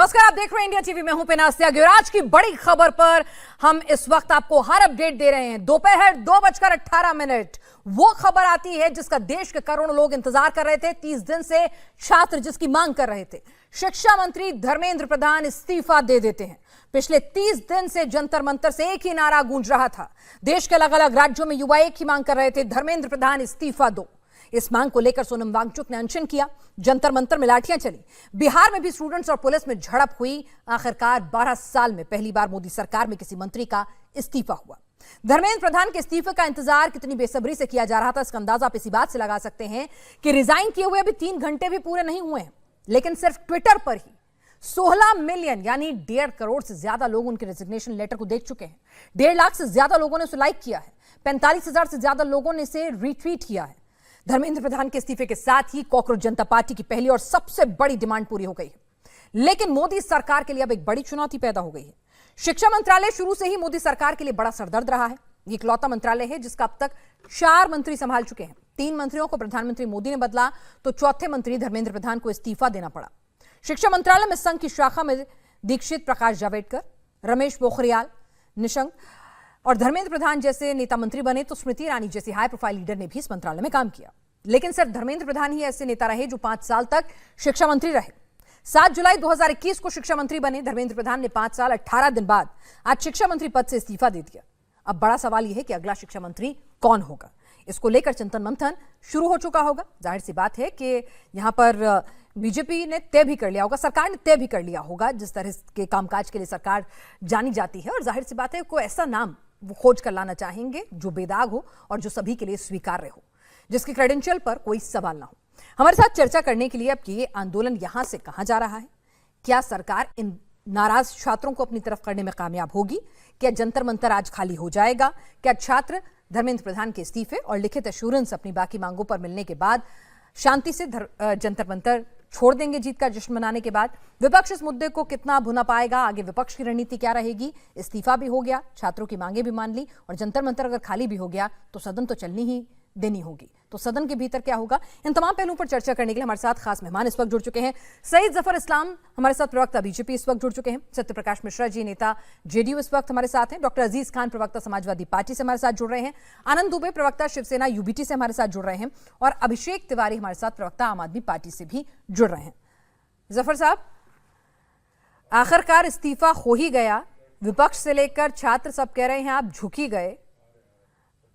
नमस्कार, आप देख रहे हैं इंडिया टीवी। मैं हूं पिनाज त्यागी और आज की बड़ी खबर पर हम इस वक्त आपको हर अपडेट दे रहे हैं। दोपहर 2:18 वो खबर आती है जिसका देश के करोड़ों लोग इंतजार कर रहे थे। 30 दिन से छात्र जिसकी मांग कर रहे थे। शिक्षा मंत्री धर्मेंद्र प्रधान इस्तीफा दे देते हैं। पिछले 30 दिन से जंतर मंतर से एक ही नारा गूंज रहा था। देश के अलग अलग राज्यों में युवा एक ही मांग कर रहे थे, धर्मेंद्र प्रधान इस्तीफा दो। इस मांग को लेकर सोनम वांगचुक ने अनशन किया, जंतर मंतर में लाठियां चली। बिहार में भी स्टूडेंट्स और पुलिस में झड़प हुई। आखिरकार 12 साल में पहली बार मोदी सरकार में किसी मंत्री का इस्तीफा हुआ। धर्मेंद्र प्रधान के इस्तीफे का इंतजार कितनी बेसब्री से किया जा रहा था, इसका अंदाजा आप इसी बात से लगा सकते हैं कि रिजाइन किए हुए अभी 3 घंटे भी पूरे नहीं हुए हैं, लेकिन सिर्फ ट्विटर पर ही 16 मिलियन यानी 1.5 करोड़ से ज्यादा लोग उनके रेजिग्नेशन लेटर को देख चुके हैं। 1.5 लाख से ज्यादा लोगों ने उसे लाइक किया है। 45,000 से ज्यादा लोगों ने इसे रीट्वीट किया है। धर्मेंद्र प्रधान के इस्तीफे के साथ ही कॉकरोच जनता पार्टी की पहली और सबसे बड़ी डिमांड पूरी हो गई है। लेकिन मोदी सरकार के लिए अब एक बड़ी चुनौती पैदा हो गई है। शिक्षा मंत्रालय शुरू से ही मोदी सरकार के लिए बड़ा सरदर्द रहा है। ये इकलौता मंत्रालय है जिसका अब तक 4 मंत्री संभाल चुके हैं। 3 मंत्रियों को प्रधानमंत्री मोदी ने बदला तो चौथे मंत्री धर्मेंद्र प्रधान को इस्तीफा देना पड़ा। शिक्षा मंत्रालय में संघ की शाखा में दीक्षित, प्रकाश जावड़ेकर, रमेश पोखरियाल निशंक और धर्मेंद्र प्रधान जैसे नेता मंत्री बने तो स्मृति ईरानी जैसी हाई प्रोफाइल लीडर ने भी इस मंत्रालय में काम किया। लेकिन सिर्फ धर्मेंद्र प्रधान ही ऐसे नेता रहे जो 5 साल तक शिक्षा मंत्री रहे। 7 जुलाई 2021 को शिक्षा मंत्री बने धर्मेंद्र प्रधान ने 5 साल 18 दिन बाद आज शिक्षा मंत्री पद से इस्तीफा दे दिया। अब बड़ा सवाल यह है कि अगला शिक्षा मंत्री कौन होगा। इसको लेकर चिंतन मंथन शुरू हो चुका होगा। जाहिर सी बात है कि यहां पर बीजेपी ने तय भी कर लिया होगा, सरकार ने तय भी कर लिया होगा जिस तरह के कामकाज के लिए सरकार जानी जाती है। और जाहिर सी बात है कोई ऐसा नाम वो खोज कर लाना चाहेंगे जो बेदाग हो और जो सभी के लिए स्वीकार्य हो, जिसके क्रेडेंशियल पर कोई सवाल ना हो। हमारे साथ चर्चा करने के लिए अब ये आंदोलन यहां से कहां जा रहा है, क्या सरकार इन नाराज छात्रों को अपनी तरफ करने में कामयाब होगी, क्या जंतर मंतर आज खाली हो जाएगा, क्या छात्र धर्मेंद्र प्रधान के इस्तीफे और लिखित एश्योरेंस अपनी बाकी मांगों पर मिलने के बाद शांति से जंतर मंतर छोड़ देंगे जीत का जश्न मनाने के बाद। विपक्ष इस मुद्दे को कितना भुना पाएगा, आगे विपक्ष की रणनीति क्या रहेगी। इस्तीफा भी हो गया, छात्रों की मांगे भी मान ली और जंतर मंतर अगर खाली भी हो गया तो सदन तो चलनी ही देनी होगी। तो सदन के भीतर क्या होगा, इन तमाम पहलुओं पर चर्चा करने के लिए हमारे साथ खास मेहमान इस वक्त जुड़ चुके हैं। सईद जफर इस्लाम हमारे साथ, प्रवक्ता बीजेपी इस वक्त जुड़ चुके हैं। सत्यप्रकाश मिश्रा जी, नेता जेडीयू इस वक्त हमारे साथ हैं। डॉक्टर अजीज खान, प्रवक्ता समाजवादी पार्टी से हमारे साथ जुड़ रहे हैं। आनंद दुबे, प्रवक्ता शिवसेना यूबीटी से हमारे साथ जुड़ रहे हैं और अभिषेक तिवारी हमारे साथ, प्रवक्ता आम आदमी पार्टी से भी जुड़ रहे हैं। जफर साहब, आखिरकार इस्तीफा हो ही गया, विपक्ष से लेकर छात्र सब कह रहे हैं आप झुक ही गए,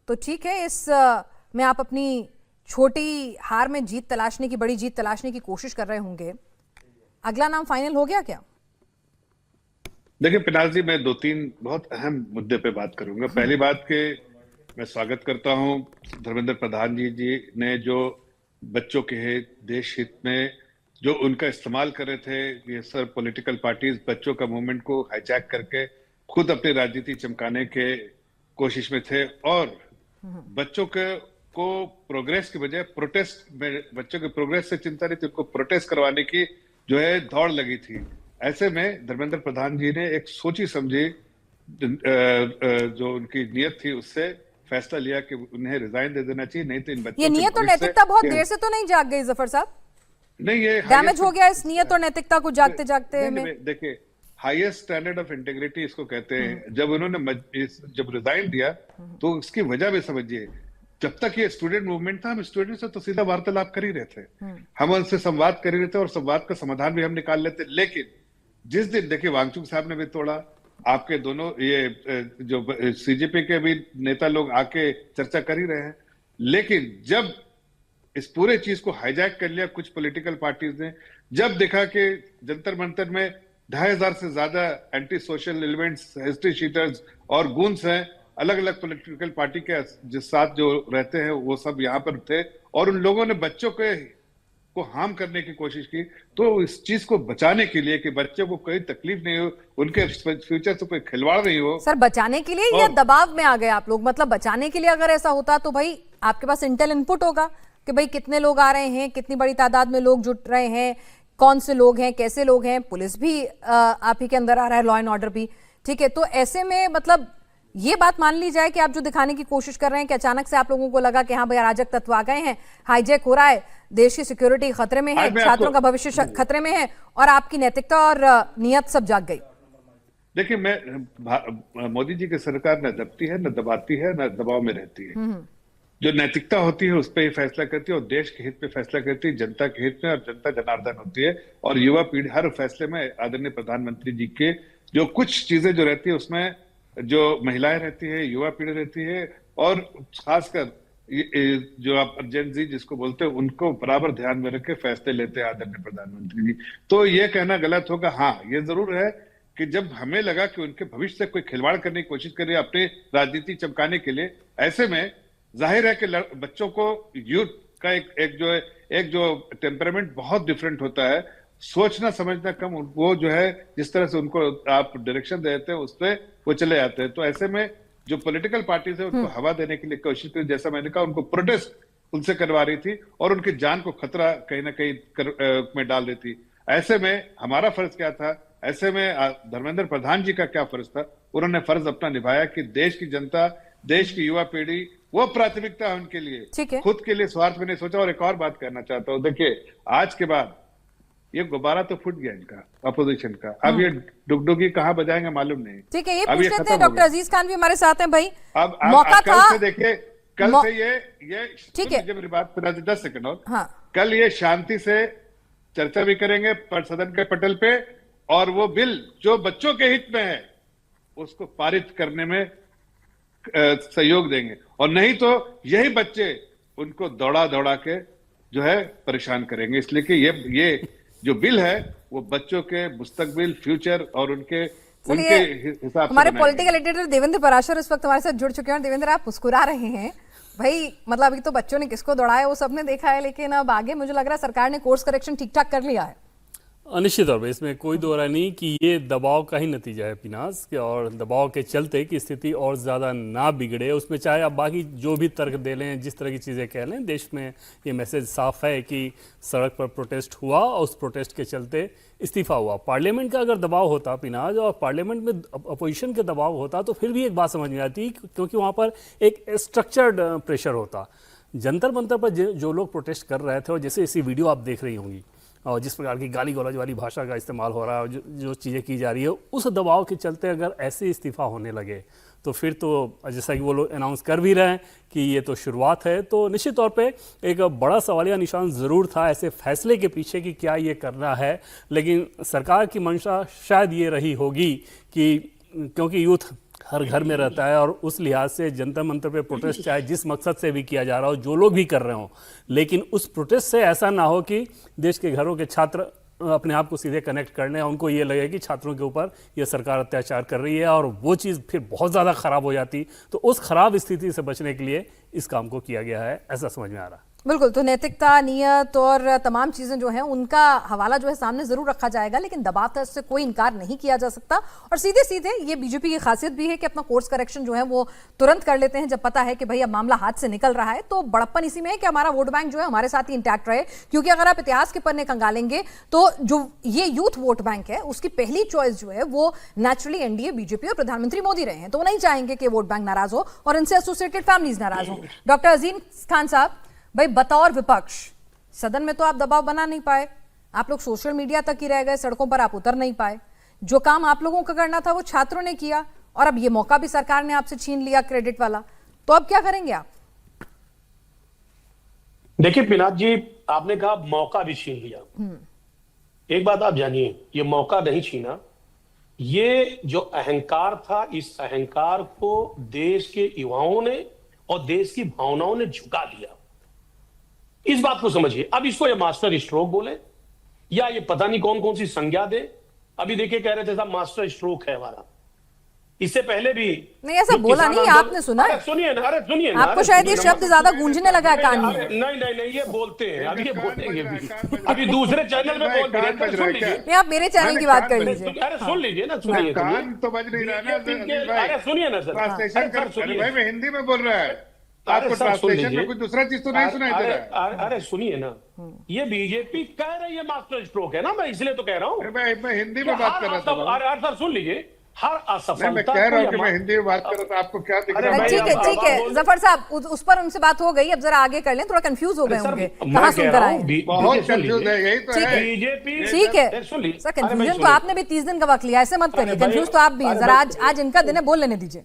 तो ठीक है, इस में आप अपनी छोटी हार में जीत तलाशने की, बड़ी जीत तलाशने की कोशिश कर रहे होंगे। अगला नाम फाइनल हो गया क्या? देखिए पिनाज जी, मैं 2-3 बहुत अहम मुद्दे पे बात करूंगा। पहली बात के मैं स्वागत करता हूं धर्मेंद्र प्रधान जी ने जो बच्चों के हित, देश हित में जो उनका इस्तेमाल कर रहे थे। ये सर पॉलिटिकल पार्टीज बच्चों का मूवमेंट को हाईजैक करके खुद अपनी राजनीति चमकाने के कोशिश में थे और बच्चों को प्रोग्रेस की बजाय प्रोटेस्ट में, बच्चों के प्रोग्रेस से चिंता नहीं थी, उनको प्रोटेस्ट करवाने की जो है दौड़ लगी थी। ऐसे में धर्मेंद्र प्रधान जी ने एक सोची समझी जो उनकी नियत थी उससे फैसला लिया कि उन्हें रिजाइन दे देना चाहिए, नहीं तो इन बच्चों ये नियत और नैतिकता बहुत देर से तो नहीं जाग गई जफर साहब? नहीं, ये डैमेज हो गया इस नियत और नैतिकता को जागते जागते में। देखिए, हाईएस्ट स्टैंडर्ड ऑफ इंटीग्रिटी इसको कहते हैं। जब उन्होंने जब रिजाइन दिया तो उसकी वजह भी समझिए। जब तक ये स्टूडेंट मूवमेंट था, हम स्टूडेंट से तो सीधा वार्तालाप कर ही रहे थे, हम उनसे संवाद कर ही रहे थे और संवाद का समाधान भी हम निकाल लेते। लेकिन जिस दिन देखिए वांगचुक साहब ने भी तोड़ा, आपके दोनों ये जो सीजेपी के भी नेता लोग आके चर्चा कर ही रहे हैं, लेकिन जब इस पूरे चीज को हाईजैक कर लिया कुछ पॉलिटिकल पार्टीज ने, जब देखा कि जंतर मंतर में 2,500 से ज्यादा anti social elements, history sheeters और गूंस हैं, अलग अलग पॉलिटिकल पार्टी के जिस साथ जो रहते हैं वो सब यहाँ पर थे और उन लोगों ने बच्चों को हार्म करने की कोशिश की। तो इस चीज को बचाने के लिए कि बच्चों को कोई तकलीफ नहीं हो, उनके फ्यूचर से कोई खिलवाड़ नहीं हो, सर बचाने के लिए या दबाव में आ गए आप लोग? मतलब बचाने के लिए अगर ऐसा होता तो भाई आपके पास इंटेल इनपुट होगा कि भाई कितने लोग आ रहे हैं, कितनी बड़ी तादाद में लोग जुट रहे हैं, कौन से लोग हैं, कैसे लोग हैं, पुलिस भी आप ही के अंदर आ रहा है, लॉ एंड ऑर्डर भी, ठीक है। तो ऐसे में मतलब ये बात मान ली जाए कि आप जो दिखाने की कोशिश कर रहे हैं कि अचानक से आप लोगों को लगा कि हाँ भाई अराजक तत्व आ गए हैं, हाईजैक हो रहा है, देश की सिक्योरिटी खतरे में है, छात्रों का भविष्य खतरे में है और आपकी नैतिकता और नियत सब जाग गई। देखिए, मैं मोदी जी की सरकार न दबती है, न दबाती है, न दबाव में रहती है। जो नैतिकता होती है उस पर ही फैसला करती है और देश के हित पे फैसला करती है, जनता के हित में, और जनता जनार्दन होती है। और युवा पीढ़ी हर फैसले में आदरणीय प्रधानमंत्री जी के जो कुछ चीजें जो रहती है उसमें जो महिलाएं रहती है, युवा पीढ़ी रहती है, और खासकर जो आप जेन-ज़ी जिसको बोलते हैं, उनको बराबर ध्यान में रख के फैसले लेते हैं आदरणीय प्रधानमंत्री जी। तो ये कहना गलत होगा। हाँ, ये जरूर है कि जब हमें लगा कि उनके भविष्य से कोई खिलवाड़ करने की कोशिश कर रही है अपनी राजनीति चमकाने के लिए, ऐसे में जाहिर है कि बच्चों को, यूथ का एक जो टेम्परामेंट बहुत डिफरेंट होता है, सोचना समझना कम, वो जो है जिस तरह से उनको आप डायरेक्शन देते हैं उस पर वो चले जाते हैं। तो ऐसे में जो पॉलिटिकल पार्टीज है उनको हवा देने के लिए कोशिश की, जैसा मैंने कहा, उनको प्रोटेस्ट उनसे करवा रही थी और उनकी जान को खतरा कहीं ना कहीं में डाल रही थी। ऐसे में हमारा फर्ज क्या था, ऐसे में धर्मेंद्र प्रधान जी का क्या फर्ज था? उन्होंने फर्ज अपना निभाया कि देश की जनता, देश की युवा पीढ़ी, वो प्राथमिकता है उनके लिए, खुद के लिए स्वार्थ में नहीं सोचा। और एक और बात कहना चाहता हूं, देखिए आज के बाद ये गुब्बारा तो फूट गया इनका, अपोजिशन का। अब ये डुगडुगी कहाँ बजाएंगे मालूम नहीं। ठीक है, ये पूछ लेते हैं, डॉक्टर अजीज खान भी हमारे साथ हैं भाई। अब मौका कल था, से देखिए, कल से ये ठीक है, जब मेरी बात पर 10 सेकंड और, हाँ, कल ये शांति से चर्चा भी करेंगे सदन के पटल पे, और वो बिल जो बच्चों के हित में है उसको पारित करने में सहयोग देंगे, और नहीं तो यही बच्चे उनको दौड़ा दौड़ा के जो है परेशान करेंगे। इसलिए कि ये जो बिल है वो बच्चों के मुस्तकबिल, फ्यूचर और उनके हिसाब से। हमारे पॉलिटिकल एडिटर देवेंद्र पराशर इस वक्त हमारे साथ जुड़ चुके हैं। देवेंद्र, आप मुस्कुरा रहे हैं भाई, मतलब अभी तो बच्चों ने किसको दौड़ाया वो सबने देखा है, लेकिन अब आगे मुझे लग रहा है सरकार ने कोर्स करेक्शन ठीक ठाक कर लिया है। निश्चित तौर पर इसमें कोई दो राय नहीं कि ये दबाव का ही नतीजा है पिनास के, और दबाव के चलते कि स्थिति और ज़्यादा ना बिगड़े, उसमें चाहे आप बाकी जो भी तर्क दे लें, जिस तरह की चीज़ें कह लें, देश में ये मैसेज साफ है कि सड़क पर प्रोटेस्ट हुआ और उस प्रोटेस्ट के चलते इस्तीफा हुआ। पार्लियामेंट का अगर दबाव होता पिनाज, और पार्लियामेंट में अपोजिशन का दबाव होता, तो फिर भी एक बात समझ में आती, क्योंकि वहाँ पर एक स्ट्रक्चर्ड प्रेशर होता। जंतर मंतर पर जो लोग प्रोटेस्ट कर रहे थे, और जैसे इसी वीडियो आप देख रही होंगी, और जिस प्रकार की गाली गलौज वाली भाषा का इस्तेमाल हो रहा है, जो चीज़ें की जा रही है, उस दबाव के चलते अगर ऐसे इस्तीफा होने लगे तो फिर तो जैसा कि वो लोग अनाउंस कर भी रहे हैं कि ये तो शुरुआत है, तो निश्चित तौर पे एक बड़ा सवालिया निशान ज़रूर था ऐसे फैसले के पीछे कि क्या ये करना है। लेकिन सरकार की मंशा शायद ये रही होगी कि क्योंकि यूथ हर घर में रहता है, और उस लिहाज से जंतर मंतर पे प्रोटेस्ट चाहे जिस मकसद से भी किया जा रहा हो, जो लोग भी कर रहे हो, लेकिन उस प्रोटेस्ट से ऐसा ना हो कि देश के घरों के छात्र अपने आप को सीधे कनेक्ट करने, उनको ये लगे कि छात्रों के ऊपर ये सरकार अत्याचार कर रही है, और वो चीज़ फिर बहुत ज़्यादा ख़राब हो जाती। तो उस खराब स्थिति से बचने के लिए इस काम को किया गया है, ऐसा समझ में आ रहा है। बिल्कुल, तो नैतिकता, नियत और तमाम चीजें जो हैं उनका हवाला जो है सामने जरूर रखा जाएगा, लेकिन दबाव तो इससे कोई इनकार नहीं किया जा सकता। और सीधे सीधे ये बीजेपी की खासियत भी है कि अपना कोर्स करेक्शन जो है वो तुरंत कर लेते हैं जब पता है कि भाई अब मामला हाथ से निकल रहा है। तो बड़प्पन इसी में है कि हमारा वोट बैंक जो है हमारे साथ ही इंटैक्ट रहे, क्योंकि अगर आप इतिहास के पन्ने खंगालेंगे तो जो ये यूथ वोट बैंक है उसकी पहली चॉइस जो है वो नेचुरली एनडीए, बीजेपी और प्रधानमंत्री मोदी रहे हैं। तो वो नहीं चाहेंगे कि वोट बैंक नाराज हो और इनसे एसोसिएटेड फैमिलीज नाराज हो। डॉक्टर अजीज खान साहब, भाई बतौर विपक्ष सदन में तो आप दबाव बना नहीं पाए, आप लोग सोशल मीडिया तक ही रह गए, सड़कों पर आप उतर नहीं पाए। जो काम आप लोगों का करना था वो छात्रों ने किया, और अब ये मौका भी सरकार ने आपसे छीन लिया क्रेडिट वाला, तो अब क्या करेंगे आप? देखिए पिनाक जी, आपने कहा मौका भी छीन लिया। एक बात आप जानिए, ये मौका नहीं छीना, ये जो अहंकार था, इस अहंकार को देश के युवाओं ने और देश की भावनाओं ने झुका दिया। इस बात को समझिए। अब इसको ये मास्टर स्ट्रोक बोले या ये पता नहीं कौन कौन सी संज्ञा दे। अभी देखिए कह रहे थे साहब मास्टर स्ट्रोक है हमारा, इससे पहले भी नहीं ऐसा बोला नहीं, आपने सुना? सुनिए ना, अरे सुनिए ना, आपको शायद ये शब्द ज्यादा गूंजने लगा कान में। नहीं ये बोलते हैं, अभी ये बोलेंगे भी, अभी दूसरे चैनल में बोल रहे हैं। सुन लीजिए, नहीं आप मेरे चैनल की बात कर लीजिए। अरे सुन लीजिए ना, सुनिए, कान तो बज नहीं रहा ना। अरे सुनिए ना सर, भाई मैं हिंदी में बोल रहा है, आपको ट्रांसलेशन में कुछ दूसरा चीज तो नहीं सुनाई दे रहा है। अरे सुनिए ना, ये बीजेपी कह रही है मास्टर स्ट्रोक है ना, मैं इसलिए तो कह रहा हूँ। मैं हिंदी में बात कर रहा था। अरे सर सुन लीजिए, हर मैं असफलता कह रहा हूँ को कि मैं हिंदी में बात कर रहा था, आपको क्या दिख अरे रहा भाई, है? ठीक है आप ठीक बात है बोल- जफर साहब उस पर उनसे बात हो गई, अब जरा आगे कर लें, थोड़ा कंफ्यूज हो गए सर, होंगे मैं कहाँ कह सुनकर रहा आए हूँ, हैं। बहुत सुन कंफ्यूज लीजिए। है, यही तो ठीक है। है। बीजेपी ठीक है सुन लीजिए। सर, अरे भाई, कंफ्यूजन तो सुनिए। आपने भी 30 दिन का वक्त लिया, ऐसे मत करिए, अरे भाई, कंफ्यूज तो आप भी हैं। अरे जरा भाई, आज इनका दिन है, बोल लेने दीजिए।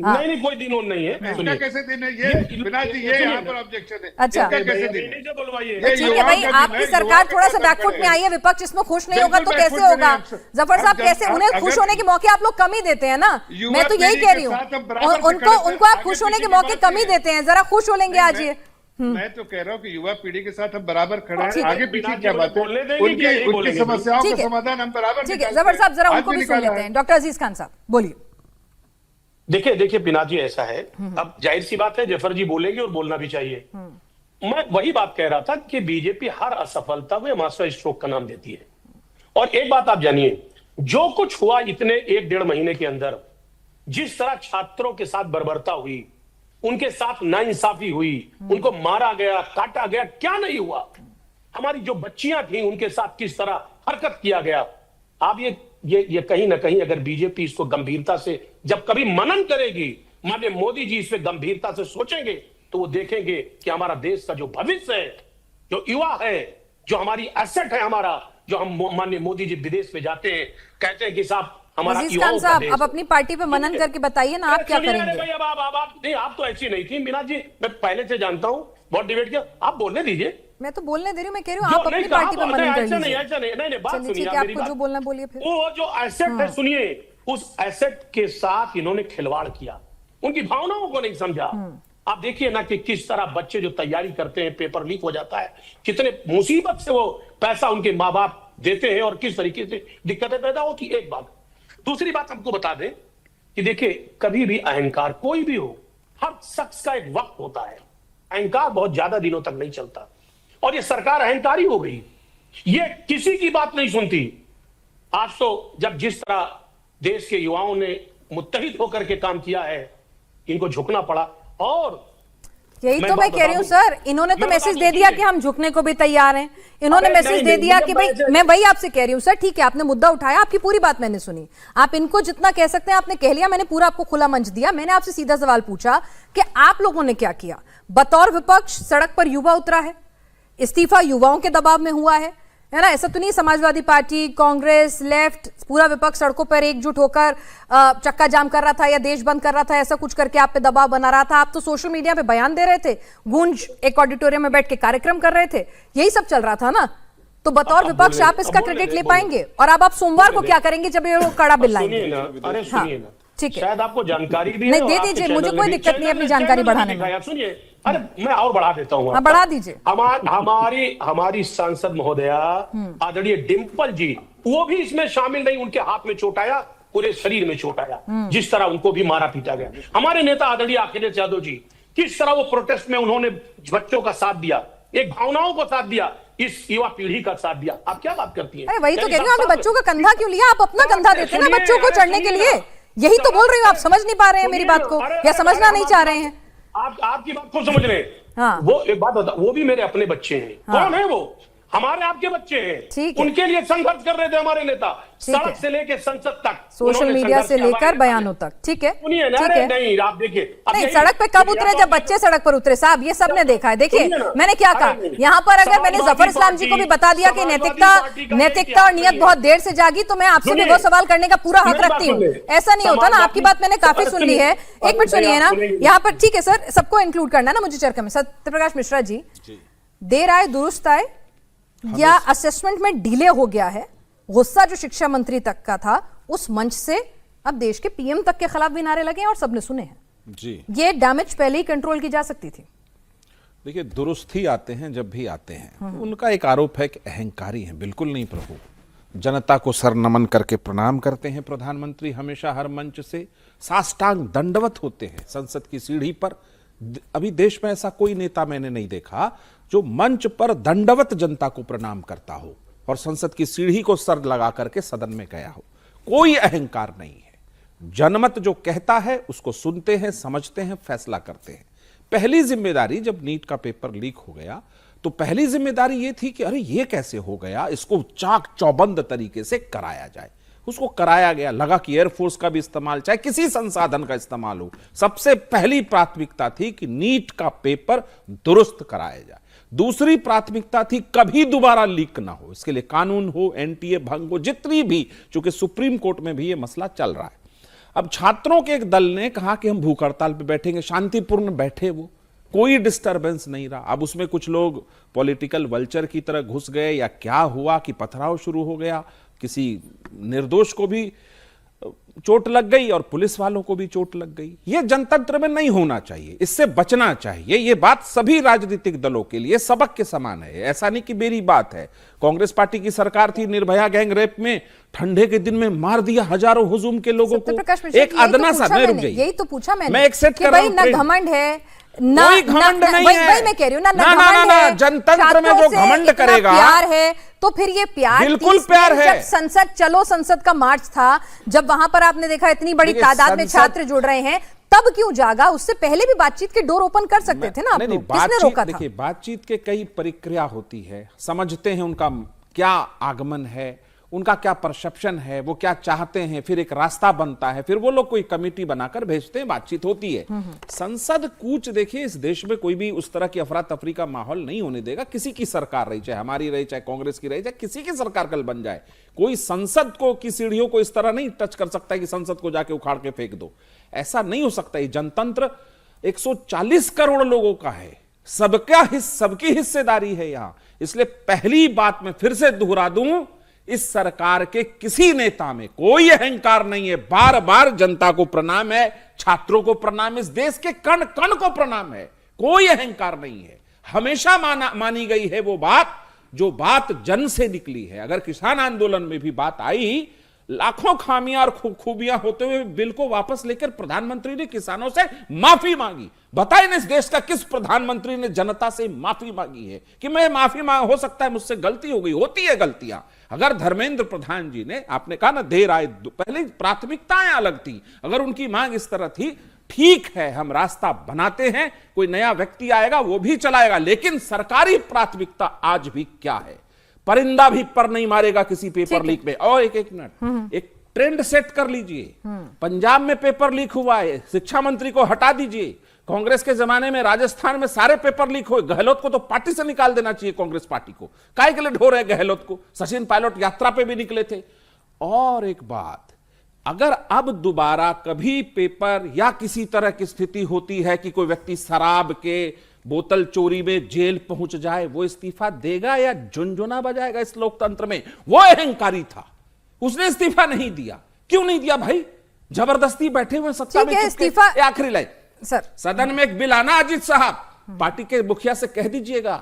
हाँ। नहीं कोई दिन नहीं है। इसका सुनिए। कैसे दिन है ये? बिना जी, ये यहाँ पर ऑब्जेक्शन है। अच्छा। इसका भाई, कैसे अभी दिन है? नहीं से बुलवाइए। ये ठीक है युवाओं भाई, का दिन आपकी है, सरकार युवाओं थोड़ा के सा साथ बैकफुट में खड़े आई है, विपक्ष इसमें खुश नहीं होगा बिल्कुल तो कैसे बैकफुट में होगा? नहीं है। जफर साहब अब कैसे, जब- उन्हें अगर- खुश होने के मौके आप लोग कम ही देते हैं ना। युवा मैं तो यही पीढ़ी कह के रही हूँ, साथ हम बराबर से उनको खड़े थे, उनको आप आगे खुश होने पीछे के की मौके बात कम ही नहीं है। देते हैं, जरा खुश हो लेंगे आज ये। मैं तो कह रहा हूँ कि युवा पीढ़ी के साथ हम बराबर खड़े हैं, ठीक है। आगे पीछे बिना क्या जी बात है? बोलने देंगे क्या यही उनकी बोलेंगे? समस्याओं ठीक का है। समाधान हम बराबर ठीक है निकालते जफर साहब, जरा आज उनको भी सुन निकाला लेते है। हैं। डॉक्टर अजीज खान साहब बोलिए। देखिए पिनाजी, ऐसा है, अब जाहिर सी बात है जफर जी बोलेंगे और बोलना भी चाहिए। मैं वही बात कह रहा था कि बीजेपी हर असफलता को मास्टर स्ट्रोक का नाम देती है। और एक बात आप जानिए, जो कुछ हुआ इतने 1-1.5 महीने के अंदर, जिस तरह छात्रों के साथ बर्बरता हुई, उनके साथ नाइंसाफी हुई, उनको मारा गया, काटा गया, क्या नहीं हुआ? हमारी जो बच्चियां थी उनके साथ किस तरह हरकत किया गया। आप ये कहीं ना कहीं अगर बीजेपी इसको गंभीरता से जब कभी मनन करेगी, माननीय मोदी जी इस पे गंभीरता से सोचेंगे, तो वो देखेंगे कि हमारा देश का जो भविष्य है, जो युवा है, जो हमारी एसेट है, हमारा जो हम माननीय मोदी जी विदेश में जाते हैं, कहते हैं कि साहब हमारा अजीज युवाओं खान का साहब, देश अब है। अपनी पार्टी पे मनन करके बताइए ना, आप क्या सुनिए, अरे करेंगे? भाई, अब नहीं, आप तो ऐसी नहीं थी मीना जी, मैं पहले से जानता हूं, बहुत डिबेट किया, आप बोलने दीजिए। मैं तो बोलने दे रही हूँ, मैं कह रही हूँ जो आप अपनी नहीं पार्टी कहा, पे मनन कर ऐसा नहीं, लीजिए। ऐसा नहीं, बात चलिए सुनिए ठीक है, आप मेरी आपको जो बात। बोलना बोलिए फिर। वो जो एसेट है, सुनिए, उस एसेट के साथ इन्होंने खिलवाड़ किया, उनकी भावनाओं को नहीं समझा। आप देखिए ना कि किस तरह बच्चे जो तैयारी करते हैं, पेपर लीक हो जाता है, कितने मुसीबत से वो पैसा उनके माँ बाप देते हैं और किस तरीके से दिक्कतें पैदा होती। एक बात। दूसरी बात आपको बता दें कि देखिए, कभी भी अहंकार कोई भी हो, हर शख्स का एक वक्त होता है। अहंकार बहुत ज्यादा दिनों तक नहीं चलता, और ये सरकार अहंकारी हो गई, ये किसी की बात नहीं सुनती। आज तो जब जिस तरह देश के युवाओं ने मुत्तहिद होकर के काम किया है, इनको झुकना पड़ा। और यही मैं तो मैं बात कह रही हूँ बता दूं। सर, इन्होंने तो मैं मैसेज बता दे दूं, दिया ठीक कि है। हम झुकने को भी तैयार हैं। इन्होंने अरे मैसेज नहीं, दे नहीं, दिया मुझे कि भाई, मैसेज- मैं वही आपसे कह रही हूँ सर, ठीक है आपने मुद्दा उठाया, आपकी पूरी बात मैंने सुनी, आप इनको जितना कह सकते हैं आपने कह लिया, मैंने पूरा आपको खुला मंच दिया। मैंने आपसे सीधा सवाल पूछा कि आप लोगों ने क्या किया। बतौर विपक्ष सड़क पर युवा उतरा है, इस्तीफा युवाओं के दबाव में हुआ है ना? ऐसा तो नहीं समाजवादी पार्टी, कांग्रेस, लेफ्ट, पूरा विपक्ष सड़कों पर एकजुट होकर चक्का जाम कर रहा था या देश बंद कर रहा था, ऐसा कुछ करके आप पे दबाव बना रहा था। आप तो सोशल मीडिया पे बयान दे रहे थे, गूंज एक ऑडिटोरियम में बैठ के कार्यक्रम कर रहे थे, यही सब चल रहा था ना? तो बतौर विपक्ष आप इसका क्रेडिट ले पाएंगे? और अब आप सोमवार को क्या करेंगे जब ये वो कड़ा बिल लाएंगे? सुनिए ना, अरे सुनिए ना, ठीक है। शायद आपको जानकारी भी नहीं, है, दे और आपके दीजिए, मुझे चैनल कोई में भी- दिक्कत नहीं है अपनी चैनल जानकारी में बढ़ाने में। दिखाया। सुनिए, अरे मैं और बढ़ा देता हूँ हाँ, आपका। बढ़ा दीजिए। हमारी सांसद महोदया आदरणीय डिंपल जी, वो भी इसमें शामिल नहीं, उनके हाथ में चोट आया, पूरे शरीर में चोट आया, जिस तरह उनको भी मारा पीटा गया। हमारे नेता आदरणीय अखिलेश यादव जी, किस तरह वो प्रोटेस्ट में उन्होंने बच्चों का साथ दिया, एक भावनाओं को साथ दिया, इस युवा पीढ़ी का साथ दिया। आप क्या बात करती हैं? अरे वही तो यानी कह रही हूँ, आपने साफ- बच्चों का कंधा क्यों लिया? आप अपना कंधा देते हैं ना सुनिए, बच्चों को अरे चढ़ने के सुनिए लिए। ना। यही तो बोल रही हूँ, आप समझ नहीं पा रहे हैं मेरी बात को, अरे, या अरे, समझना अरे, नहीं हम चाह रहे हैं? आपकी बात को समझ रहे हैं। हाँ। वो एक बात बता, वो भी मेरे अपने बच्चे हैं। हाँ। कौन है वो? हमारे आपके बच्चे हैं। ठीक है। उनके लिए संघर्ष कर रहे थे हमारे नेता, ठीक है। सड़क से लेके संसद तक, सोशल उन्होंने मीडिया संघर्ष से किया लेकर हमारे बयानों नेता तक, ठीक है, ने। सुनिए ना, ठीक अरे है। नहीं, आप देखिए, अब नहीं, यही- सड़क पे कब उतरे? या जब तो बच्चे सड़क पर उतरे साहब, ये सबने देखा है। देखिए, सुनिए ना। मैंने क्या अरे कहा नहीं। यहाँ पर, अगर मैंने समाजवादी जफर इस्लाम जी को भी पार्टी- बता दिया कि समाजवादी नैतिकता पार्टी का नैतिकता और इतिहास नियत नहीं बहुत है। देर से जागी, तो मैं आपसे भी सुनिए। वो सवाल करने का पूरा हक मेरी बात रखती हूँ। सुनिए। ऐसा नहीं होता ना, आपकी बात मैंने काफी समाजवादी- सुन ली है। एक मिनट सुनिए ना, सुनिए। यहाँ पर ठीक है सर, सबको इंक्लूड करना है ना मुझे चर्चा में। सत्यप्रकाश मिश्रा जी, देर आए दुरुस्त आए, या असेसमेंट में डिले हो गया है? गुस्सा जो शिक्षा मंत्री तक का था, उस मंच से अब देश के पीएम तक के खिलाफ भी नारे लगे हैं और सबने सुने हैं। जी, ये डैमेज पहले ही कंट्रोल की जा सकती थी। देखिए, दुरुस्त ही आते हैं जब भी आते हैं। उनका एक आरोप है कि अहंकारी हैं। बिल्कुल नहीं प्रभु, जनता को सर नमन करके प्रणाम करते हैं प्रधानमंत्री, हमेशा हर मंच से साष्टांग दंडवत होते हैं संसद की सीढ़ी पर। अभी देश में ऐसा कोई नेता मैंने नहीं देखा जो मंच पर दंडवत जनता को प्रणाम करता हो और संसद की सीढ़ी को सर लगा करके सदन में गया हो। कोई अहंकार नहीं है। जनमत जो कहता है उसको सुनते हैं, समझते हैं, फैसला करते हैं। पहली जिम्मेदारी, जब नीट का पेपर लीक हो गया तो पहली जिम्मेदारी ये थी कि अरे ये कैसे हो गया, इसको चाक चौबंद तरीके से कराया जाए। उसको कराया गया, लगा कि एयरफोर्स का भी इस्तेमाल, चाहे किसी संसाधन का इस्तेमाल हो, सबसे पहली प्राथमिकता थी कि नीट का पेपर दुरुस्त कराया जाए। दूसरी प्राथमिकता थी कभी दोबारा लीक ना हो, इसके लिए कानून हो, एनटीए भंग हो, जितनी भी, चूंकि सुप्रीम कोर्ट में भी यह मसला चल रहा है। अब छात्रों के एक दल ने कहा कि हम भूख हड़ताल पे बैठेंगे, शांतिपूर्ण बैठे, वो कोई डिस्टरबेंस नहीं रहा। अब उसमें कुछ लोग पॉलिटिकल वल्चर की तरह घुस गए या क्या हुआ कि पथराव शुरू हो गया, किसी निर्दोष को भी चोट लग गई और पुलिस वालों को भी चोट लग गई। यह जनतंत्र में नहीं होना चाहिए, इससे बचना चाहिए। यह बात सभी राजनीतिक दलों के लिए सबक के समान है, ऐसा नहीं कि मेरी बात है। कांग्रेस पार्टी की सरकार थी, निर्भया गैंग रेप में ठंडे के दिन में मार दिया हजारों हुजूम के लोगों को। एक अदना सा, मैं रुक जाइए, यही तो पूछा मैंने, मैं एक सेट कर रहा हूं, ना घमंड है ना, कोई घमंड नहीं है। वही मैं कह रही हूं ना, जनतंत्र में जो घमंड करेगा, प्यार है तो फिर ये प्यार बिल्कुल प्यार है। जब संसद चलो संसद का मार्च था, जब वहां पर आपने देखा इतनी बड़ी तादाद में छात्र जुड़ रहे हैं, तब क्यों जागा? उससे पहले भी बातचीत के डोर ओपन कर सकते थे ना आप लोग, किसने रोका था? देखिए, बातचीत के कई प्रक्रिया होती है, समझते हैं उनका क्या आगमन है, उनका क्या परसेप्शन है, वो क्या चाहते हैं, फिर एक रास्ता बनता है, फिर वो लोग कोई कमेटी बनाकर भेजते हैं, बातचीत होती है। संसद कूच, देखिए इस देश में कोई भी उस तरह की अफरा तफरी का माहौल नहीं होने देगा। किसी की सरकार रही, चाहे हमारी रही, चाहे कांग्रेस की रही, चाहे किसी की सरकार कल बन जाए, कोई संसद को की सीढ़ियों को इस तरह नहीं टच कर सकता है कि संसद को जाके उखाड़ के फेंक दो। ऐसा नहीं हो सकता। ये जनतंत्र 140 करोड़ लोगों का है, सबकी हिस्सेदारी है यहां। इसलिए पहली बात मैं फिर से दोहरा दूं, इस सरकार के किसी नेता में कोई अहंकार नहीं है। बार बार जनता को प्रणाम है, छात्रों को प्रणाम है, इस देश के कण कण को प्रणाम है, कोई अहंकार नहीं है। हमेशा मानी गई है वो बात जो बात जन से निकली है। अगर किसान आंदोलन में भी बात आई, लाखों खामियां और खूबियां होते हुए बिल को वापस लेकर प्रधानमंत्री ने किसानों से माफी मांगी। बताइए ना, इस देश का किस प्रधानमंत्री ने जनता से माफी मांगी है कि मैं माफी मांग, हो सकता है मुझसे गलती हो गई, होती है गलतियां। अगर धर्मेंद्र प्रधान जी ने, आपने कहा ना देर आए, पहले प्राथमिकताएं अलग थी, अगर उनकी मांग इस तरह थी, ठीक है हम रास्ता बनाते हैं, कोई नया व्यक्ति आएगा वो भी चलाएगा, लेकिन सरकारी प्राथमिकता आज भी क्या है? परिंदा भी पर नहीं मारेगा किसी पेपर लीक में। और एक मिनट, एक ट्रेंड सेट कर लीजिए। पंजाब में पेपर लीक हुआ है, शिक्षा मंत्री को हटा दीजिए। कांग्रेस के जमाने में राजस्थान में सारे पेपर लीक हुए, गहलोत को तो पार्टी से निकाल देना चाहिए कांग्रेस पार्टी को। काहे के लिए ढो रहे गहलोत को? सचिन पायलट यात्रा पे भी निकले थे। और एक बात, अगर अब दोबारा कभी पेपर या किसी तरह की स्थिति होती है कि कोई व्यक्ति शराब के बोतल चोरी में जेल पहुंच जाए, वो इस्तीफा देगा या झुनझुना बजाएगा? इस लोकतंत्र में वो अहंकारी था, उसने इस्तीफा नहीं दिया। क्यों नहीं दिया भाई? जबरदस्ती बैठे हुए सत्ता में। इस्तीफा, आखिरी लाइन सर, सदन में एक बिल आना, अजीत साहब पार्टी के मुखिया से कह दीजिएगा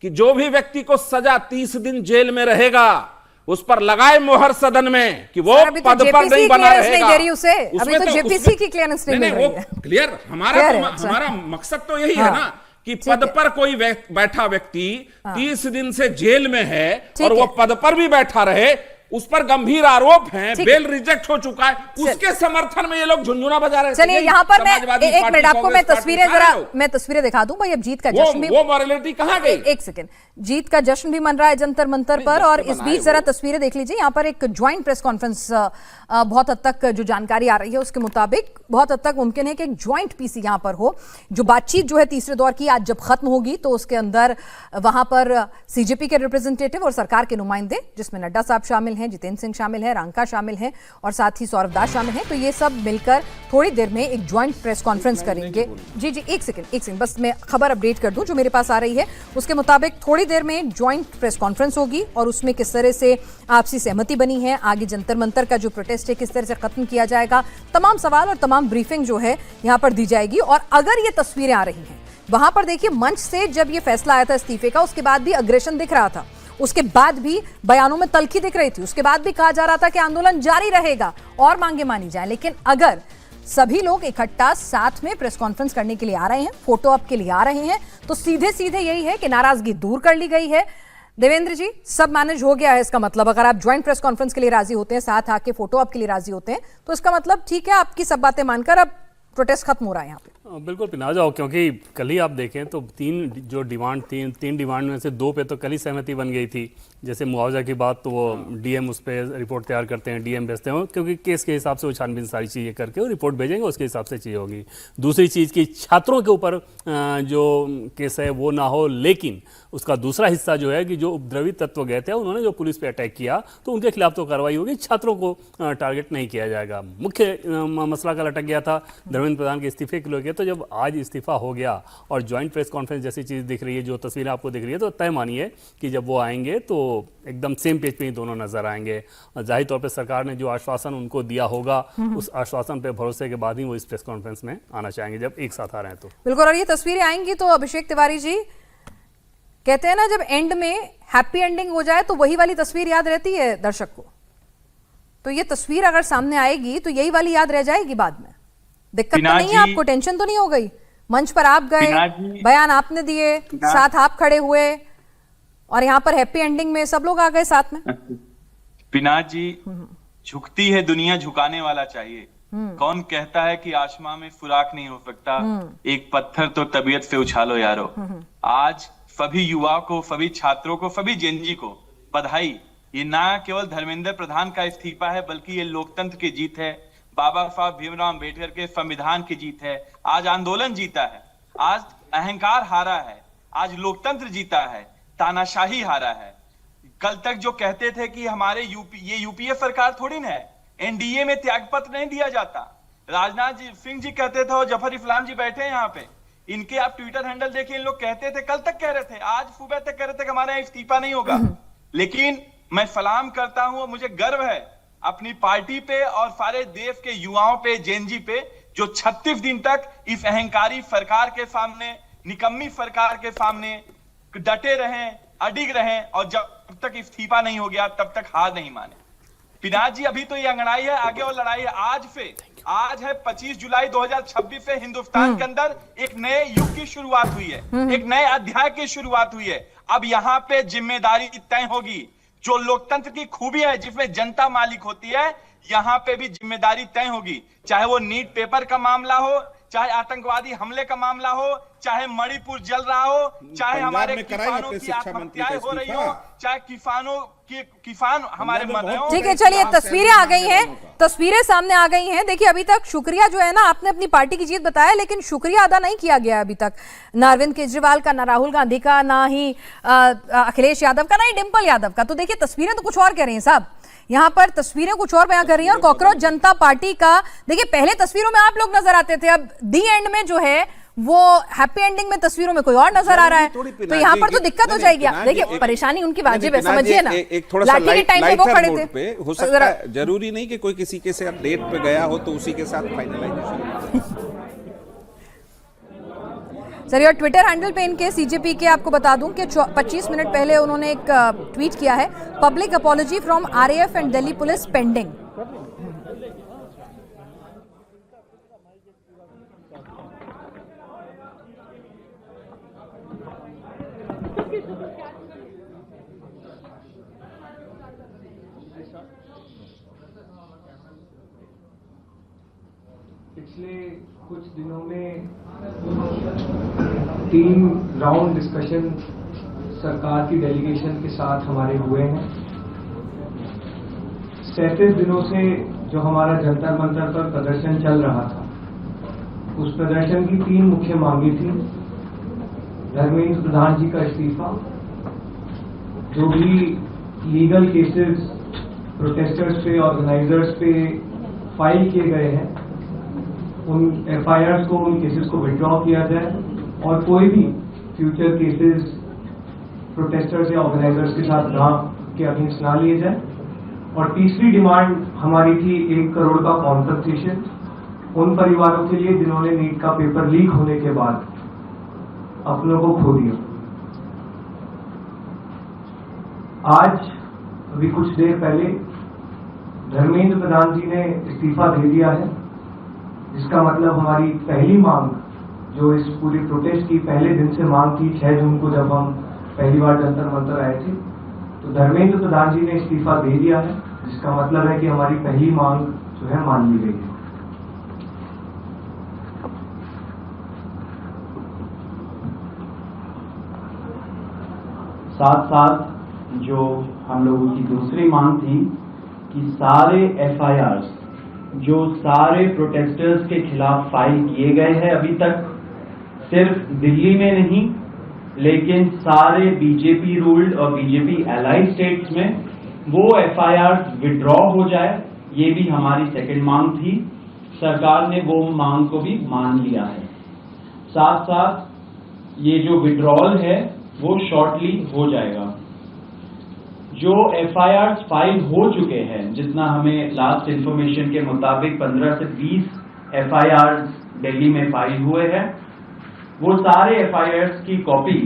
कि जो भी व्यक्ति को सजा 30 दिन जेल में रहेगा, उस पर लगाए मोहर सदन में कि वो पद पर नहीं बना रहेगा। अभी तो जेपीसी की क्लियरेंस नहीं मिल रही है। क्लियर, हमारा मकसद तो यही है ना कि पद पर कोई बैठा व्यक्ति 30 दिन से जेल में है और वो पद पर भी बैठा रहे, उस पर गंभीर आरोप हैं, बेल रिजेक्ट हो चुका है, उसके समर्थन में ये लोग झुनझुना बजा रहे हैं। चलिए यहाँ पर मैं एक मिनट आपको मैं तस्वीरें दिखा दूं। भाई अब जीत का जश्न भी, वो मॉरलिटी कहां गई? एक सेकंड, जीत का जश्न भी मन रहा है जंतर मंतर पर, और इस बीच जरा तस्वीरें देख लीजिए। यहाँ पर एक ज्वाइंट प्रेस कॉन्फ्रेंस, बहुत हद तक जो जानकारी आ रही है उसके मुताबिक बहुत हद तक मुमकिन है कि एक ज्वाइंट पीसी यहाँ पर हो। जो बातचीत जो है तीसरे दौर की आज जब खत्म होगी तो उसके अंदर वहां पर सीजेपी के रिप्रेजेंटेटिव और सरकार के नुमाइंदे, जिसमें नड्डा साहब शामिल हैं, जितेंद्र सिंह शामिल है, रांका शामिल है और साथ ही सौरभ दास शामिल है, तो ये सब मिलकर थोड़ी देर में एक ज्वाइंट प्रेस कॉन्फ्रेंस करेंगे। जी एक सेकंड बस मैं खबर अपडेट कर दूं जो मेरे पास आ रही है। उसके मुताबिक थोड़ी देर में ज्वाइंट प्रेस कॉन्फ्रेंस होगी और उसमें किस तरह से आपसी सहमति बनी है, आगे जंतर मंतर का जो प्रोटेस्ट है किस तरह से खत्म किया जाएगा, तमाम सवाल और तमाम ब्रीफिंग जो है यहाँ पर दी जाएगी। और अगर ये तस्वीरें आ रही हैं, वहां पर देखिए मंच से जब ये फैसला आया था इस्तीफे का, उसके बाद भी अग्रेशन दिख रहा था, उसके बाद भी बयानों में तल्खी दिख रही थी, उसके बाद भी कहा जा रहा था कि आंदोलन जारी रहेगा और मांगे मानी जाए। लेकिन अगर सभी लोग इकट्ठा साथ में प्रेस कॉन्फ्रेंस करने के लिए आ रहे हैं, फोटो ऑप के लिए आ रहे हैं, तो सीधे सीधे यही है कि नाराजगी दूर कर ली गई है। देवेंद्र जी, सब मैनेज हो गया है। इसका मतलब अगर आप ज्वाइंट प्रेस कॉन्फ्रेंस के लिए राजी होते हैं, साथ आके फोटो ऑप के लिए राजी होते हैं, तो इसका मतलब ठीक है, आपकी सब बातें मानकर अब प्रोटेस्ट खत्म हो रहा है यहाँ पे। बिल्कुल पिना जाओ, क्योंकि कल ही आप देखें तो तीन डिमांड में से 2 पे तो कल ही सहमति बन गई थी। जैसे मुआवजा की बात, तो वो डीएम उस पर रिपोर्ट तैयार करते हैं, डीएम भेजते हैं, क्योंकि केस के हिसाब से वो छानबीन सारी चीज़ें करके वो रिपोर्ट भेजेंगे, उसके हिसाब से चीज़ होगी। दूसरी चीज़ की छात्रों के ऊपर जो केस है वो ना हो, लेकिन उसका दूसरा हिस्सा जो है कि जो उपद्रवी तत्व गए थे उन्होंने जो पुलिस पे अटैक किया तो उनके खिलाफ तो कार्रवाई होगी, छात्रों को टारगेट नहीं किया जाएगा। मुख्य मसला कल अटक गया था धर्मेंद्र प्रधान के इस्तीफे को लेकर। तो जब आज इस्तीफा हो गया और ज्वाइंट प्रेस कॉन्फ्रेंस जैसी चीज़ दिख रही है, जो तस्वीरें आपको दिख रही है, तो तय मानिए कि जब वो आएंगे तो एकदम सेम पेज पे ही दोनों नजर आएंगे। जाहिर तौर पे सरकार ने जो आश्वासन उनको दिया होगा उस आश्वासन पे भरोसे के बाद ही वो इस प्रेस कॉन्फ्रेंस में आना चाहेंगे, जब एक साथ आ रहे हैं तो। बिल्कुल, और ये तस्वीरें आएंगी तो अभिषेक तिवारी जी कहते हैं ना, जब एंड में हैप्पी एंडिंग हो जाए तो वही वाली तस्वीर याद रहती है दर्शक को। तो ये तस्वीर अगर सामने आएगी तो यही वाली याद रह जाएगी बाद में। दिक्कत तो नहीं है आपको, टेंशन तो नहीं हो गई? मंच पर आप गए, बयान आपने दिए, साथ आप खड़े हुए, और यहाँ पर हैप्पी एंडिंग में सब लोग आ गए साथ में। पिनाक जी, झुकती है दुनिया, झुकाने वाला चाहिए। कौन कहता है कि आसमां में फुराक नहीं हो सकता, एक पत्थर तो तबीयत से उछालो यारो। आज सभी युवाओं को, सभी छात्रों को, सभी जेनजी को बधाई। ये ना केवल धर्मेंद्र प्रधान का इस्तीफा है, बल्कि ये लोकतंत्र की जीत है, बाबा साहब भीमराव अम्बेडकर के संविधान की जीत है। आज आंदोलन जीता है, आज अहंकार हारा है, आज लोकतंत्र जीता है, तानाशाही हारा है। कल तक जो कहते थे कि हमारे ये यूपीए सरकार थोड़ी ना है, एनडीए में त्यागपत्र नहीं दिया जाता। राजनाथ सिंह जी कहते थे और जफर इस्लाम जी बैठे हैं यहाँ पे, इनके आप ट्विटर हैंडल देखिए, इन लोग कहते थे, कल तक कह रहे थे, आज सुबह तक कह रहे थे कि हमारे यहाँ इस्तीफा नहीं होगा। लेकिन मैं सलाम करता हूं, मुझे गर्व है अपनी पार्टी पे और सारे देश के युवाओं पे, जेनजी पे, जो 36 दिन तक इस अहंकारी सरकार के सामने, निकम्मी सरकार के सामने डटे रहे, अडिग रहे, और जब तक इस्तीफा नहीं हो गया तब तक हार नहीं माने। पिनाक जी, अभी तो ये अंगड़ाई है, आगे और लड़ाई है। आज है 25 जुलाई 2026 से हिंदुस्तान के अंदर एक नए युग की शुरुआत हुई है, एक नए अध्याय की शुरुआत हुई है। अब यहाँ पे जिम्मेदारी तय होगी। जो लोकतंत्र की खूबी है, जिसमें जनता मालिक होती है, यहाँ पे भी जिम्मेदारी तय होगी। चाहे वो नीट पेपर का मामला हो, चाहे आतंकवादी हमले का मामला हो, चाहे मणिपुर जल रहा हो, चाहे हमारे किसानों की आत्महत्याएं हो रही हो, चाहे किसान हमारे मर रहे हो। ठीक है, चलिए, तस्वीरें आ गई हैं, तस्वीरें सामने आ गई हैं। देखिए, अभी तक शुक्रिया जो है ना, आपने अपनी पार्टी की जीत बताया, लेकिन शुक्रिया अदा नहीं किया गया अभी तक, ना अरविंद केजरीवाल का, ना राहुल गांधी का, ना ही अखिलेश यादव का, ना ही डिंपल यादव का। तो देखिए, तस्वीरें तो कुछ और कह रही हैं साहब, यहाँ पर तस्वीरें कुछ और बयां कर रही हैं। और कॉकरोच जनता पार्टी का देखिए, पहले तस्वीरों में आप लोग नजर आते थे, अब दी एंड में जो है वो हैप्पी एंडिंग में तस्वीरों में कोई और नजर आ रहा है, तो यहाँ पर तो दिक्कत हो जाएगी। देखिए, परेशानी उनकी वाजिब है, समझिए ना। एक थोड़ा सा लाठी के टाइम पे वो खड़े थे, हो सकता है, जरूरी नहीं कि कोई किसी के साथ डेट पे गया हो तो उसी के साथ फाइनलाइजेशन। चलिए, और ट्विटर हैंडल पे इनके सीजेपी के आपको बता दूं कि 25 मिनट पहले उन्होंने एक ट्वीट किया है, public apology from RAF and Delhi police pending. पिछले कुछ दिनों में 3 राउंड डिस्कशन सरकार की डेलीगेशन के साथ हमारे हुए हैं। 37 दिनों से जो हमारा जंतर मंतर पर प्रदर्शन चल रहा था, उस प्रदर्शन की 3 मुख्य मांगे थी। धर्मेंद्र प्रधान जी का इस्तीफा, जो भी लीगल केसेस प्रोटेस्टर्स पे, ऑर्गेनाइजर्स पे फाइल किए गए हैं, उन एफआईआर को, उन केसेस को विड्रॉ किया जाए और कोई भी फ्यूचर केसेस प्रोटेस्टर्स या ऑर्गेनाइजर्स के साथ के अगेंस्ट ना लिए जाए। और तीसरी डिमांड हमारी थी 1 करोड़ का कॉम्पनसेशन उन परिवारों के लिए जिन्होंने नीट का पेपर लीक होने के बाद अपनों को खो दिया। आज अभी कुछ देर पहले धर्मेंद्र प्रधान जी ने इस्तीफा दे दिया है, जिसका मतलब हमारी पहली मांग, जो इस पूरी प्रोटेस्ट की पहले दिन से मांग थी, 6 जून को जब हम पहली बार जंतर मंतर आए थे, तो धर्मेंद्र प्रधान जी ने इस्तीफा दे दिया है, जिसका मतलब है कि हमारी पहली मांग जो है मान ली गई है। साथ साथ जो हम लोगों की दूसरी मांग थी कि सारे FIRs जो सारे प्रोटेस्टर्स के खिलाफ फाइल किए गए हैं अभी तक, सिर्फ दिल्ली में नहीं लेकिन सारे बीजेपी रूल्ड और बीजेपी एलाइड स्टेट्स में वो FIRs विड्रॉ हो जाए, ये भी हमारी सेकंड मांग थी। सरकार ने वो मांग को भी मान लिया है। साथ साथ ये जो विड्रॉल है वो शॉर्टली हो जाएगा। जो FIRs फाइल हो चुके हैं, जितना हमें लास्ट इंफॉर्मेशन के मुताबिक 15 से 20 FIRs दिल्ली में फाइल हुए हैं, वो सारे FIRs की कॉपी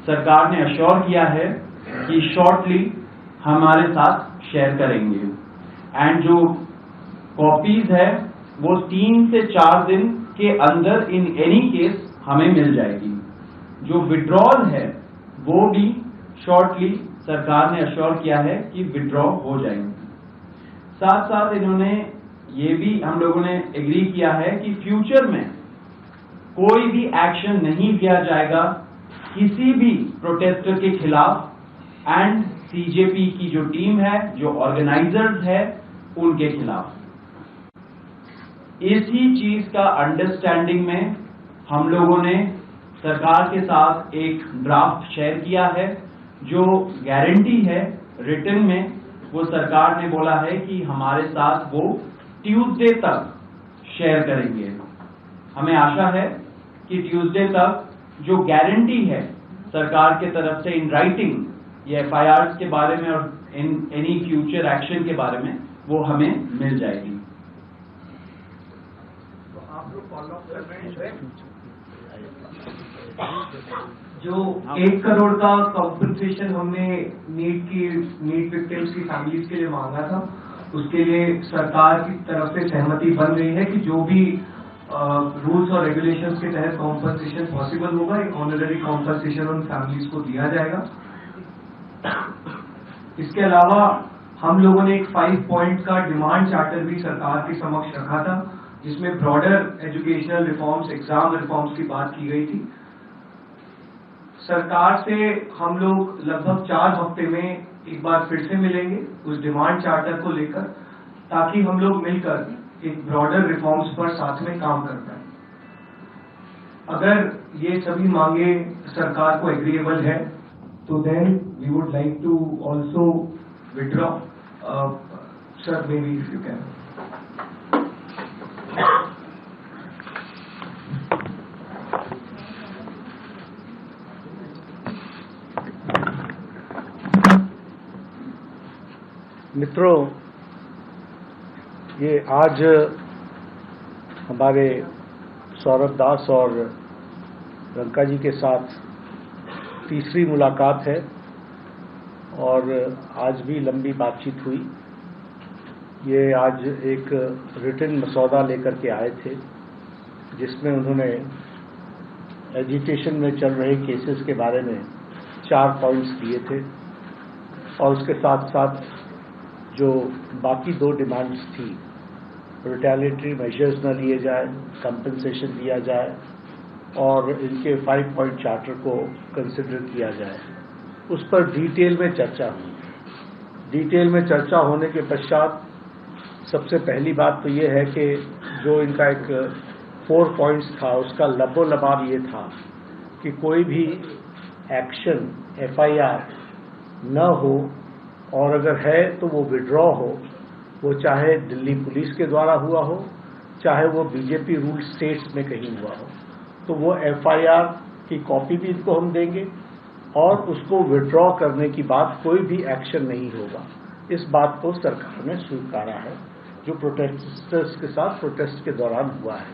सरकार ने अश्योर किया है कि शॉर्टली हमारे साथ शेयर करेंगे। एंड जो कॉपीज है वो 3 से 4 दिन के अंदर इन एनी केस हमें मिल जाएगी। जो विड्रॉल है वो भी शॉर्टली सरकार ने अश्योर किया है कि विड्रॉ हो जाएंगे। साथ साथ इन्होंने ये भी हम लोगों ने एग्री किया है कि फ्यूचर में कोई भी एक्शन नहीं लिया जाएगा किसी भी प्रोटेस्टर के खिलाफ एंड CJP की जो टीम है, जो ऑर्गेनाइजर्स है, उनके खिलाफ। इसी चीज का अंडरस्टैंडिंग में हम लोगों ने सरकार के साथ एक ड्राफ्ट शेयर किया है। जो गारंटी है रिटन में, वो सरकार ने बोला है कि हमारे साथ वो ट्यूसडे तक शेयर करेंगे। हमें आशा है कि ट्यूसडे तक जो गारंटी है सरकार के तरफ से इन राइटिंग ये FIRs के बारे में और इन एनी फ्यूचर एक्शन के बारे में वो हमें मिल जाएगी। तो आप लोग फॉलो अप कर रहे हैं जो 1 करोड़ का कॉम्पनसेशन हमने नीट विक्टिम्स की फैमिलीज के लिए मांगा था, उसके लिए सरकार की तरफ से सहमति बन रही है कि जो भी रूल्स और रेगुलेशंस के तहत कॉम्पनसेशन पॉसिबल होगा, एक ऑनररी कॉम्पनसेशन उन फैमिलीज को दिया जाएगा। इसके अलावा हम लोगों ने एक 5 पॉइंट का डिमांड चार्टर भी सरकार के समक्ष रखा था, जिसमें broader educational reforms, exam reforms की बात की गई थी। सरकार से हम लोग लगभग 4 हफ्ते में एक बार फिर से मिलेंगे उस डिमांड चार्टर को लेकर, ताकि हम लोग मिलकर एक ब्रॉडर रिफॉर्म्स पर साथ में काम कर पाए। अगर ये सभी मांगे सरकार को एग्रीएबल है तो then we would like to also withdraw. Sir may be if you can. मित्रों, ये आज हमारे सौरभ दास और रंका जी के साथ तीसरी मुलाकात है और आज भी लंबी बातचीत हुई। ये आज एक रिटन मसौदा लेकर के आए थे जिसमें उन्होंने एजुकेशन में चल रहे केसेस के बारे में 4 पॉइंट्स दिए थे और उसके साथ साथ जो बाकी 2 डिमांड्स थी, रिटेलिएटरी मेजर्स न लिए जाए, कंपनसेशन दिया जाए और इनके 5 पॉइंट चार्टर को कंसिडर किया जाए, उस पर डिटेल में चर्चा हुई। डिटेल में चर्चा होने के पश्चात सबसे पहली बात तो ये है कि जो इनका एक 4 पॉइंट्स था उसका लबोलबाब ये था कि कोई भी एक्शन FIR न हो और अगर है तो वो विड्रॉ हो, वो चाहे दिल्ली पुलिस के द्वारा हुआ हो, चाहे वो बीजेपी रूल स्टेट्स में कहीं हुआ हो, तो वो FIR की कॉपी भी इनको हम देंगे और उसको विड्रॉ करने की बात कोई भी एक्शन नहीं होगा। इस बात को सरकार ने स्वीकारा है जो प्रोटेस्टर्स के साथ प्रोटेस्ट के दौरान हुआ है।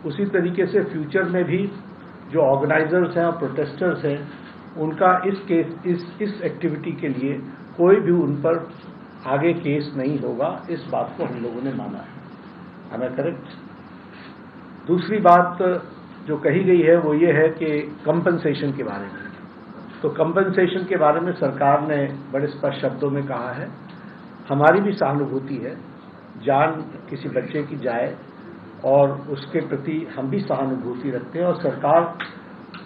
उसी तरीके से फ्यूचर में भी जो ऑर्गेनाइजर्स हैं और प्रोटेस्टर्स हैं, उनका इस एक्टिविटी के लिए कोई भी उन पर आगे केस नहीं होगा। इस बात को हम लोगों ने माना है। हमें करेक्ट। दूसरी बात जो कही गई है वो ये है कि कंपनसेशन के बारे में। तो कंपनसेशन के बारे में सरकार ने बड़े स्पष्ट शब्दों में कहा है, हमारी भी सहानुभूति है, जान किसी बच्चे की जाए और उसके प्रति हम भी सहानुभूति रखते हैं और सरकार,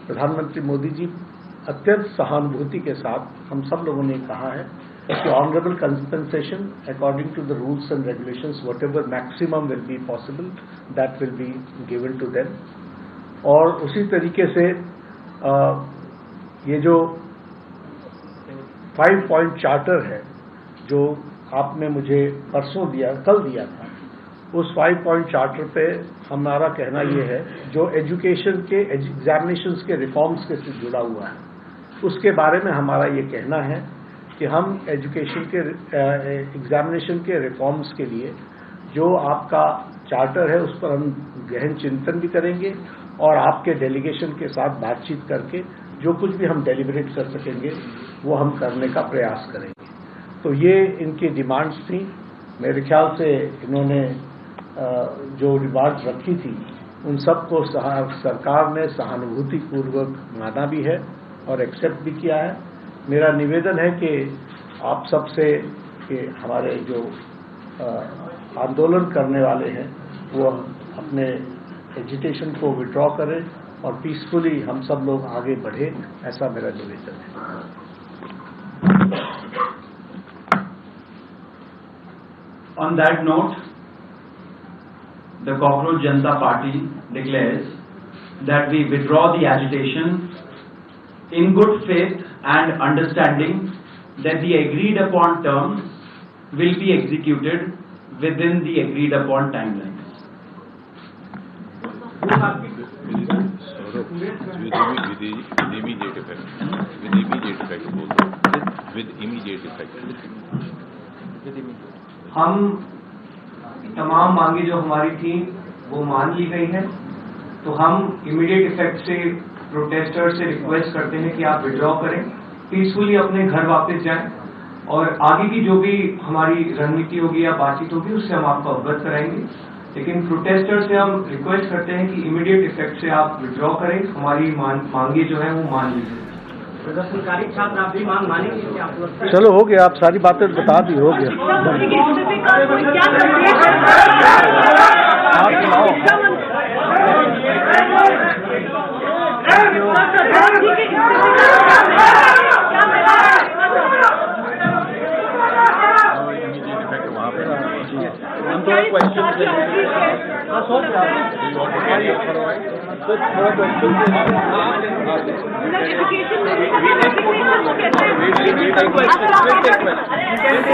प्रधानमंत्री मोदी जी अत्यंत सहानुभूति के साथ हम सब लोगों ने कहा है कि honourable compensation according to the rules and regulations whatever maximum will be possible that will be given to them. और उसी तरीके से ये जो 5 पॉइंट चार्टर है जो आपने मुझे परसों दिया, कल दिया था, उस 5 पॉइंट चार्टर पे हमारा कहना ये है जो एजुकेशन के एग्जामिनेशंस के रिफॉर्म्स के से जुड़ा हुआ है उसके बारे में हमारा ये कहना है कि हम एजुकेशन के एग्जामिनेशन के रिफॉर्म्स के लिए जो आपका चार्टर है उस पर हम गहन चिंतन भी करेंगे और आपके डेलीगेशन के साथ बातचीत करके जो कुछ भी हम डेलिब्रेट कर सकेंगे वो हम करने का प्रयास करेंगे। तो ये इनकी डिमांड्स थी। मेरे ख्याल से इन्होंने जो डिमांड्स रखी थी उन सबको सरकार ने सहानुभूतिपूर्वक माना भी है और एक्सेप्ट भी किया है। मेरा निवेदन है कि आप सबसे कि हमारे जो आंदोलन करने वाले हैं वो अपने एजिटेशन को विड्रॉ करें और पीसफुली हम सब लोग आगे बढ़े, ऐसा मेरा निवेदन है। On that note, the Cockroach Janata Party declares that we withdraw the agitation in good faith and understanding that the agreed upon terms will be executed within the agreed upon timelines. हम तमाम मांगे जो हमारी थी वो मान ली गई है, तो हम इमीडिएट इफेक्ट से प्रोटेस्टर से रिक्वेस्ट करते हैं कि आप विड्रॉ करें, पीसफुली अपने घर वापस जाएं और आगे की जो भी हमारी रणनीति होगी या बातचीत होगी उससे हम आपको अवगत कराएंगे। लेकिन प्रोटेस्टर से हम रिक्वेस्ट करते हैं कि इमीडिएट इफेक्ट से आप विड्रॉ करें, हमारी मांगे जो है वो मान लीजिए। प्रदर्शनकारी छात्र आप भी मांग मानेंगे? चलो हो गया, आप सारी बातें बता दी, हो गया।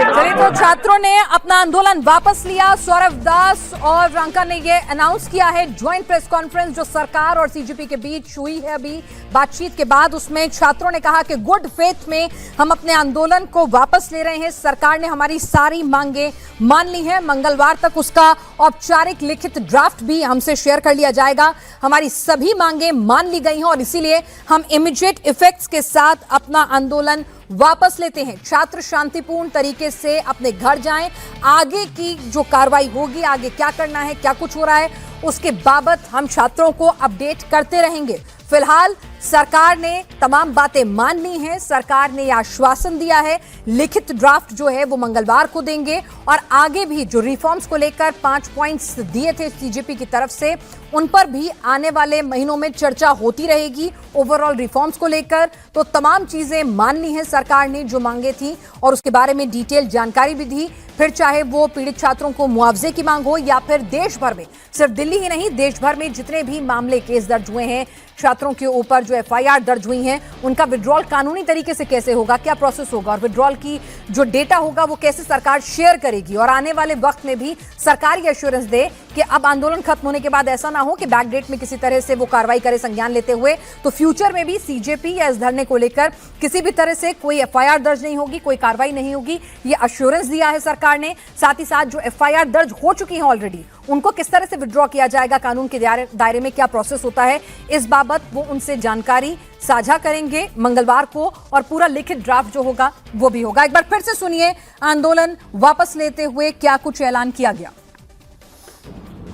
चलिए, तो छात्रों ने अपना आंदोलन वापस लिया। सौरभ दास और रंका ने ये अनाउंस किया है ज्वाइंट प्रेस कॉन्फ्रेंस जो सरकार और सीजेपी के बीच हुई है अभी बातचीत के बाद, उसमें छात्रों ने कहा कि गुड फेथ में हम अपने आंदोलन को वापस ले रहे हैं। सरकार ने हमारी सारी मांगे मान ली है, मंगलवार तक उसका औपचारिक लिखित ड्राफ्ट भी हमसे शेयर कर लिया जाएगा। हमारी सभी मांगे मान ली गई हैं और इसीलिए हम इमीडिएट इफेक्ट्स के साथ अपना आंदोलन वापस लेते हैं। छात्र शांतिपूर्ण तरीके से अपने घर जाएं। आगे की जो कार्रवाई होगी, आगे क्या करना है, क्या कुछ हो रहा है, उसके बाबत हम छात्रों को अपडेट करते रहेंगे। फिलहाल सरकार ने तमाम बातें मान ली हैं। सरकार ने यह आश्वासन दिया है लिखित ड्राफ्ट जो है वो मंगलवार को देंगे और आगे भी जो रिफॉर्म्स को लेकर 5 पॉइंट्स दिए थे सीजेपी की तरफ से, उन पर भी आने वाले महीनों में चर्चा होती रहेगी। ओवरऑल रिफॉर्म्स को लेकर तो तमाम चीजें मान ली हैं सरकार ने जो मांगे थी और उसके बारे में डिटेल जानकारी भी दी। फिर चाहे वो पीड़ित छात्रों को मुआवजे की मांग हो या फिर देश भर में, सिर्फ दिल्ली ही नहीं देश भर में जितने भी मामले केस दर्ज हुए हैं छात्रों के ऊपर, जो एफआईआर दर्ज हुई हैं, उनका विड्रॉल कानूनी तरीके से कैसे होगा, क्या प्रोसेस होगा और विड्रॉल की जो डेटा होगा वो कैसे सरकार शेयर करेगी और आने वाले वक्त में भी सरकार ये एश्योरेंस दे कि अब आंदोलन खत्म होने के बाद ऐसा ना हो कि बैकडेट में किसी तरह से वो कार्रवाई करे संज्ञान लेते हुए, तो फ्यूचर में भी सीजेपी या इस धरने को लेकर किसी भी तरह से कोई एफआईआर दर्ज नहीं होगी, कोई कार्रवाई नहीं होगी। ये एश्योरेंस दिया है सरकार ने। साथ ही साथ जो एफआईआर दर्ज हो चुकी है ऑलरेडी, उनको किस तरह से विड्रॉ किया जाएगा, कानून के दायरे में क्या प्रोसेस होता है, इस बाबत वो उनसे जानकारी साझा करेंगे मंगलवार को और पूरा लिखित ड्राफ्ट जो होगा वो भी होगा। एक बार फिर से सुनिए आंदोलन वापस लेते हुए क्या कुछ ऐलान किया गया।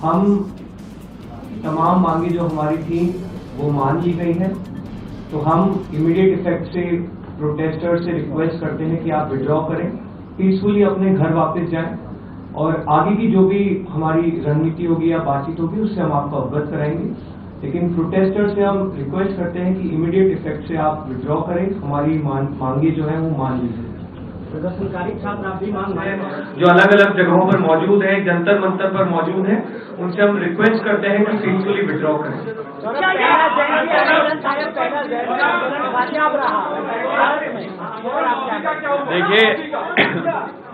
हम तमाम मांगे जो हमारी थी वो मान ली गई है, तो हम इमीडिएट इफेक्ट से प्रोटेस्टर से रिक्वेस्ट करते हैं कि आप विड्रॉ करें, पीसफुली अपने घर वापस जाएं और आगे की जो भी हमारी रणनीति होगी या बातचीत होगी उससे हम आपको अवगत कराएंगे। लेकिन प्रोटेस्टर से हम रिक्वेस्ट करते हैं कि इमीडिएट इफेक्ट से आप विड्रॉ करें, हमारी मांगे जो है वो मान लीजिए। प्रदर्शनकारी छात्र आप भी मांग रहे हैं जो अलग अलग जगहों पर मौजूद है, जंतर मंतर पर मौजूद है, उनसे हम रिक्वेस्ट करते हैं कि पीसफुली विड्रॉ करें।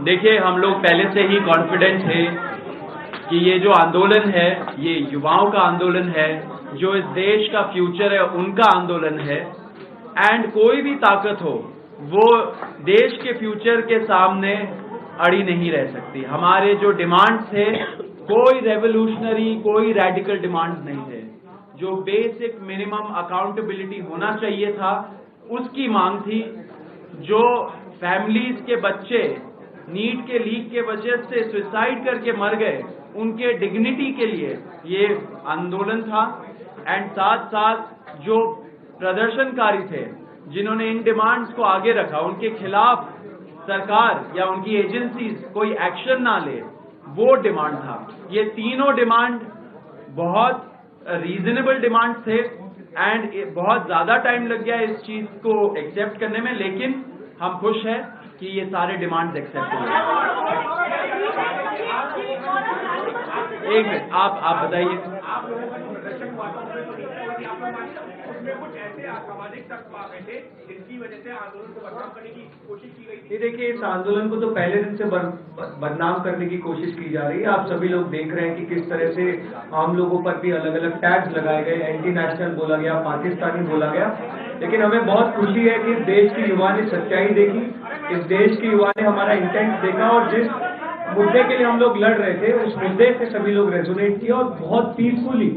देखिए हम लोग पहले से ही कॉन्फिडेंट थे कि ये जो आंदोलन है ये युवाओं का आंदोलन है, जो इस देश का फ्यूचर है उनका आंदोलन है। एंड कोई भी ताकत हो वो देश के फ्यूचर के सामने अड़ी नहीं रह सकती। हमारे जो डिमांड्स थे कोई रेवोल्यूशनरी, कोई रेडिकल डिमांड्स नहीं थे। जो बेसिक मिनिमम अकाउंटेबिलिटी होना चाहिए था उसकी मांग थी। जो फैमिलीज के बच्चे नीट के लीक के वजह से सुसाइड करके मर गए, उनके डिग्निटी के लिए ये आंदोलन था। एंड साथ साथ जो प्रदर्शनकारी थे जिन्होंने इन डिमांड्स को आगे रखा, उनके खिलाफ सरकार या उनकी एजेंसीज कोई एक्शन ना ले, वो डिमांड था। ये तीनों डिमांड बहुत रीजनेबल डिमांड्स थे एंड बहुत ज्यादा टाइम लग गया इस चीज को एक्सेप्ट करने में, लेकिन हम खुश हैं कि ये सारे डिमांड्स एक्सेप्ट हो गए। एक मिनट, आप बताइए। ये देखिए, इस आंदोलन को तो पहले दिन से बदनाम करने की कोशिश की जा रही है। आप सभी लोग देख रहे हैं कि किस तरह से आम लोगों पर भी अलग अलग टैग्स लगाए गए, एंटी नेशनल बोला गया, पाकिस्तानी बोला गया। लेकिन हमें बहुत खुशी है कि इस देश की युवा ने सच्चाई देखी, इस देश की युवा ने हमारा इंटेंट देखा और जिस मुद्दे के लिए हम लोग लड़ रहे थे उस मुद्दे से सभी लोग रेजोनेट किया और बहुत पीसफुली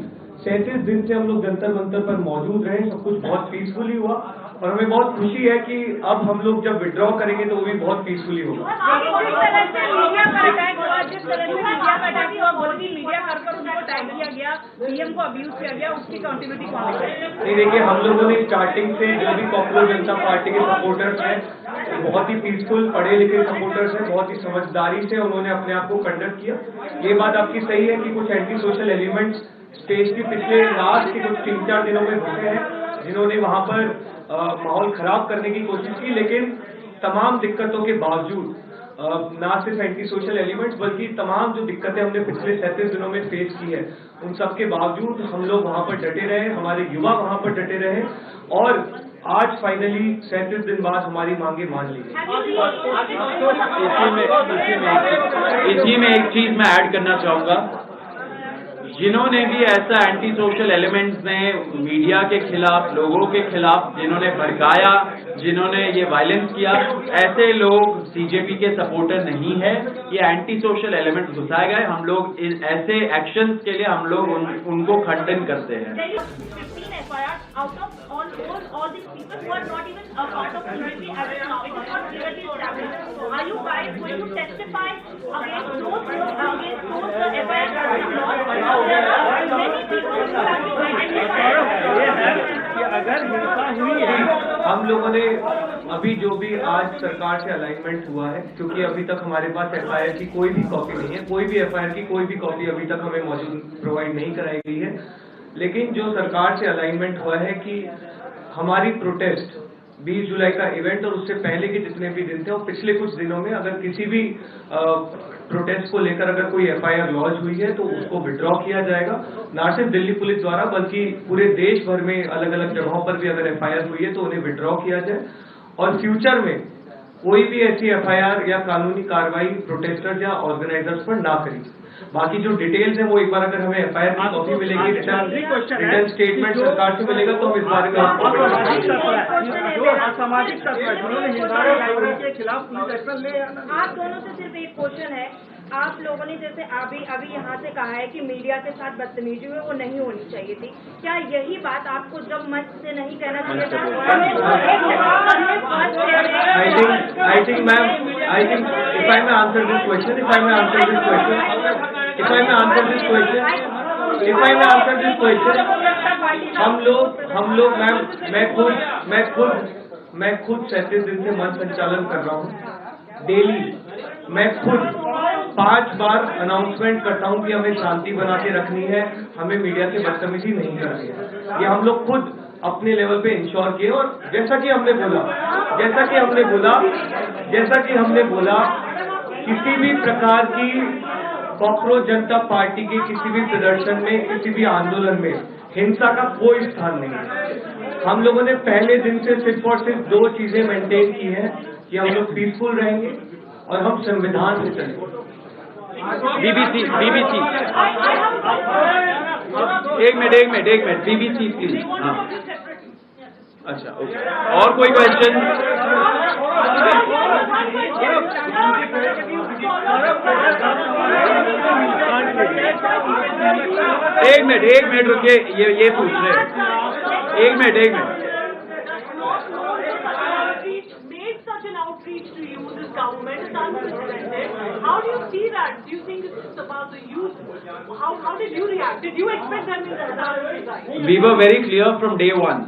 37 दिन से हम लोग जंतर मंतर पर मौजूद रहे। सब कुछ बहुत पीसफुली हुआ और हमें बहुत खुशी है कि अब हम लोग जब विड्रॉ करेंगे तो वो भी बहुत पीसफुली होगा। नहीं, देखिए, हम लोगों ने स्टार्टिंग से जो भी पॉपुलर जनता पार्टी के सपोर्टर्स हैं बहुत ही पीसफुल, पढ़े लिखे सपोर्टर्स हैं, बहुत ही समझदारी से उन्होंने अपने आप को कंडक्ट किया। ये बात आपकी सही है कि कुछ एंटी सोशल एलिमेंट्स स्टेज के पिछले लास्ट के कुछ 3-4 दिनों में होते हैं जिन्होंने वहां पर माहौल खराब करने की कोशिश की। लेकिन तमाम दिक्कतों के बावजूद ना सिर्फ एंटी सोशल एलिमेंट्स बल्कि तमाम जो दिक्कतें हमने पिछले 37 दिनों में फेस की है उन सब के बावजूद हम लोग वहां पर डटे रहे, हमारे युवा वहां पर डटे रहे और आज फाइनली 37 दिन बाद हमारी मांगे मान ली गई। इसी में एक चीज मैं ऐड करना चाहूंगा। जिन्होंने भी ऐसा एंटी सोशल एलिमेंट्स ने मीडिया के खिलाफ, लोगों के खिलाफ जिन्होंने भड़काया, जिन्होंने ये वायलेंस किया, ऐसे लोग सीजेपी के सपोर्टर नहीं है। ये एंटी सोशल एलिमेंट्स घुसाए गए। हम लोग ऐसे एक्शंस के लिए हम लोग उनको खंडन करते हैं। Out of all these people who are not even a part of CJP as of now, it is not clearly established. Are you guys going to testify against those FIR laws? Many people अगर हिंसा हुई है, हम लोगों ने अभी जो भी आज सरकार से अलाइनमेंट हुआ है, क्योंकि अभी तक हमारे पास FIR की कोई भी कॉपी नहीं है, कोई भी FIR की कोई भी कॉपी अभी तक हमें मौजूद प्रोवाइड नहीं कराई गई है। लेकिन जो सरकार से अलाइनमेंट हुआ है कि हमारी प्रोटेस्ट 20 जुलाई का इवेंट और उससे पहले के जितने भी दिन थे और पिछले कुछ दिनों में अगर किसी भी प्रोटेस्ट को लेकर अगर कोई FIR लॉन्च हुई है तो उसको विड्रॉ किया जाएगा। ना सिर्फ दिल्ली पुलिस द्वारा बल्कि पूरे देश भर में अलग अलग जगहों पर भी अगर FIR हुई है तो उन्हें विड्रॉ किया जाए और फ्यूचर में कोई भी ऐसी FIR या कानूनी कार्रवाई प्रोटेस्टर्स या ऑर्गेनाइजर्स पर ना करी। बाकी जो डिटेल्स है वो एक बार अगर हमें FIR की कॉपी मिलेगी, रिटर्न स्टेटमेंट सरकार से मिलेगा तो हम इस बारे में असामाजिक तत्व जिन्होंने के खिलाफ एक्शन ले। आप दोनों से सिर्फ एक क्वेश्चन है, आप लोगों ने जैसे अभी यहाँ से कहा है कि मीडिया के साथ बदतमीजी हुई वो नहीं होनी चाहिए थी, क्या यही बात आपको जब मंच से नहीं कहना चाहिए था? I think ma'am, if I may answer this question, हम लोग मैम, मैं खुद 37 दिन से मंच संचालन कर रहा हूँ डेली। मैं खुद 5 बार अनाउंसमेंट करता हूं कि हमें शांति बना के रखनी है, हमें मीडिया से बदतमीजी नहीं करनी है। ये हम लोग खुद अपने लेवल पे इंश्योर किए। और जैसा कि हमने बोला किसी भी प्रकार की कॉकरोच जनता पार्टी के किसी भी प्रदर्शन में, किसी भी आंदोलन में हिंसा का कोई स्थान नहीं है। हम लोगों ने पहले दिन से सिर्फ और सिर्फ 2 चीजें मेंटेन की है कि हम लोग पीसफुल रहेंगे और हम संविधान से चलेंगे। BBC एक मिनट BBC प्लीज। हाँ अच्छा ओके, और कोई क्वेश्चन? एक मिनट रुकिए, ये पूछ रहे हैं। एक minute made such an outreach to you, this government is unprecedented. How do you see that? Do you think this is about the youth? How did you react? Did you expect them to resign? We were very clear from day one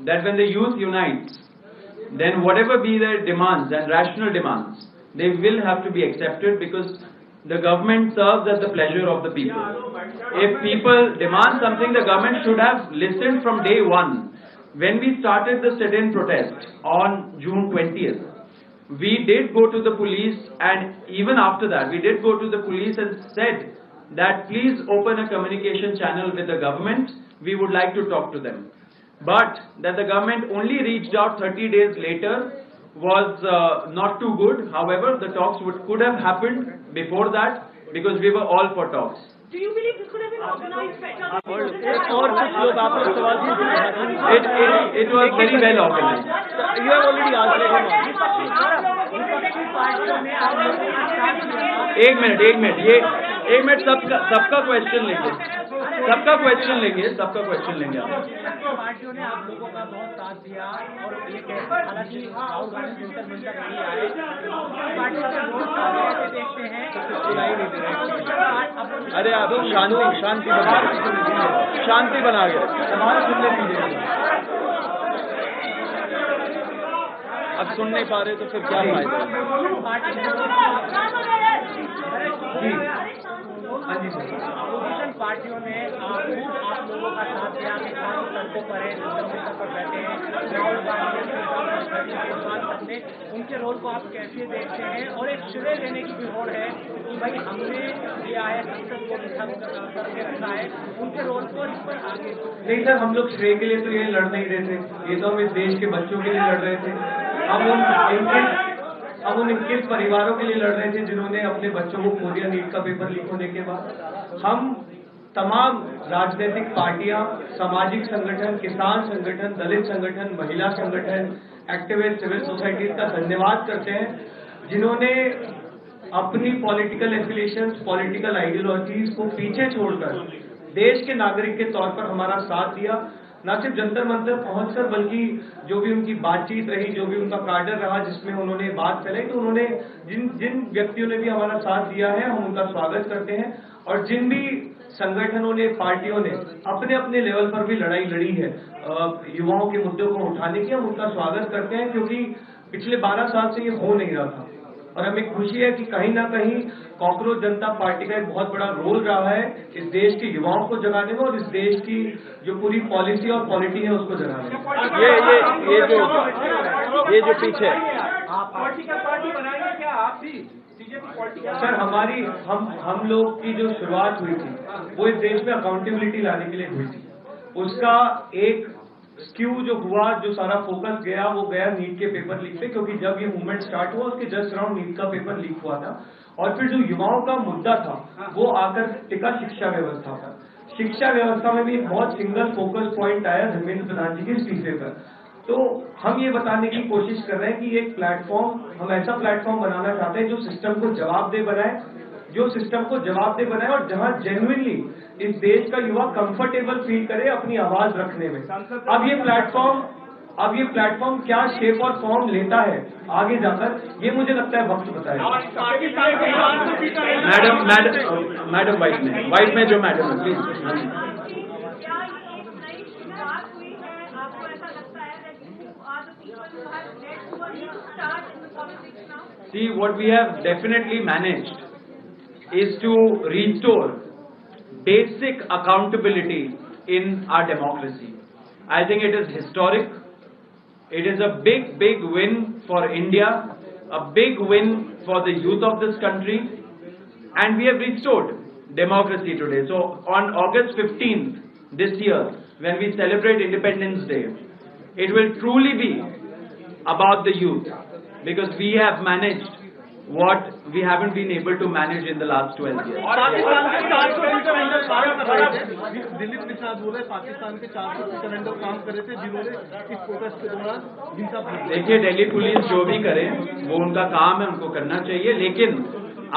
that when the youth unites, then whatever be their demands and rational demands, they will have to be accepted, because the government serves at the pleasure of the people. If people demand something, the government should have listened from day one. When we started the sit-in protest on June 20th, we did go to the police, and even after that, we did go to the police and said that please open a communication channel with the government. We would like to talk to them. But that the government only reached out 30 days later was not too good. However, the talks could have happened before that, because we were all for talks. Do you believe this could have been organized better? It was very well organized. You have already answered. एक minute सबका question लेंगे पार्टियों ने आप लोगों का बहुत साथ दिया और ये कहते हैं, हालांकि राहुल गांधी जंतर मंतर नहीं आए, पार्टियों का बहुत साथ देखते हैं, सुनाई नहीं दे रहा। अरे आप शांति बना गए, सवाल सुनने दीजिए। अब सुन नहीं पा रहे तो फिर क्या फायदा? अपोजिशन पार्टियों ने आप लोगों का साथ दिया, किसान सड़कों पर है, जंतर पर बैठे हैं, राहुल गांधी उनके रोल को आप कैसे देखते हैं? और एक श्रेय देने की भी होड़ है कि भाई हमने किया है, संसद को बिठा करके रखा है, उनके रोल को इस पर आगे नहीं। सर, हम लोग श्रेय के लिए तो ये लड़ नहीं रहे थे, ये तो हम इस देश के बच्चों के लिए लड़ रहे थे। हम उन 21 परिवारों के लिए लड़ रहे थे जिन्होंने अपने बच्चों को खो दिया नीट का पेपर लीक होने के बाद। हम तमाम राजनीतिक पार्टियां, सामाजिक संगठन, किसान संगठन, दलित संगठन, महिला संगठन, एक्टिविस्ट, सिविल सोसाइटीज का धन्यवाद करते हैं जिन्होंने अपनी पॉलिटिकल एफिलिएशंस, पॉलिटिकल आइडियोलॉजीज को पीछे छोड़कर देश के नागरिक के तौर पर हमारा साथ दिया। न सिर्फ जंतर मंतर पहुंचकर, बल्कि जो भी उनकी बातचीत रही, जो भी उनका कार्डर रहा जिसमें उन्होंने बात फैलाई, तो उन्होंने जिन व्यक्तियों ने भी हमारा साथ दिया है हम उनका स्वागत करते हैं। और जिन भी संगठनों ने, पार्टियों ने अपने अपने लेवल पर भी लड़ाई लड़ी है युवाओं के मुद्दों को उठाने की, हम उनका स्वागत करते हैं, क्योंकि पिछले 12 साल से ये हो नहीं रहा था। और हमें खुशी है कि कहीं ना कहीं कॉकरोच जनता पार्टी का एक बहुत बड़ा रोल रहा है इस देश के युवाओं को जगाने में और इस देश की जो पूरी पॉलिसी और पॉलिटी है उसको जगाने में। ये जो पीछे पार्टी बनाएंगे क्या आप भी? सर, हमारी हम लोग की जो शुरुआत हुई थी वो इस देश में अकाउंटेबिलिटी लाने के लिए हुई थी। उसका एक स्क्यू जो हुआ, जो सारा फोकस गया, वो गया नीट के पेपर लीक पे, क्योंकि जब ये मूवमेंट स्टार्ट हुआ उसके जस्ट अराउंड नीट का पेपर लीक हुआ था। और फिर जो युवाओं का मुद्दा था वो आकर टिका शिक्षा व्यवस्था पर। शिक्षा व्यवस्था में भी एक बहुत सिंगल फोकस पॉइंट आया धर्मेंद्र प्रधान जी के इस्तीफे पर। तो हम ये बताने की कोशिश कर रहे हैं कि एक प्लेटफॉर्म, हम ऐसा प्लेटफॉर्म बनाना चाहते हैं जो सिस्टम को जवाबदेह बनाए, और जहां जेन्युइनली इस देश का युवा कंफर्टेबल फील करे अपनी आवाज रखने में। अब ये प्लेटफॉर्म क्या शेप और फॉर्म लेता है आगे जाकर, ये मुझे लगता है वक्त बताएगा। मैडम वाइट में जो मैडम है please. See, what we have definitely managed is to restore basic accountability in our democracy. I think it is historic. It is a big win for India, a big win for the youth of this country, and we have restored democracy today. So on August 15th this year, when we celebrate Independence Day, it will truly be about the youth, because we have managed what we haven't been able to manage in the last 12 years. Dilip Nishad बोले पाकिस्तान के 400 calendar काम कर रहे थे जिन्होंने इस protest के दौरान हिंसा। देखिए, दिल्ली पुलिस जो भी करे वो उनका काम है, उनको करना चाहिए, लेकिन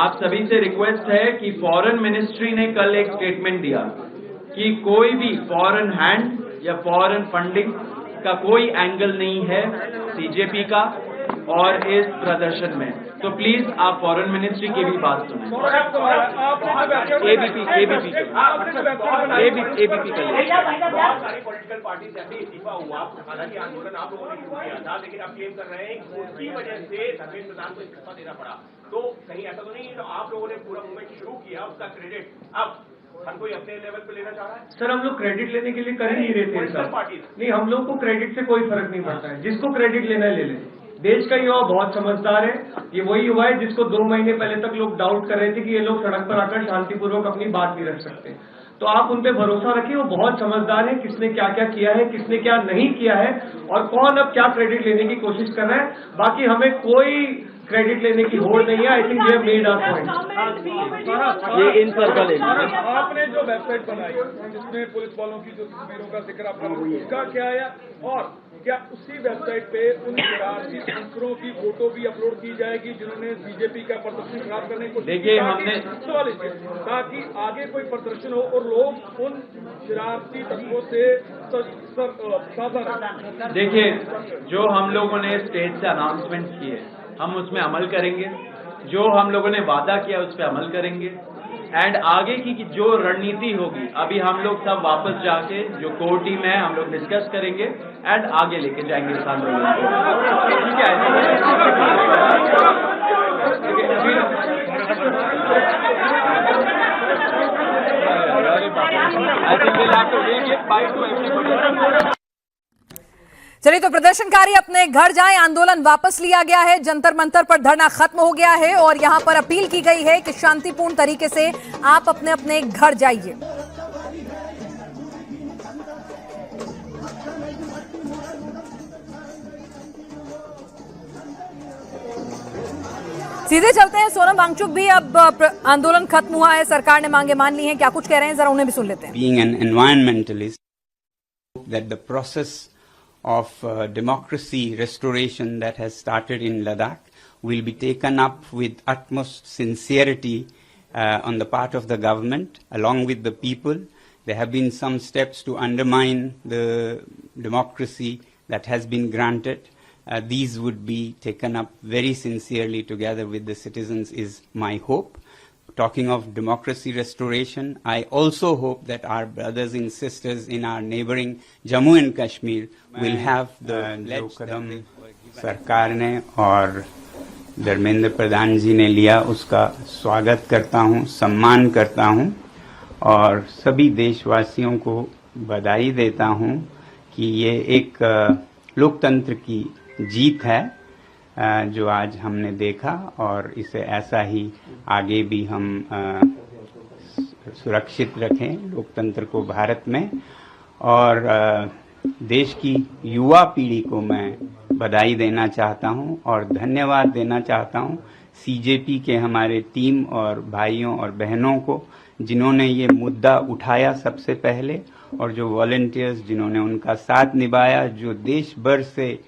आप सभी से रिक्वेस्ट है कि फॉरेन मिनिस्ट्री ने कल एक स्टेटमेंट दिया कि कोई भी फॉरेन हैंड या फॉरेन फंडिंग का कोई एंगल नहीं है सीजेपी का और इस प्रदर्शन में। तो प्लीज आप फॉरेन मिनिस्ट्री की भी बात सुनें। एबीपी पॉलिटिकल पार्टी से अभी इस्तीफा हुआ, हालांकि आंदोलन आप लोगों ने शुरू किया था, लेकिन आप क्लेम कर रहे हैं कि उसकी वजह से धर्मेंद्र प्रधान को इस्तीफा देना पड़ा। तो कहीं ऐसा तो नहीं है, तो आप लोगों ने पूरा मूवमेंट शुरू किया, उसका क्रेडिट अब हर कोई अपने लेवल पे लेना चाह रहा है? सर, हम लोग क्रेडिट लेने के लिए कर ही नहीं रहे थे सर। नहीं, हम लोग को क्रेडिट से कोई फर्क नहीं पड़ता है, जिसको क्रेडिट लेना है ले ले। देश का युवा बहुत समझदार है, ये वही युवा है जिसको 2 महीने पहले तक लोग डाउट कर रहे थे कि ये लोग सड़क पर आकर शांतिपूर्वक अपनी बात नहीं रख सकते। तो आप उन पे भरोसा रखिए, वो बहुत समझदार है, किसने क्या क्या किया है, किसने क्या नहीं किया है और कौन अब क्या क्रेडिट लेने की कोशिश कर रहा है। बाकी हमें कोई क्रेडिट लेने की होड़ नहीं है। I think we have made our point. ये इन सर्कल आपने जो वेबसाइट बनाई जिसमें पुलिस वालों की जो तस्वीरों का जिक्र आपने उसका क्या है, और क्या उसी वेबसाइट पे उन शरारती अंसरों की फोटो भी अपलोड की जाएगी जिन्होंने बीजेपी का प्रदर्शन खराब करने को? देखिए, हमने सवाल ताकि आगे कोई प्रदर्शन हो और लोग उन शरारती तत्वों से सावधान। देखिए, जो हम लोगों ने स्टेज से अनाउंसमेंट किए हम उसमें अमल करेंगे, जो हम लोगों ने वादा किया उस पर अमल करेंगे, एंड आगे की जो रणनीति होगी अभी हम लोग सब वापस जाके जो कोर टीम है हम लोग डिस्कस करेंगे एंड आगे लेके जाएंगे इस आंदोलन को। ठीक है। चलिए, तो प्रदर्शनकारी अपने घर जाएं, आंदोलन वापस लिया गया है, जंतर मंतर पर धरना खत्म हो गया है और यहां पर अपील की गई है कि शांतिपूर्ण तरीके से आप अपने अपने घर जाइए। सीधे चलते हैं, सोनम वांगचुक भी अब आंदोलन खत्म हुआ है, सरकार ने मांगे मान ली हैं, क्या कुछ कह रहे हैं जरा उन्हें भी सुन लेते हैं। Being an environmentalist, that the process of democracy restoration that has started in Ladakh will be taken up with utmost sincerity on the part of the government along with the people. There have been some steps to undermine the democracy that has been granted. These would be taken up very sincerely together with the citizens is my hope. Talking of democracy restoration, I also hope that our brothers and sisters in our neighboring Jammu and Kashmir will have the कदम सरकार ने और धर्मेंद्र प्रधान जी ने लिया उसका स्वागत करता हूं, सम्मान करता हूं और सभी देशवासियों को बधाई देता हूं कि ये एक लोकतंत्र की जीत है जो आज हमने देखा और इसे ऐसा ही आगे भी हम सुरक्षित रखें लोकतंत्र को भारत में। और देश की युवा पीढ़ी को मैं बधाई देना चाहता हूं और धन्यवाद देना चाहता हूं सीजेपी के हमारे टीम और भाइयों और बहनों को जिन्होंने ये मुद्दा उठाया सबसे पहले और जो वॉलंटियर्स जिन्होंने उनका साथ निभाया, जो देश भर से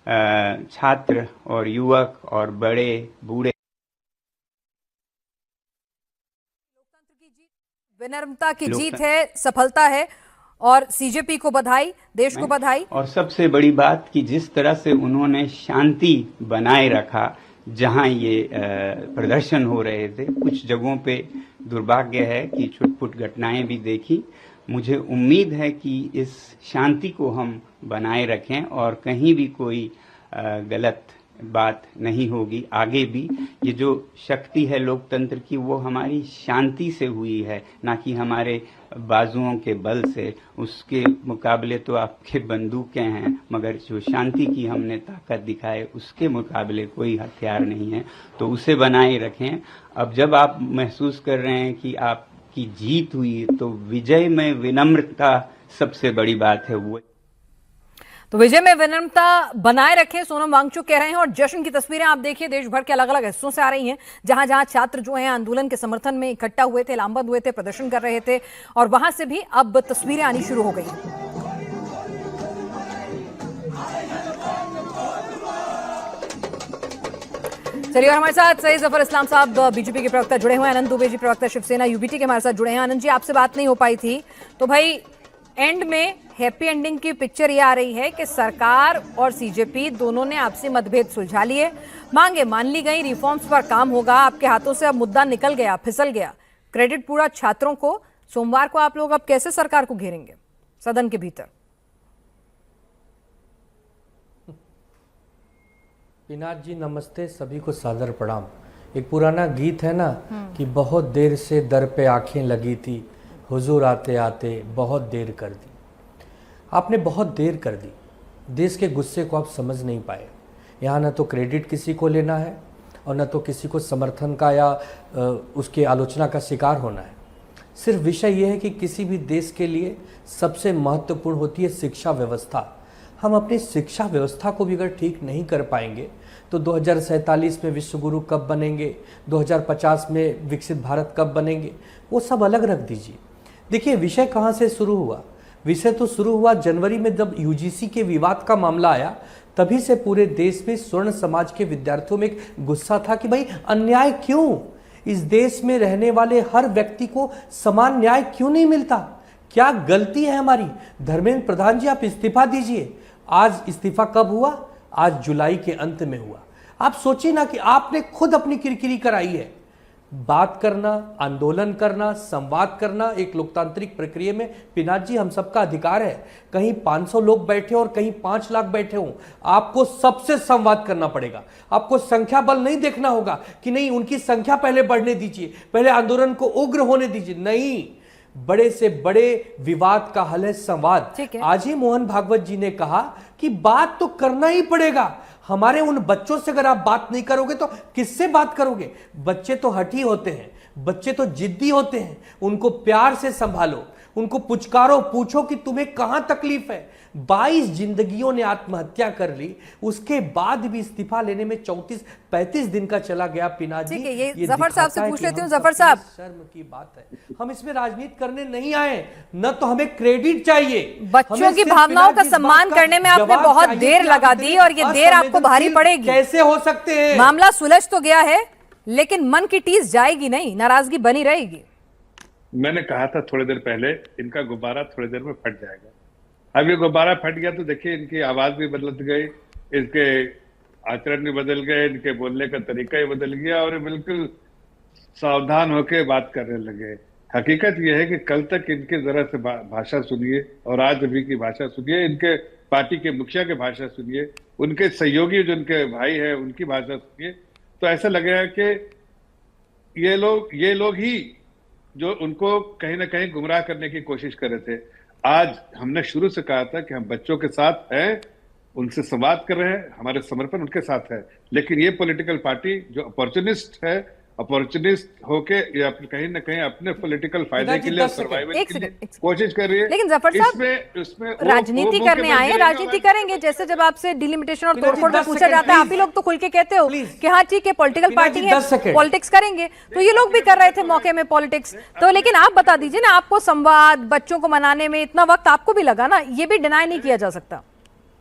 छात्र और युवक और बड़े बूढ़े। लोकतंत्र की जीत विनम्रता की जीत है, सफलता है और सीजेपी को बधाई, देश को बधाई। और सबसे बड़ी बात कि जिस तरह से उन्होंने शांति बनाए रखा जहां ये प्रदर्शन हो रहे थे, कुछ जगहों पे दुर्भाग्य है कि छुटपुट घटनाएं भी देखी। मुझे उम्मीद है कि इस शांति को हम बनाए रखें और कहीं भी कोई गलत बात नहीं होगी आगे भी। ये जो शक्ति है लोकतंत्र की वो हमारी शांति से हुई है, ना कि हमारे बाजुओं के बल से। उसके मुकाबले तो आपके बंदूकें हैं, मगर जो शांति की हमने ताकत दिखाए उसके मुकाबले कोई हथियार नहीं है, तो उसे बनाए रखें। अब जब आप महसूस कर रहे हैं कि आपकी जीत हुई, तो विजय में विनम्रता सबसे बड़ी बात है। वो तो विजय में विनम्रता बनाए रखें, सोनम वांगचुक कह रहे हैं। और जश्न की तस्वीरें आप देखिए, देश भर के अलग अलग हिस्सों से आ रही हैं, जहां जहां छात्र जो हैं आंदोलन के समर्थन में इकट्ठा हुए थे, लामबंद हुए थे, प्रदर्शन कर रहे थे, और वहां से भी अब तस्वीरें आनी शुरू हो गई हैं। चलिए, और हमारे साथ सईद जफर इस्लाम साहब बीजेपी के प्रवक्ता जुड़े हुए हैं, आनंद दुबे जी प्रवक्ता शिवसेना यूबीटी के हमारे साथ जुड़े हैं। आनंद जी, आपसे बात नहीं हो पाई थी, तो भाई एंड में हैप्पी एंडिंग की पिक्चर ये आ रही है कि सरकार और सीजेपी दोनों ने आपसी मतभेद सुलझा लिए, मांगे मान ली गई, रिफॉर्म्स पर काम होगा, आपके हाथों से अब मुद्दा निकल गया, फिसल गया, क्रेडिट पूरा छात्रों को। सोमवार को आप लोग अब कैसे सरकार को घेरेंगे सदन के भीतर? पिनाक जी नमस्ते, सभी को सादर प्रणाम। एक पुराना गीत है ना कि बहुत देर से दर पे आंखें लगी थी, हुजूर आते आते बहुत देर कर दी। आपने बहुत देर कर दी, देश के गुस्से को आप समझ नहीं पाए। यहाँ न तो क्रेडिट किसी को लेना है और न तो किसी को समर्थन का या उसके आलोचना का शिकार होना है। सिर्फ विषय यह है कि किसी भी देश के लिए सबसे महत्वपूर्ण होती है शिक्षा व्यवस्था। हम अपनी शिक्षा व्यवस्था को भी अगर ठीक नहीं कर पाएंगे तो 2047 में विश्व गुरु कब बनेंगे, 2050 में विकसित भारत कब बनेंगे, वो सब अलग रख दीजिए। देखिए, विषय कहाँ से शुरू हुआ? विषय तो शुरू हुआ जनवरी में, जब यूजीसी के विवाद का मामला आया। तभी से पूरे देश में स्वर्ण समाज के विद्यार्थियों में एक गुस्सा था कि भाई अन्याय क्यों, इस देश में रहने वाले हर व्यक्ति को समान न्याय क्यों नहीं मिलता, क्या गलती है हमारी? धर्मेंद्र प्रधान जी, आप इस्तीफा दीजिए। आज इस्तीफा कब हुआ? आज जुलाई के अंत में हुआ। आप सोचिए ना कि आपने खुद अपनी किरकिरी कराई है। बात करना, आंदोलन करना, संवाद करना एक लोकतांत्रिक प्रक्रिया में पिनाक जी हम सबका अधिकार है। कहीं 500 लोग बैठे और कहीं 5 लाख बैठे हों, आपको सबसे संवाद करना पड़ेगा। आपको संख्या बल नहीं देखना होगा कि नहीं उनकी संख्या पहले बढ़ने दीजिए, पहले आंदोलन को उग्र होने दीजिए। नहीं, बड़े से बड़े विवाद का हल है संवाद। आज ही मोहन भागवत जी ने कहा कि बात तो करना ही पड़ेगा। हमारे उन बच्चों से अगर आप बात नहीं करोगे तो किससे बात करोगे? बच्चे तो हठी होते हैं, बच्चे तो जिद्दी होते हैं, उनको प्यार से संभालो, उनको पुचकारो, पूछो कि तुम्हें कहां तकलीफ है। 22 जिंदगियों ने आत्महत्या कर ली, उसके बाद भी इस्तीफा लेने में 34-35 दिन का चला गया। पिनाक जी, ये जफर साहब से पूछ लेती हूँ। जफर साहब, शर्म की बात है, हम इसमें राजनीति करने नहीं आए, न तो हमें क्रेडिट चाहिए। बच्चों की भावनाओं का सम्मान करने में आपने बहुत देर लगा दी और ये देर आपको भारी पड़ेगी। कैसे हो सकते हैं? मामला सुलझ तो गया है, लेकिन मन की टीस जाएगी नहीं, नाराजगी बनी रहेगी। मैंने कहा था थोड़ी देर पहले, इनका गुब्बारा थोड़ी देर में फट जाएगा। अब ये गुब्बारा फट गया तो देखिए इनकी आवाज भी बदल गई, इनके आचरण भी बदल गए, इनके बोलने का तरीका ही बदल गया और बिल्कुल सावधान होकर बात करने लगे। हकीकत यह है कि कल तक इनके जरा से भाषा सुनिए और आज अभी की भाषा सुनिए, इनके पार्टी के मुखिया की भाषा सुनिए, उनके सहयोगी जो उनके भाई हैं उनकी भाषा सुनिए, तो ऐसा लग रहा है कि ये लोग ही जो उनको कहीं ना कहीं गुमराह करने की कोशिश कर रहे थे। आज हमने शुरू से कहा था कि हम बच्चों के साथ हैं, उनसे संवाद कर रहे हैं, हमारे समर्पण उनके साथ है, लेकिन ये पॉलिटिकल पार्टी जो अपॉर्चुनिस्ट है, अपॉर्चुनिस्ट होके या कहीं ना कहीं अपने पॉलिटिकल फायदे के लिए, सर्वाइवल के लिए कोशिश कर रही है। लेकिन जफर साहब, इसमें राजनीति करने आए हैं, राजनीति करेंगे। जैसे जब आपसे डिलिमिटेशन और तोड़फोड़ का पूछा जाता है, आप ही लोग तो खुल के कहते हो कि हाँ ठीक है, पॉलिटिकल पार्टी है, पॉलिटिक्स करेंगे, तो ये लोग भी कर रहे थे मौके में पॉलिटिक्स। तो लेकिन आप बता दीजिए ना, आपको संवाद, बच्चों को मनाने में इतना वक्त आपको भी लगा ना, ये भी डिनाई नहीं किया जा सकता।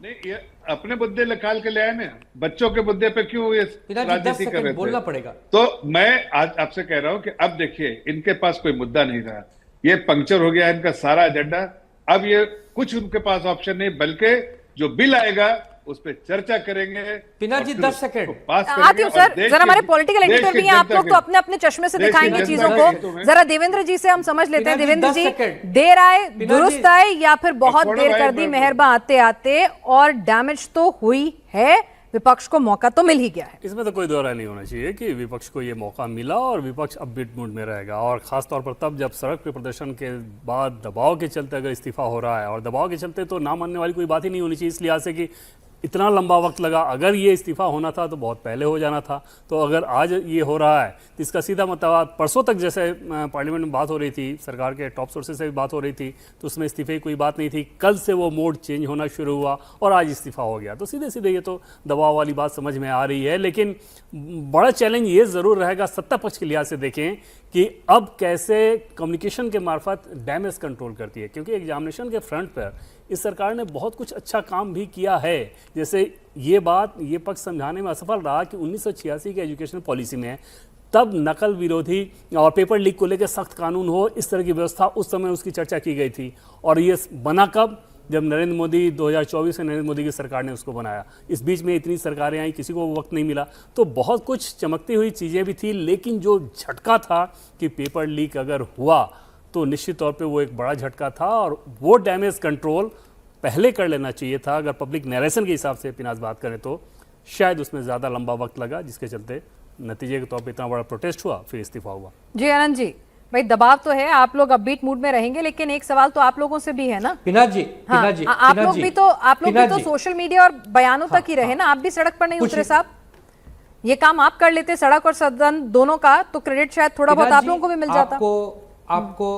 नहीं, ये अपने मुद्दे निकाल के ले आए ना, बच्चों के मुद्दे पे क्यों ये राजनीति कर रहे थे? बोलना पड़ेगा। तो मैं आज आपसे कह रहा हूं कि अब देखिए इनके पास कोई मुद्दा नहीं रहा, ये पंक्चर हो गया इनका सारा एजेंडा। अब ये कुछ उनके पास ऑप्शन नहीं, बल्कि जो बिल आएगा उस पर चर्चा करेंगे। पिनाक जी 10 सेकंड आती हूँ सर, जरा हमारे पॉलिटिकल एडिटर भी हैं, आप लोग तो अपने अपने चश्मे से दिखाएंगे चीजों को। जरा देवेंद्र जी से हम समझ लेते हैं। देवेंद्र जी, देर आए दुरुस्त आए या फिर बहुत देर कर दी मेहरबान आते आते, और डैमेज तो हुई है, विपक्ष को मौका तो मिल ही गया है। इसमें तो कोई दो राय नहीं होना चाहिए कि विपक्ष को ये मौका मिला और विपक्ष अपबीट मूड में रहेगा, और खास तौर पर तब जब सड़क पे प्रदर्शन के बाद दबाव के चलते अगर इस्तीफा हो रहा है, और दबाव के चलते तो ना मानने वाली कोई बात ही नहीं होनी चाहिए, इसलिए से कि इतना लंबा वक्त लगा। अगर ये इस्तीफा होना था तो बहुत पहले हो जाना था। तो अगर आज ये हो रहा है तो इसका सीधा मतलब परसों तक जैसे पार्लियामेंट में बात हो रही थी, सरकार के टॉप सोर्सेज से भी बात हो रही थी, तो उसमें इस्तीफे की कोई बात नहीं थी। कल से वो मोड चेंज होना शुरू हुआ और आज इस्तीफा हो गया, तो सीधे सीधे ये तो दबाव वाली बात समझ में आ रही है। लेकिन बड़ा चैलेंज ये ज़रूर रहेगा सत्ता पक्ष के लिहाज से देखें कि अब कैसे कम्युनिकेशन के मार्फत डैमेज कंट्रोल करती है, क्योंकि एग्जामिनेशन के फ्रंट पर इस सरकार ने बहुत कुछ अच्छा काम भी किया है। जैसे ये पक्ष समझाने में असफल रहा कि 1986 के एजुकेशन पॉलिसी में तब नकल विरोधी और पेपर लीक को लेकर सख्त कानून हो, इस तरह की व्यवस्था उस समय उसकी चर्चा की गई थी। और ये बना कब? जब नरेंद्र मोदी 2024 में नरेंद्र मोदी की सरकार ने उसको बनाया। इस बीच में इतनी सरकारें आई, किसी को वक्त नहीं मिला, तो बहुत कुछ चमकती हुई चीज़ें भी थी। लेकिन जो झटका था कि पेपर लीक अगर हुआ तो निश्चित तौर पे वो एक बड़ा झटका था, और वो डैमेज कंट्रोल पहले कर लेना चाहिए था। अगर पब्लिक नैरेशन के हिसाब से पिनाज बात करें तो शायद उसमें ज़्यादा लंबा वक्त लगा, जिसके चलते नतीजे के तौर पे इतना बड़ा प्रोटेस्ट हुआ, फिर इस्तीफा हुआ। जी आनंद जी, भाई दबाव तो है, आप लोग अपबीट मूड में रहेंगे, लेकिन एक सवाल तो आप लोगों से भी है ना पिनाज जी, हाँ, पिनाज जी, आप लोग भी तो सोशल मीडिया और बयानों हाँ, तक ही रहे ना, आप भी सड़क पर नहीं कुछ उतरे साहब। ये काम आप कर लेते सड़क और सदन दोनों का, तो क्रेडिट शायद थोड़ा बहुत आप लोगों को भी मिल जाता। आपको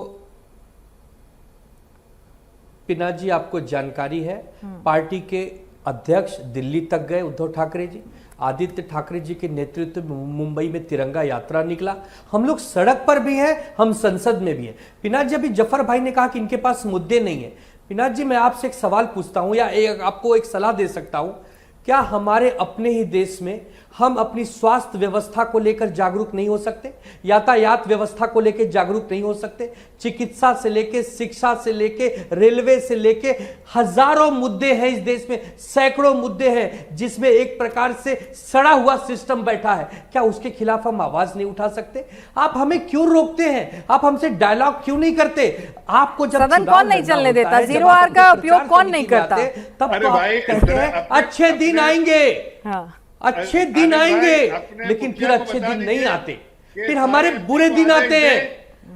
पिनाज जी, आपको जानकारी है, पार्टी के अध्यक्ष दिल्ली तक गए, उद्धव ठाकरे जी, आदित्य ठाकरे जी के नेतृत्व में मुंबई में तिरंगा यात्रा निकला। हम लोग सड़क पर भी हैं, हम संसद में भी हैं। पिनाज जी, अभी जफर भाई ने कहा कि इनके पास मुद्दे नहीं है। पिनाज जी, मैं आपसे एक सवाल पूछता हूं, या आपको एक सलाह दे सकता हूं, क्या हमारे अपने ही देश में हम अपनी स्वास्थ्य व्यवस्था को लेकर जागरूक नहीं हो सकते? यातायात व्यवस्था को लेकर जागरूक नहीं हो सकते? चिकित्सा से लेके, शिक्षा से लेके, रेलवे से लेके हजारों मुद्दे हैं इस देश में, सैकड़ों मुद्दे हैं जिसमें एक प्रकार से सड़ा हुआ सिस्टम बैठा है। क्या उसके खिलाफ हम आवाज नहीं उठा सकते? आप हमें क्यों रोकते हैं? आप हमसे डायलॉग क्यों नहीं करते? आपको जब सदन कौन नहीं चलने देता, जीरो आवर का उपयोग कौन नहीं करता? तब तो आप कहते हैं अच्छे दिन आएंगे, अच्छे दिन आएंगे, लेकिन फिर अच्छे दिन नहीं आते, फिर हमारे बुरे दिन आते हैं।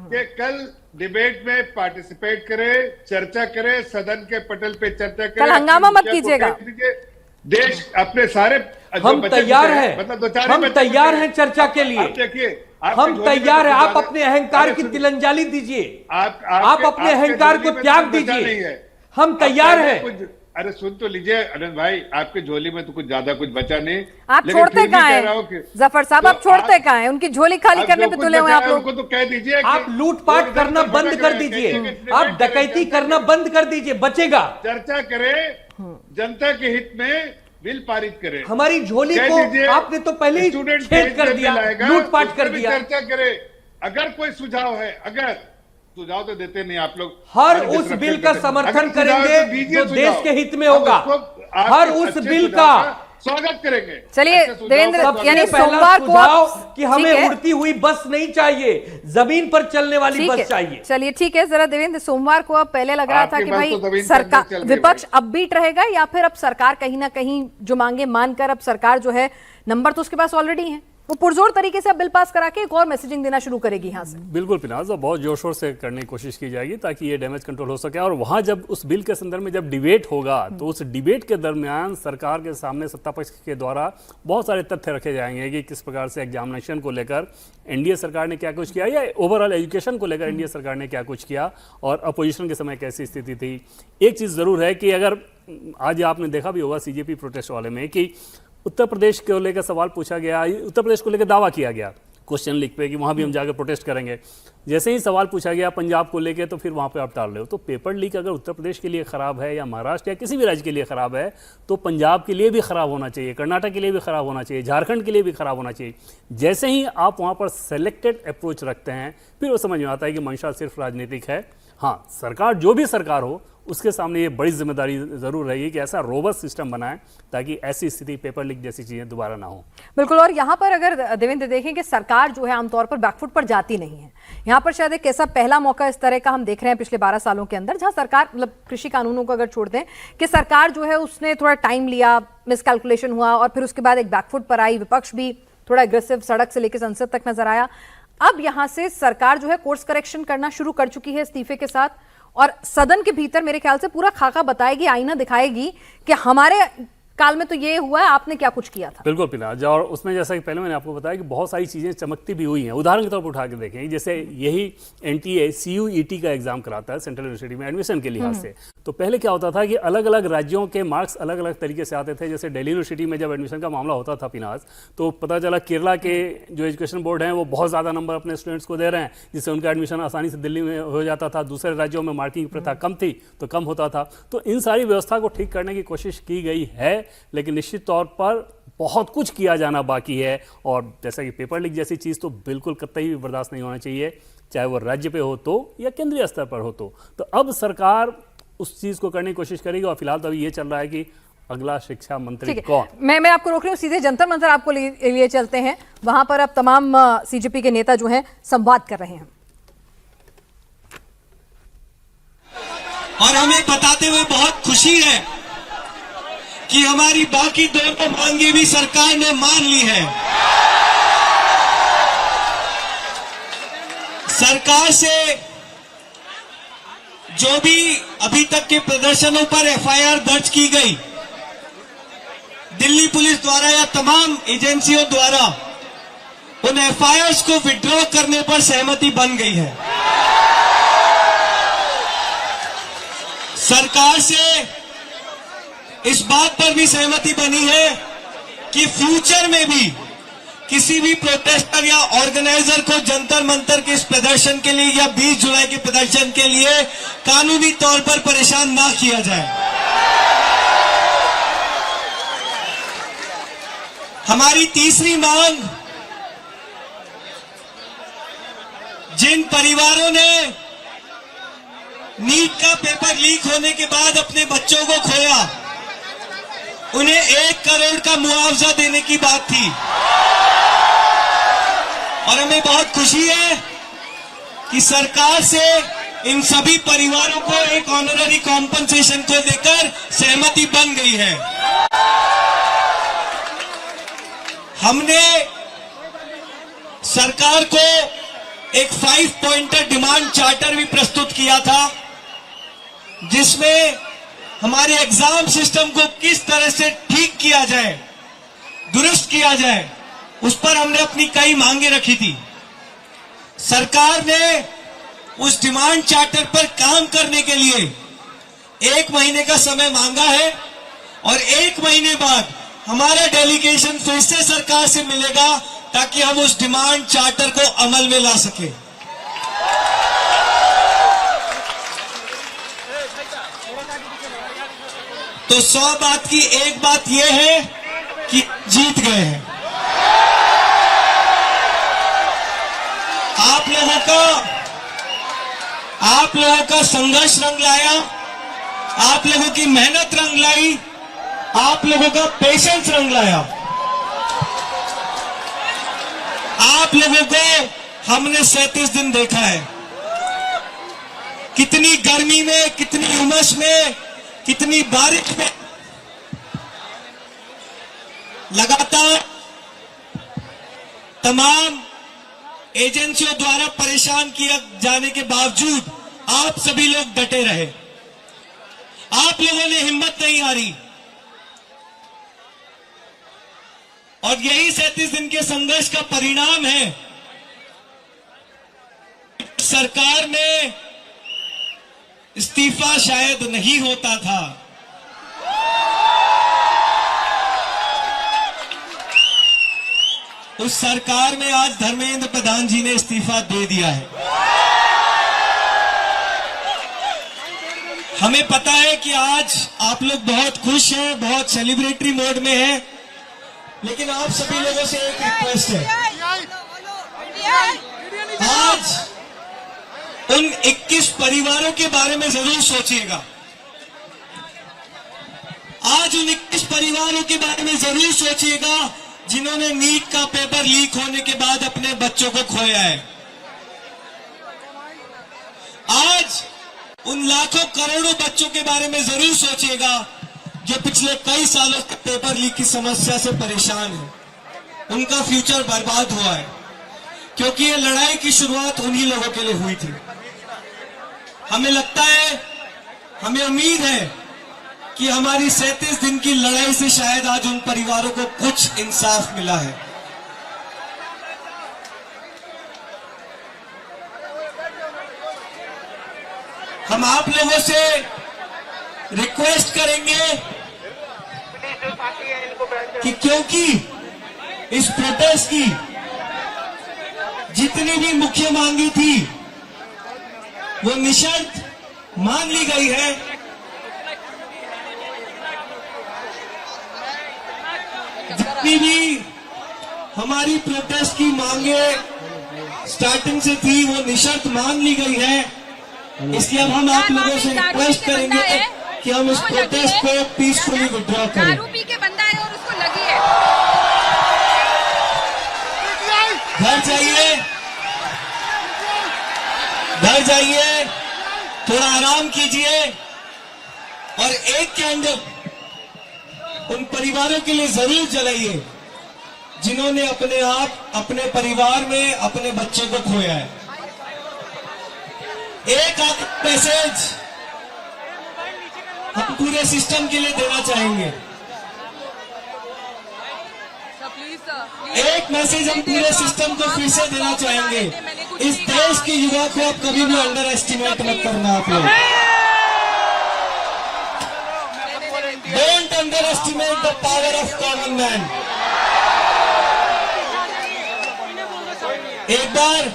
कि कल डिबेट में पार्टिसिपेट करे, चर्चा करे, सदन के पटल पे चर्चा करे, कल हंगामा मत कीजिएगा। देश अपने सारे हम तैयार हैं, हम तैयार हैं चर्चा के लिए। देखिए, हम तैयार हैं, आप अपने अहंकार की तिलंजाली दीजिए, आप अपने अहंकार को त्याग दीजिए, हम तैयार हैं। अरे सुन तो लीजिए अनंत भाई, आपके झोली में तो कुछ ज्यादा कुछ बचा नहीं। आप छोड़ते कहाँ हैं जफर साहब, आप छोड़ते कहाँ हैं? उनकी झोली खाली करने पे तुले हुए आप लोग। तो कह दीजिए आप लूटपाट करना बंद कर दीजिए, आप डकैती करना बंद कर दीजिए, बचेगा। चर्चा करें, जनता के हित में बिल पारित करें। हमारी झोली को आपने तो पहले ही छेद कर दिया, लूटपाट कर दिया। चर्चा करें, अगर कोई सुझाव है, अगर सुझाव तो देते नहीं आप लोग, हर उस बिल का समर्थन करेंगे जो देश के हित में होगा, हर उस बिल का स्वागत करेंगे। चलिए देवेंद्र, यानी सोमवार को कि हमें उड़ती हुई बस नहीं चाहिए, जमीन पर चलने वाली बस चाहिए। चलिए ठीक है, जरा देवेंद्र, सोमवार को अब पहले लग रहा था कि भाई सरकार, विपक्ष अपबीट रहेगा, या फिर अब सरकार कहीं ना कहीं जो मांगे मानकर अब सरकार जो है, नंबर तो उसके पास ऑलरेडी है, वो पुरजोर तरीके से बिल पास करा के एक और मैसेजिंग देना शुरू करेगी यहाँ से। बिल्कुल पिनाज, और बहुत जोर शोर से करने की कोशिश की जाएगी ताकि ये डैमेज कंट्रोल हो सके। और वहाँ जब उस बिल के संदर्भ में जब डिबेट होगा तो उस डिबेट के दरमियान सरकार के सामने सत्ता पक्ष के द्वारा बहुत सारे तथ्य रखे जाएंगे कि किस प्रकार से एग्जामिनेशन को लेकर एनडीए सरकार ने क्या कुछ किया, या ओवरऑल एजुकेशन को लेकर एनडीए सरकार ने क्या कुछ किया, और अपोजिशन के समय कैसी स्थिति थी। एक चीज़ ज़रूर है कि अगर आज आपने देखा भी होगा सीजेपी प्रोटेस्ट वाले में कि उत्तर प्रदेश को लेकर सवाल पूछा गया, उत्तर प्रदेश को लेकर दावा किया गया क्वेश्चन लिख पे कि वहाँ भी हम जाकर प्रोटेस्ट करेंगे। जैसे ही सवाल पूछा गया पंजाब को लेकर तो फिर वहाँ पे आप टाल रहे हो। तो पेपर लीक अगर उत्तर प्रदेश के लिए ख़राब है या महाराष्ट्र या किसी भी राज्य के लिए ख़राब है तो पंजाब के लिए भी ख़राब होना चाहिए, कर्नाटक के लिए भी ख़राब होना चाहिए, झारखंड के लिए भी ख़राब होना चाहिए। जैसे ही आप वहाँ पर सेलेक्टेड अप्रोच रखते हैं फिर वो समझ में आता है कि मंशा सिर्फ राजनीतिक है। हाँ, सरकार जो भी सरकार हो उसके सामने ये बड़ी जिम्मेदारी जरूर रहेगी कि ऐसा रोबस्ट सिस्टम बनाए ताकि ऐसी स्थिति, पेपर लीक जैसी चीजें दोबारा ना हो। बिल्कुल। और यहाँ पर अगर देवेंद्र देखें कि सरकार जो है आमतौर पर बैकफुट पर जाती नहीं है, यहाँ पर शायद एक ऐसा पहला मौका इस तरह का हम देख रहे हैं पिछले 12 सालों के अंदर, जहाँ सरकार, मतलब कृषि कानूनों को अगर छोड़ दें, कि सरकार जो है उसने थोड़ा टाइम लिया, मिसकैलकुलेशन हुआ और फिर उसके बाद एक बैकफुट पर आई, विपक्ष भी थोड़ा एग्रेसिव सड़क से लेकर संसद तक नजर आया। अब यहाँ से सरकार जो है कोर्स करेक्शन करना शुरू कर चुकी है इस्तीफे के साथ, और सदन के भीतर मेरे ख्याल से पूरा खाका बताएगी, आईना दिखाएगी कि हमारे काल में तो ये हुआ है, आपने क्या कुछ किया था। बिल्कुल पिनाज, और उसमें जैसा कि पहले मैंने आपको बताया कि बहुत सारी चीज़ें चमकती भी हुई हैं। उदाहरण के तौर पर उठा के देखें, जैसे यही NTA CUET का एग्जाम कराता है सेंट्रल यूनिवर्सिटी में एडमिशन के लिहाज से, तो पहले क्या होता था कि अलग अलग राज्यों के मार्क्स अलग अलग तरीके से आते थे। जैसे दिल्ली यूनिवर्सिटी में जब एडमिशन का मामला होता था पिनाज, तो पता चला केरला के जो एजुकेशन बोर्ड हैं वो बहुत ज़्यादा नंबर अपने स्टूडेंट्स को दे रहे हैं, जिससे उनका एडमिशन आसानी से दिल्ली में हो जाता था। दूसरे राज्यों में मार्किंग प्रथा कम थी तो कम होता था। तो इन सारी व्यवस्था को ठीक करने की कोशिश की गई है, लेकिन निश्चित तौर पर बहुत कुछ किया जाना बाकी है। और जैसा कि पेपर लीक जैसी चीज़ तो बिल्कुल कतई भी बर्दाश्त नहीं होना चाहिए, चाहे वो राज्य पे हो तो या केंद्रीय स्तर पर हो तो अब सरकार उस चीज़ को करने की कोशिश करेगी। और फिलहाल तो अभी ये चल रहा है कि अगला शिक्षा मंत्री कौन। मैं आपको रोक रही हूँ, सीधे जंतर मंतर आपको लिए चलते हैं। वहां पर अब तमाम CJP के नेता जो हैं संवाद कर रहे हैं, और हमें बताते हुए बहुत खुशी है कि हमारी बाकी दोनों मांगे भी सरकार ने मान ली है। सरकार से जो भी अभी तक के प्रदर्शनों पर FIR दर्ज की गई, दिल्ली पुलिस द्वारा या तमाम एजेंसियों द्वारा उन FIRs को विड्रॉ करने पर सहमति बन गई है। सरकार से इस बात पर भी सहमति बनी है कि फ्यूचर में भी किसी भी प्रोटेस्टर या ऑर्गेनाइजर को जंतर मंतर के इस प्रदर्शन के लिए या 20 जुलाई के प्रदर्शन के लिए कानूनी तौर पर परेशान ना किया जाए। हमारी तीसरी मांग, जिन परिवारों ने नीट का पेपर लीक होने के बाद अपने बच्चों को खोया, उन्हें 1 करोड़ का मुआवजा देने की बात थी। और हमें बहुत खुशी है कि सरकार से इन सभी परिवारों को एक ऑनररी कॉम्पनसेशन को देकर सहमति बन गई है। हमने सरकार को एक 5 पॉइंटर डिमांड चार्टर भी प्रस्तुत किया था, जिसमें हमारे एग्जाम सिस्टम को किस तरह से ठीक किया जाए, दुरुस्त किया जाए, उस पर हमने अपनी कई मांगे रखी थी। सरकार ने उस डिमांड चार्टर पर काम करने के लिए 1 महीने का समय मांगा है, और 1 महीने बाद हमारा डेलीगेशन फिर से सरकार से मिलेगा ताकि हम उस डिमांड चार्टर को अमल में ला सके। तो 100 बात की एक बात यह है कि जीत गए हैं। आप लोगों का संघर्ष रंग लाया, आप लोगों की मेहनत रंग लाई, आप लोगों का पेशेंस रंग लाया। आप लोगों को हमने 37 दिन देखा है, कितनी गर्मी में, कितनी उमस में, कितनी बारिश में लगातार तमाम एजेंसियों द्वारा परेशान किया जाने के बावजूद आप सभी लोग डटे रहे। आप लोगों ने हिम्मत नहीं हारी, और यही 37 दिन के संघर्ष का परिणाम है। सरकार में इस्तीफा शायद नहीं होता था, उस सरकार में आज धर्मेंद्र प्रधान जी ने इस्तीफा दे दिया है। हमें पता है कि आज आप लोग बहुत खुश हैं, बहुत सेलिब्रेटरी मोड में हैं, लेकिन आप सभी लोगों से एक रिक्वेस्ट है, आज उन 21 परिवारों के बारे में जरूर सोचिएगा। आज उन 21 परिवारों के बारे में जरूर सोचिएगा जिन्होंने नीट का पेपर लीक होने के बाद अपने बच्चों को खोया है। आज उन लाखों करोड़ों बच्चों के बारे में जरूर सोचिएगा जो पिछले कई सालों से पेपर लीक की समस्या से परेशान है। उनका फ्यूचर बर्बाद हुआ है क्योंकि ये लड़ाई की शुरुआत उन्हीं लोगों के लिए हुई थी। हमें लगता है, हमें उम्मीद है कि हमारी 37 दिन की लड़ाई से शायद आज उन परिवारों को कुछ इंसाफ मिला है। हम आप लोगों से रिक्वेस्ट करेंगे कि क्योंकि इस प्रोटेस्ट की जितनी भी मुख्य मांगी थी वो निशर्त मान ली गई है, जितनी भी हमारी प्रोटेस्ट की मांगे स्टार्टिंग से थी वो निशर्त मान ली गई है। इसलिए अब हम आप लोगों से रिक्वेस्ट करेंगे कि हम इस प्रोटेस्ट को पीसफुली विड्रॉ करें। दारू पी के बंदा है और उसको लगी है। घर जाइए, थोड़ा आराम कीजिए और एक कैंडल उन परिवारों के लिए जरूर जलाइए जिन्होंने अपने आप, अपने परिवार में अपने बच्चे को खोया है। एक मैसेज हम पूरे सिस्टम के लिए देना चाहेंगे। एक मैसेज हम पूरे सिस्टम को फिर से देना चाहेंगे। इस देश के युवा को आप कभी भी अंडर एस्टिमेट मत करना। आप लोग don't under estimate the power of common man. एक बार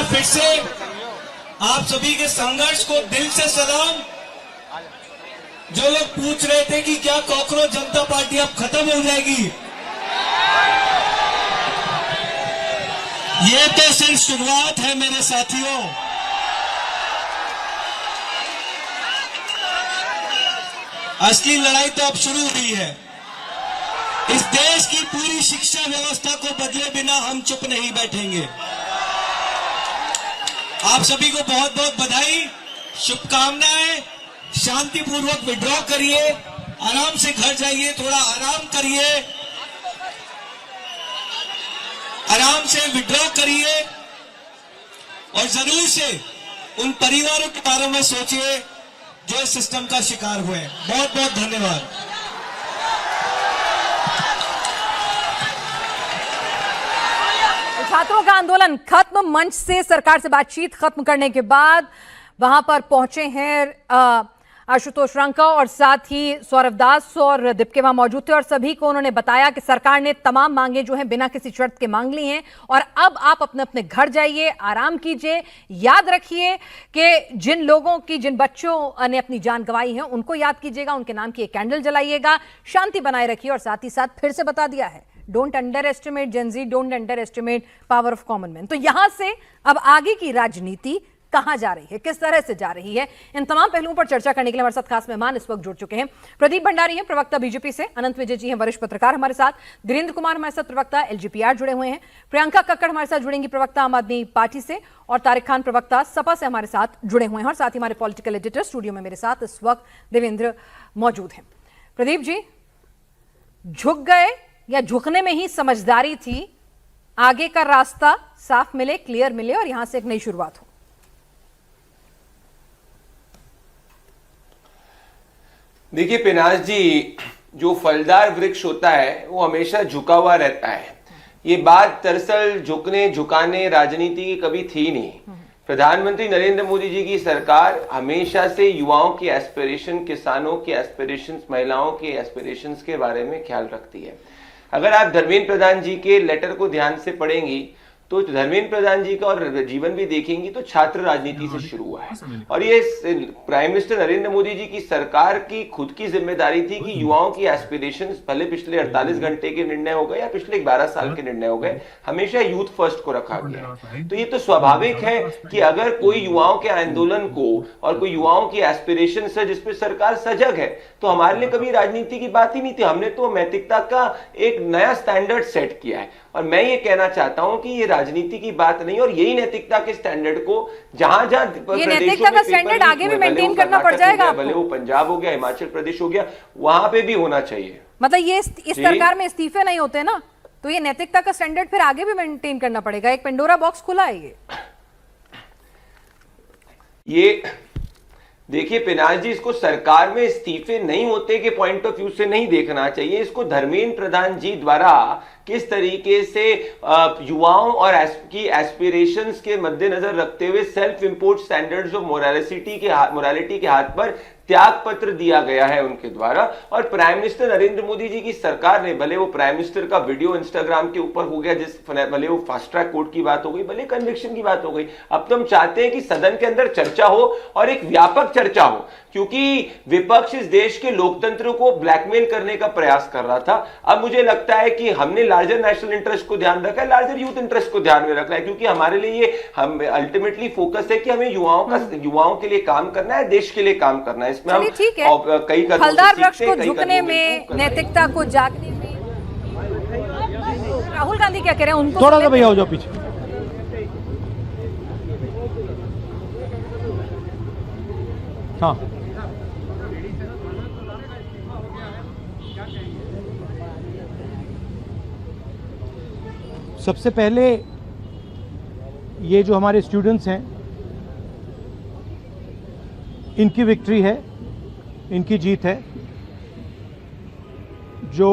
फिर से आप सभी के संघर्ष को दिल से सलाम। जो लोग पूछ रहे थे कि क्या कॉकरोच जनता पार्टी अब खत्म हो जाएगी, ये तो सिर्फ शुरुआत है मेरे साथियों। असली लड़ाई तो अब शुरू हुई है। इस देश की पूरी शिक्षा व्यवस्था को बदले बिना हम चुप नहीं बैठेंगे। आप सभी को बहुत बहुत बधाई, शुभकामनाएं। शांतिपूर्वक विड्रॉ करिए, आराम से घर जाइए, थोड़ा आराम करिए, आराम से विड्रॉ करिए और जरूर से उन परिवारों के बारे में सोचिए जो इस सिस्टम का शिकार हुए। बहुत बहुत धन्यवाद। छात्रों का आंदोलन खत्म, मंच से सरकार से बातचीत खत्म करने के बाद वहां पर पहुंचे हैं आशुतोष रंका और साथ ही सौरभ दास और दीपके वहां मौजूद थे और सभी को उन्होंने बताया कि सरकार ने तमाम मांगे जो हैं बिना किसी शर्त के मांग ली हैं और अब आप अपने अपने घर जाइए, आराम कीजिए। याद रखिए कि जिन लोगों की, जिन बच्चों ने अपनी जान गंवाई है उनको याद कीजिएगा, उनके नाम की एक कैंडल जलाइएगा, शांति बनाए रखिए और साथ ही साथ फिर से बता दिया है, don't under estimate Gen Z, don't under estimate power of common man. तो यहां से अब आगे की राजनीति कहां जा रही है, किस तरह से जा रही है, इन तमाम पहलुओं पर चर्चा करने के लिए हमारे साथ खास मेहमान इस वक्त जुड़ चुके हैं। प्रदीप भंडारी हैं, प्रवक्ता बीजेपी से, अनंत विजय जी हैं, वरिष्ठ पत्रकार हमारे साथ, धीरेन्द्र कुमार हमारे साथ प्रवक्ता एलजीपीआर जुड़े हुए हैं, प्रियंका कक्कड़ हमारे साथ जुड़ेंगी प्रवक्ता आम आदमी पार्टी से और तारिक खान प्रवक्ता सपा से हमारे साथ जुड़े हुए हैं और साथ ही हमारे पॉलिटिकल एडिटर स्टूडियो में मेरे साथ इस वक्त देवेंद्र मौजूद हैं। प्रदीप जी, झुक गए या झुकने में ही समझदारी थी, आगे का रास्ता साफ मिले, क्लियर मिले और यहां से एक नई शुरुआत हो? देखिए पिनाज जी, जो फलदार वृक्ष होता है वो हमेशा झुका हुआ रहता है। ये बात दरअसल झुकने झुकाने राजनीति की कभी थी नहीं। प्रधानमंत्री नरेंद्र मोदी जी की सरकार हमेशा से युवाओं के एस्पिरेशन, किसानों के एस्पिरेशंस, महिलाओं के एस्पिरेशंस के बारे में ख्याल रखती है। अगर आप धर्मेंद्र प्रधान जी के लेटर को ध्यान से पढ़ेंगी तो धर्मेंद्र प्रधान जी का और जीवन भी देखेंगी तो छात्र राजनीति से शुरू हुआ है और ये प्राइम मिनिस्टर नरेंद्र मोदी जी की सरकार की खुद की जिम्मेदारी थी कि युवाओं की एस्पिरेशंस भले पिछले 48 घंटे के निर्णय हो गए या पिछले 12 साल के निर्णय हो गए, हमेशा यूथ फर्स्ट को रखा गया है। तो ये तो स्वाभाविक है कि अगर कोई युवाओं के आंदोलन को और कोई युवाओं की एस्पिरेशंस है जिसपे सरकार सजग है तो हमारे लिए कभी राजनीति की बात ही नहीं थी। हमने तो नैतिकता का एक नया स्टैंडर्ड सेट किया है और मैं ये कहना चाहता हूं कि ये राजनीति की बात नहीं और यही नैतिकता के स्टैंडर्ड को जहां जहां ये नैतिकता का स्टैंडर्ड आगे भी मेंटेन करना पड़ जाएगा आपको। भले वो पंजाब हो गया, हिमाचल प्रदेश हो गया, वहां पे भी होना चाहिए। मतलब ये इस सरकार में इस्तीफे नहीं होते ना, तो ये नैतिकता का स्टैंडर्ड फिर आगे भी मेंटेन करना पड़ेगा। एक पेंडोरा बॉक्स खुला है ये देखिए पिनाज जी, इसको सरकार में इस्तीफे नहीं होते के पॉइंट ऑफ व्यू से नहीं देखना चाहिए। इसको धर्मेंद्र प्रधान जी द्वारा किस तरीके से युवाओं और की एस्पिरेशंस के मद्देनजर रखते हुए self import standards of morality के हाथ पर त्याग पत्र दिया गया है उनके द्वारा। और प्राइम मिनिस्टर नरेंद्र मोदी जी की सरकार ने, भले वो प्राइम मिनिस्टर का वीडियो इंस्टाग्राम के ऊपर हो गया, भले वो फास्ट ट्रैक कोर्ट की बात हो गई, भले कन्विक्शन की बात हो गई, अब तो हम चाहते हैं कि सदन के अंदर चर्चा हो और एक व्यापक चर्चा हो, क्योंकि विपक्ष इस देश के लोकतंत्र को ब्लैकमेल करने का प्रयास कर रहा था। अब मुझे लगता है कि हमने लार्जर नेशनल इंटरेस्ट को ध्यान रखा है, लार्जर यूथ इंटरेस्ट को ध्यान में रखना है, क्योंकि हमारे लिए ये हम अल्टीमेटली फोकस है कि हमें युवाओं के लिए काम करना है, देश के लिए काम करना है। इसमें हम कई फलदार वृक्ष को झुकने में, नैतिकता को जागने में। राहुल गांधी क्या कह रहे हैं उनको थोड़ा सा भैया हो जाओ पीछे। हाँ, सबसे पहले ये जो हमारे स्टूडेंट्स हैं इनकी विक्ट्री है, इनकी जीत है। जो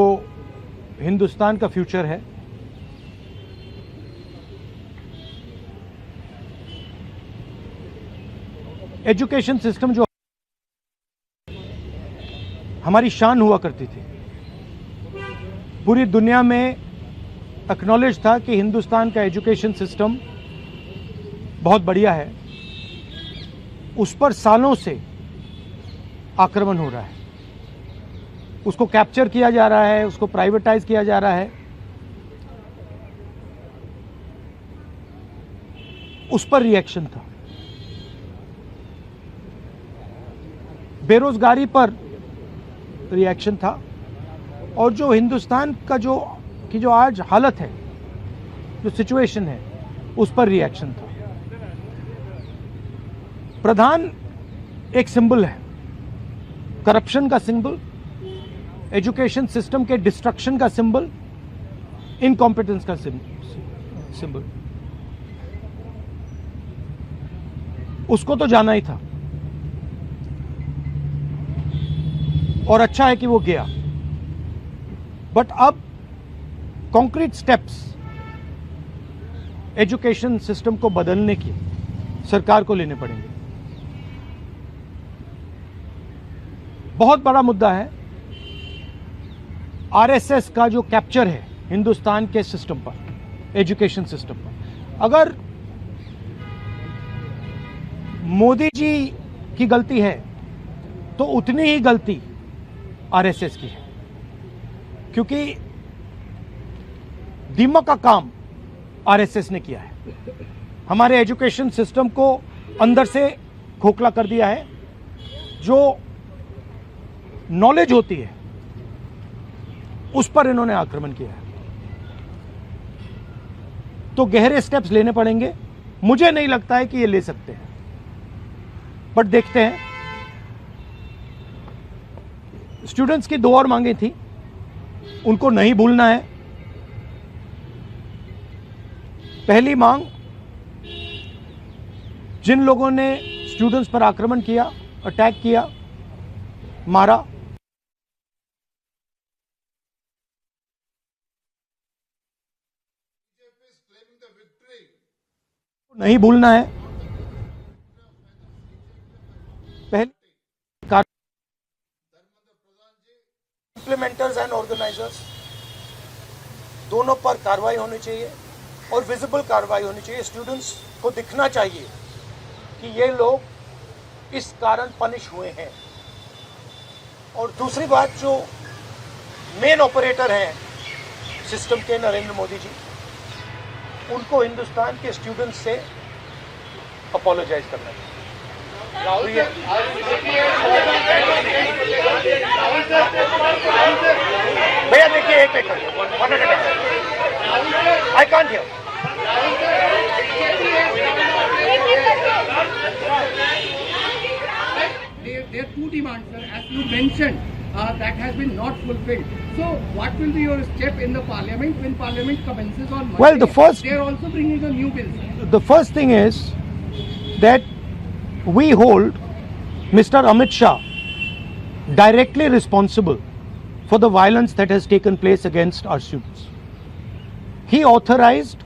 हिंदुस्तान का फ्यूचर है, एजुकेशन सिस्टम जो हमारी शान हुआ करती थी, पूरी दुनिया में एक्नॉलेज था कि हिंदुस्तान का एजुकेशन सिस्टम बहुत बढ़िया है, उस पर सालों से आक्रमण हो रहा है, उसको कैप्चर किया जा रहा है, उसको प्राइवेटाइज किया जा रहा है, उस पर रिएक्शन था। बेरोजगारी पर रिएक्शन था और जो हिंदुस्तान का जो आज हालत है, जो सिचुएशन है, उस पर रिएक्शन था। प्रधान एक सिंबल है, करप्शन का सिंबल, एजुकेशन सिस्टम के डिस्ट्रक्शन का सिंबल, इनकॉम्पिटेंस का सिंबल। उसको तो जाना ही था और अच्छा है कि वो गया, बट अब कॉन्क्रीट स्टेप्स एजुकेशन सिस्टम को बदलने की सरकार को लेने पड़ेंगे। बहुत बड़ा मुद्दा है आरएसएस का जो कैप्चर है हिंदुस्तान के सिस्टम पर, एजुकेशन सिस्टम पर। अगर मोदी जी की गलती है तो उतनी ही गलती आरएसएस की है, क्योंकि दीमक का काम आरएसएस ने किया है, हमारे एजुकेशन सिस्टम को अंदर से खोखला कर दिया है। जो नॉलेज होती है उस पर इन्होंने आक्रमण किया है। तो गहरे स्टेप्स लेने पड़ेंगे। मुझे नहीं लगता है कि ये ले सकते हैं, बट देखते हैं। स्टूडेंट्स की दो और मांगे थी, उनको नहीं भूलना है। पहली मांग, जिन लोगों ने स्टूडेंट्स पर आक्रमण किया, अटैक किया, मारा, नहीं भूलना है। पहले implementers and organizers, दोनों पर कार्रवाई होनी चाहिए और विजिबल कार्रवाई होनी चाहिए। स्टूडेंट्स को दिखना चाहिए कि ये लोग इस कारण पनिश हुए हैं। और दूसरी बात, जो मेन ऑपरेटर हैं सिस्टम के, नरेंद्र मोदी जी, उनको हिंदुस्तान के स्टूडेंट्स से अपोलोजाइज करना चाहिए। भैया देखिए, एक I can't hear. There are two demands, sir, as you mentioned, that has been not fulfilled. So, what will be your step in the parliament when parliament commences on Monday? Well, they are also bringing a new bill. The first thing is that we hold Mr. Amit Shah directly responsible for the violence that has taken place against our students. He authorized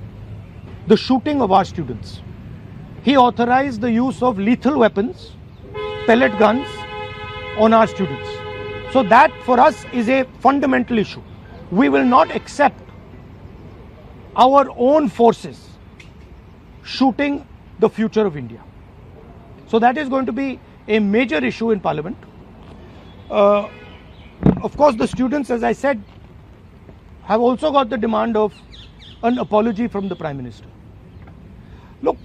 the shooting of our students. He authorized the use of lethal weapons, pellet guns on our students. So that for us is a fundamental issue. We will not accept our own forces shooting the future of India. So that is going to be a major issue in Parliament. Of course, the students, as I said, have also got the demand of an apology from the Prime Minister. Look,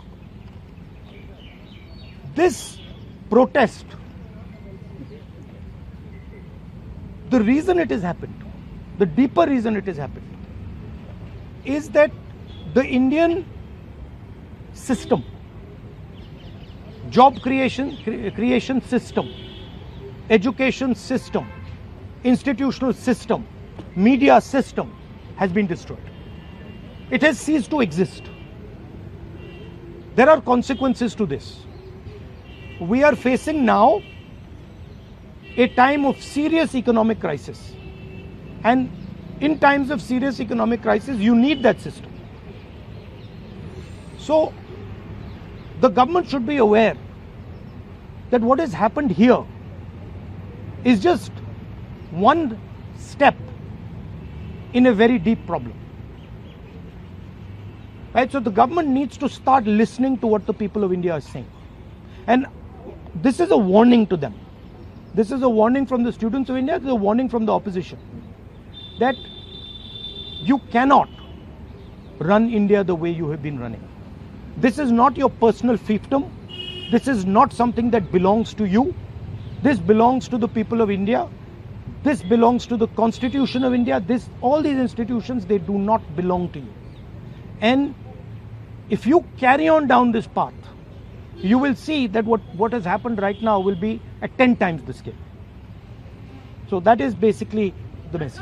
this protest, the reason it has happened, the deeper reason it has happened, is that the Indian system, job creation system, education system, institutional system, media system has been destroyed. It has ceased to exist. There are consequences to this. We are facing now a time of serious economic crisis. And in times of serious economic crisis, you need that system. So, the government should be aware that what has happened here is just one step in a very deep problem. Right? So the government needs to start listening to what the people of India are saying. And this is a warning to them. This is a warning from the students of India, this is a warning from the opposition, that you cannot run India the way you have been running. This is not your personal fiefdom. This is not something that belongs to you. This belongs to the people of India. This belongs to the Constitution of India. All these institutions, they do not belong to you. And if you carry on down this path, you will see that what has happened right now will be at 10 times the scale. So that is basically the message.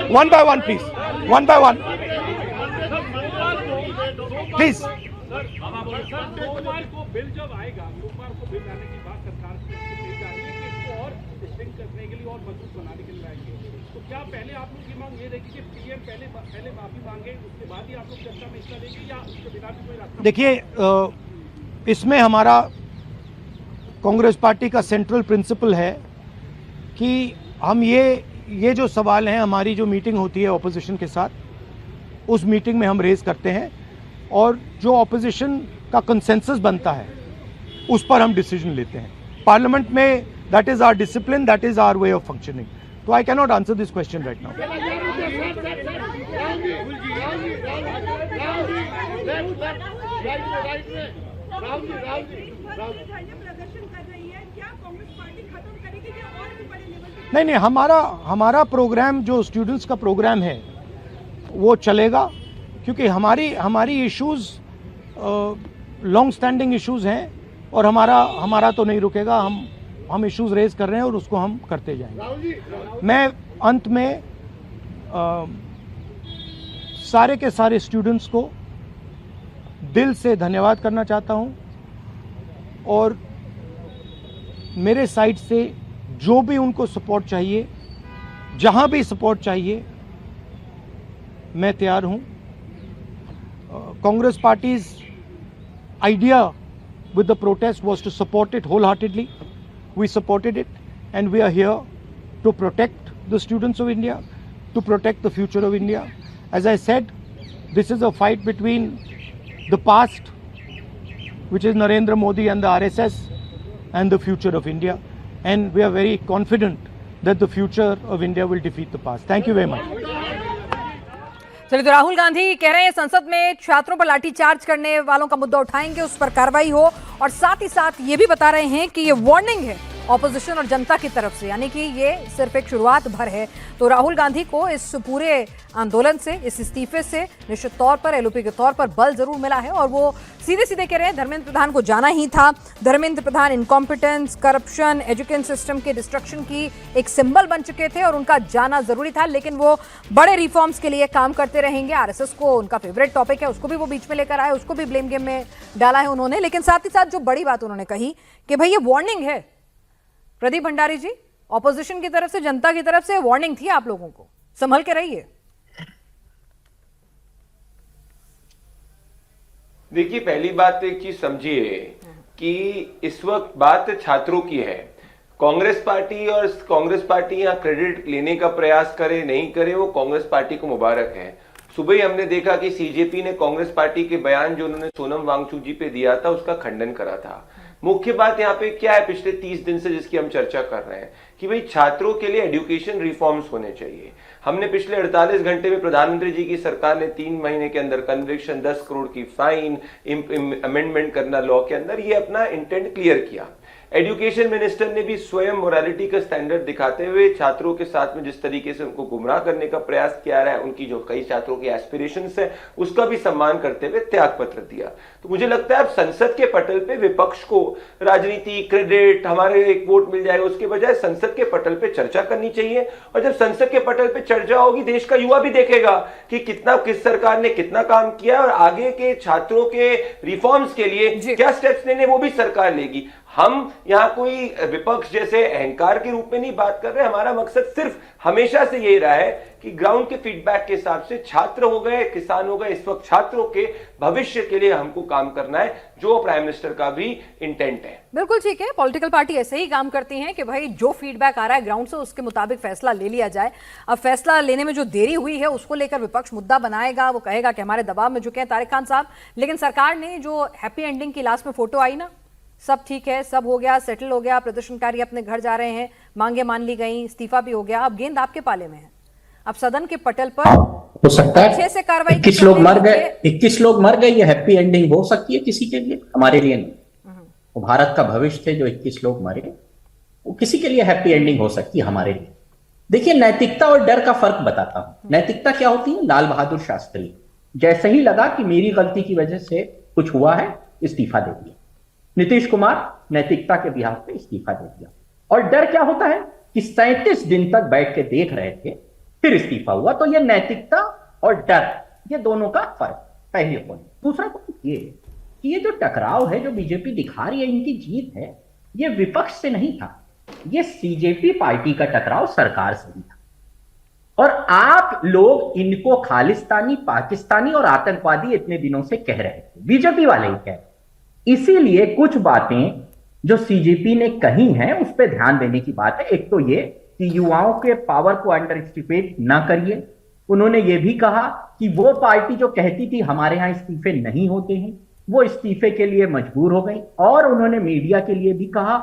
One by one, please. One by one. Please. सोमवार को bill जब आएगा, सोमवार को bill आने की बात सरकार से की जा रही है कि इसको और स्ट्रिंग करने के लिए और मजबूत बनाने के लिए लाएंगे। तो क्या पहले आप लोग की मांग ये रहेगी कि पीएम पहले माफी मांगे, उसके बाद ही आप लोग चर्चा में हिस्सा लेंगे, या उसके बिना भी कोई रास्ता? देखिए, इसमें हमारा कांग्रेस पार्टी का सेंट्रल प्रिंसिपल है कि हम ये जो सवाल हैं, हमारी जो मीटिंग होती है ऑपोजिशन के साथ, उस मीटिंग में हम रेज करते हैं और जो ऑपोजिशन का कंसेंसस बनता है उस पर हम डिसीजन लेते हैं। पार्लियामेंट में that is our discipline, that is our way of functioning. तो I cannot answer this question right now. नहीं, हमारा प्रोग्राम जो स्टूडेंट्स का प्रोग्राम है वो चलेगा, क्योंकि हमारी इश्यूज लॉन्ग स्टैंडिंग इश्यूज हैं और हमारा तो नहीं रुकेगा। हम इश्यूज रेज कर रहे हैं और उसको हम करते जाएंगे। मैं अंत में सारे के सारे स्टूडेंट्स को दिल से धन्यवाद करना चाहता हूं और मेरे साइड से जो भी उनको सपोर्ट चाहिए, जहां भी सपोर्ट चाहिए, मैं तैयार हूं। Congress Party's idea with the protest was to support it wholeheartedly. We supported it and we are here to protect the students of India, to protect the future of India. As I said, this is a fight between the past, which is Narendra Modi and the RSS, and the future of India. And we are very confident that the future of India will defeat the past. Thank you very much. चलिए, तो राहुल गांधी कह रहे हैं संसद में छात्रों पर लाठीचार्ज करने वालों का मुद्दा उठाएंगे, उस पर कार्रवाई हो, और साथ ही साथ ये भी बता रहे हैं कि ये वार्निंग है ऑपोजिशन और जनता की तरफ से, यानी कि ये सिर्फ एक शुरुआत भर है। तो राहुल गांधी को इस पूरे आंदोलन से, इस इस्तीफे से निश्चित तौर पर एलओपी के तौर पर बल जरूर मिला है, और वो सीधे सीधे कह रहे हैं धर्मेंद्र प्रधान को जाना ही था। Dharmendra Pradhan incompetence, corruption, education system के डिस्ट्रक्शन की एक सिंबल बन चुके थे और उनका जाना जरूरी था, लेकिन वो बड़े रिफॉर्म्स के लिए काम करते रहेंगे। आरएसएस को उनका फेवरेट टॉपिक है, उसको भी वो बीच में लेकर आए, उसको भी ब्लेम गेम में डाला है उन्होंने। लेकिन साथ ही साथ जो बड़ी बात उन्होंने कही कि भाई ये वार्निंग है, प्रदीप भंडारी जी, ऑपोजिशन की तरफ से, जनता की तरफ से वार्निंग थी आप लोगों को, संभल के रहिए। देखिए, पहली बात एक चीज समझिए कि इस वक्त बात छात्रों की है। कांग्रेस पार्टी और कांग्रेस पार्टी यहाँ क्रेडिट लेने का प्रयास करे नहीं करे, वो कांग्रेस पार्टी को मुबारक है। सुबह ही हमने देखा कि सीजेपी ने कांग्रेस पार्टी के बयान जो उन्होंने सोनम वांगचुक जी पे दिया था उसका खंडन करा था। मुख्य बात यहाँ पे क्या है पिछले 30 दिन से जिसकी हम चर्चा कर रहे हैं कि भाई छात्रों के लिए एजुकेशन रिफॉर्म्स होने चाहिए। हमने पिछले 48 घंटे में प्रधानमंत्री जी की सरकार ने 3 महीने के अंदर कन्विक्शन, 10 करोड़ की फाइन, अमेंडमेंट करना लॉ के अंदर, ये अपना इंटेंट क्लियर किया। एजुकेशन मिनिस्टर ने भी स्वयं मोरालिटी का स्टैंडर्ड दिखाते हुए छात्रों के साथ में जिस तरीके से उनको गुमराह करने का प्रयास किया रहा है, उनकी जो कई छात्रों की एस्पिरेशंस है उसका भी सम्मान करते हुए त्याग पत्र दिया। तो मुझे लगता है अब संसद के पटल पे विपक्ष को राजनीति, क्रेडिट, हमारे एक वोट मिल जाएगा, उसके बजाय संसद के पटल पे चर्चा करनी चाहिए। और जब संसद के पटल पे चर्चा होगी, देश का युवा भी देखेगा कि किस सरकार ने कितना काम किया और आगे के छात्रों के रिफॉर्म्स के लिए क्या स्टेप्स लेने, वो भी सरकार लेगी। हम यहाँ कोई विपक्ष जैसे अहंकार के रूप में नहीं बात कर रहे। हमारा मकसद सिर्फ हमेशा से यही रहा है कि ग्राउंड के फीडबैक के हिसाब से छात्र हो गए, किसान हो गए, इस वक्त छात्रों के भविष्य के लिए हमको काम करना है, जो प्राइम मिनिस्टर का भी इंटेंट है। बिल्कुल ठीक है, पॉलिटिकल पार्टी ऐसे ही काम करती हैं कि भाई जो फीडबैक आ रहा है ग्राउंड से उसके मुताबिक फैसला ले लिया जाए। अब फैसला लेने में जो देरी हुई है उसको लेकर विपक्ष मुद्दा बनाएगा, वो कहेगा कि हमारे दबाव में झुके हैं तारिक खान साहब। लेकिन सरकार ने जो हैप्पी एंडिंग की लास्ट में फोटो आई ना, सब ठीक है, सब हो गया, सेटल हो गया, प्रदर्शनकारी अपने घर जा रहे हैं, मांगे मान ली गई, इस्तीफा भी हो गया, अब गेंद आपके पाले में है। अब सदन के पटल पर हो सकता है अच्छे से कार्रवाई 21 लोग मर गए, 21 लोग मर गए, ये हैप्पी एंडिंग हो सकती है किसी के लिए, हमारे लिए नहीं। वो भारत का भविष्य थे जो 21 लोग मरे, वो किसी के लिए हैप्पी एंडिंग हो सकती है, हमारे लिए। देखिए, नैतिकता और डर का फर्क बताता हूं। नैतिकता क्या होती है? लाल बहादुर शास्त्री, जैसे ही लगा कि मेरी गलती की वजह से कुछ हुआ है, इस्तीफा दे दिया। नीतीश कुमार नैतिकता के बिहार पे इस्तीफा दे दिया। और डर क्या होता है कि 37 दिन तक बैठ के देख रहे थे, फिर इस्तीफा हुआ। तो ये नैतिकता और डर, ये दोनों का फर्क, पहले पॉइंट। दूसरा पॉइंट ये कि ये जो टकराव है, जो बीजेपी दिखा रही है, इनकी जीत है, ये विपक्ष से नहीं था, ये सीजेपी पार्टी का टकराव सरकार से ही था। और आप लोग इनको खालिस्तानी, पाकिस्तानी और आतंकवादी इतने दिनों से कह रहे थे, बीजेपी वाले ही कह रहे। इसीलिए कुछ बातें जो सीजेपी ने कही हैं उस पर ध्यान देने की बात है। एक तो ये कि युवाओं के पावर को अंडर एस्टिमेट ना करिए। उन्होंने ये भी कहा कि वो पार्टी जो कहती थी हमारे यहां इस्तीफे नहीं होते हैं, वो इस्तीफे के लिए मजबूर हो गई। और उन्होंने मीडिया के लिए भी कहा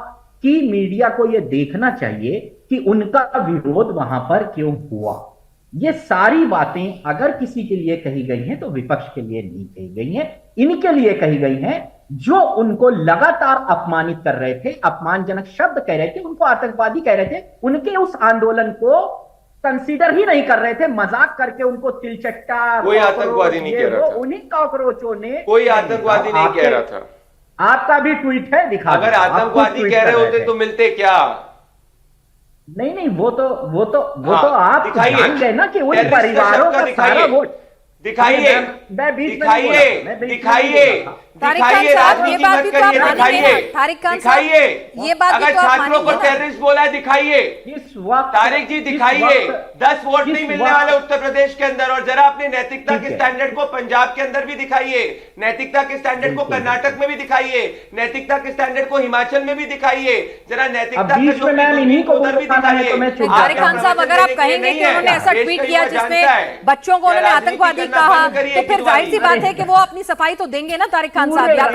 कि मीडिया को यह देखना चाहिए कि उनका विरोध वहां पर क्यों हुआ। ये सारी बातें अगर किसी के लिए कही गई हैं तो विपक्ष के लिए नहीं कही गई हैं, इनके लिए कही गई हैं जो उनको लगातार अपमानित कर रहे थे, अपमानजनक शब्द कह रहे थे, उनको आतंकवादी कह रहे थे, उनके उस आंदोलन को कंसीडर ही नहीं कर रहे थे, मजाक करके उनको तिलचट्टा, कोई आतंकवादी नहीं कह रहा था। उन्हीं कॉकरोचों ने, कोई आतंकवादी नहीं कह रहा था। आपका भी ट्वीट है, दिखा। अगर आतंकवादी कह रहे होते तो मिलते क्या? नहीं, वो तो आप जान गए ना कि उन परिवारों का सारा वोट। दिखाइए, तारिक खान साहब, ये बात भी तो आप मानेंगे ना? तारिक खान साहब, ये बात भी अगर तो आप छात्रों को टेररिस्ट बोला है, दिखाइए। वक्त तारिक जी दिखाइए 10 वोट नहीं मिलने वाले उत्तर प्रदेश के अंदर, और जरा अपने नैतिकता के स्टैंडर्ड को पंजाब के अंदर भी दिखाइए, नैतिकता के स्टैंडर्ड को कर्नाटक में भी दिखाइए, नैतिकता के स्टैंडर्ड को हिमाचल में भी दिखाइए, जरा नैतिकता का जो उधर भी दिखाइए। तारिक खान साहब, अगर आप कहेंगे कि उन्होंने ऐसा ट्वीट किया जिसमें बच्चों को उन्होंने आतंकवादी कहा, तो फिर जाहिर सी बात है कि वो अपनी सफाई तो देंगे ना तारिक खान साहब। या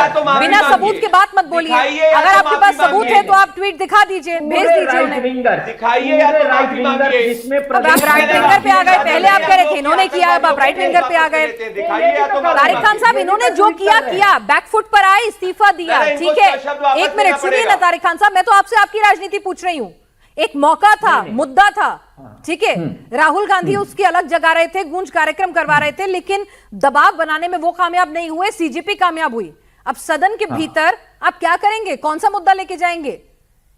तो आप बिना सबूत के बात मत बोलिए, अगर आपके पास सबूत है तो आप ट्वीट दिखा दीजिए, भेज दीजिए उन्हें, दिखाइए या तो माफी मांगिए। अब आप राइट विंगर पे आ गए, पहले आप कह रहे थे इन्होंने किया, अब आप राइट विंगर पे आ गए। तारिक खान साहब, इन्होंने जो किया बैकफुट पर आए, इस्तीफा दिया, ठीक है। एक मिनट सुनिए ना तारिक खान साहब, मैं तो आपसे आपकी राजनीति पूछ रही हूँ। एक मौका था, मुद्दा था, ठीक है, राहुल गांधी उसकी अलग जगा रहे थे, गूंज कार्यक्रम करवा रहे थे, लेकिन दबाव बनाने में वो कामयाब नहीं हुए, सीजेपी कामयाब हुई। अब सदन के भीतर आप क्या करेंगे, कौन सा मुद्दा लेके जाएंगे?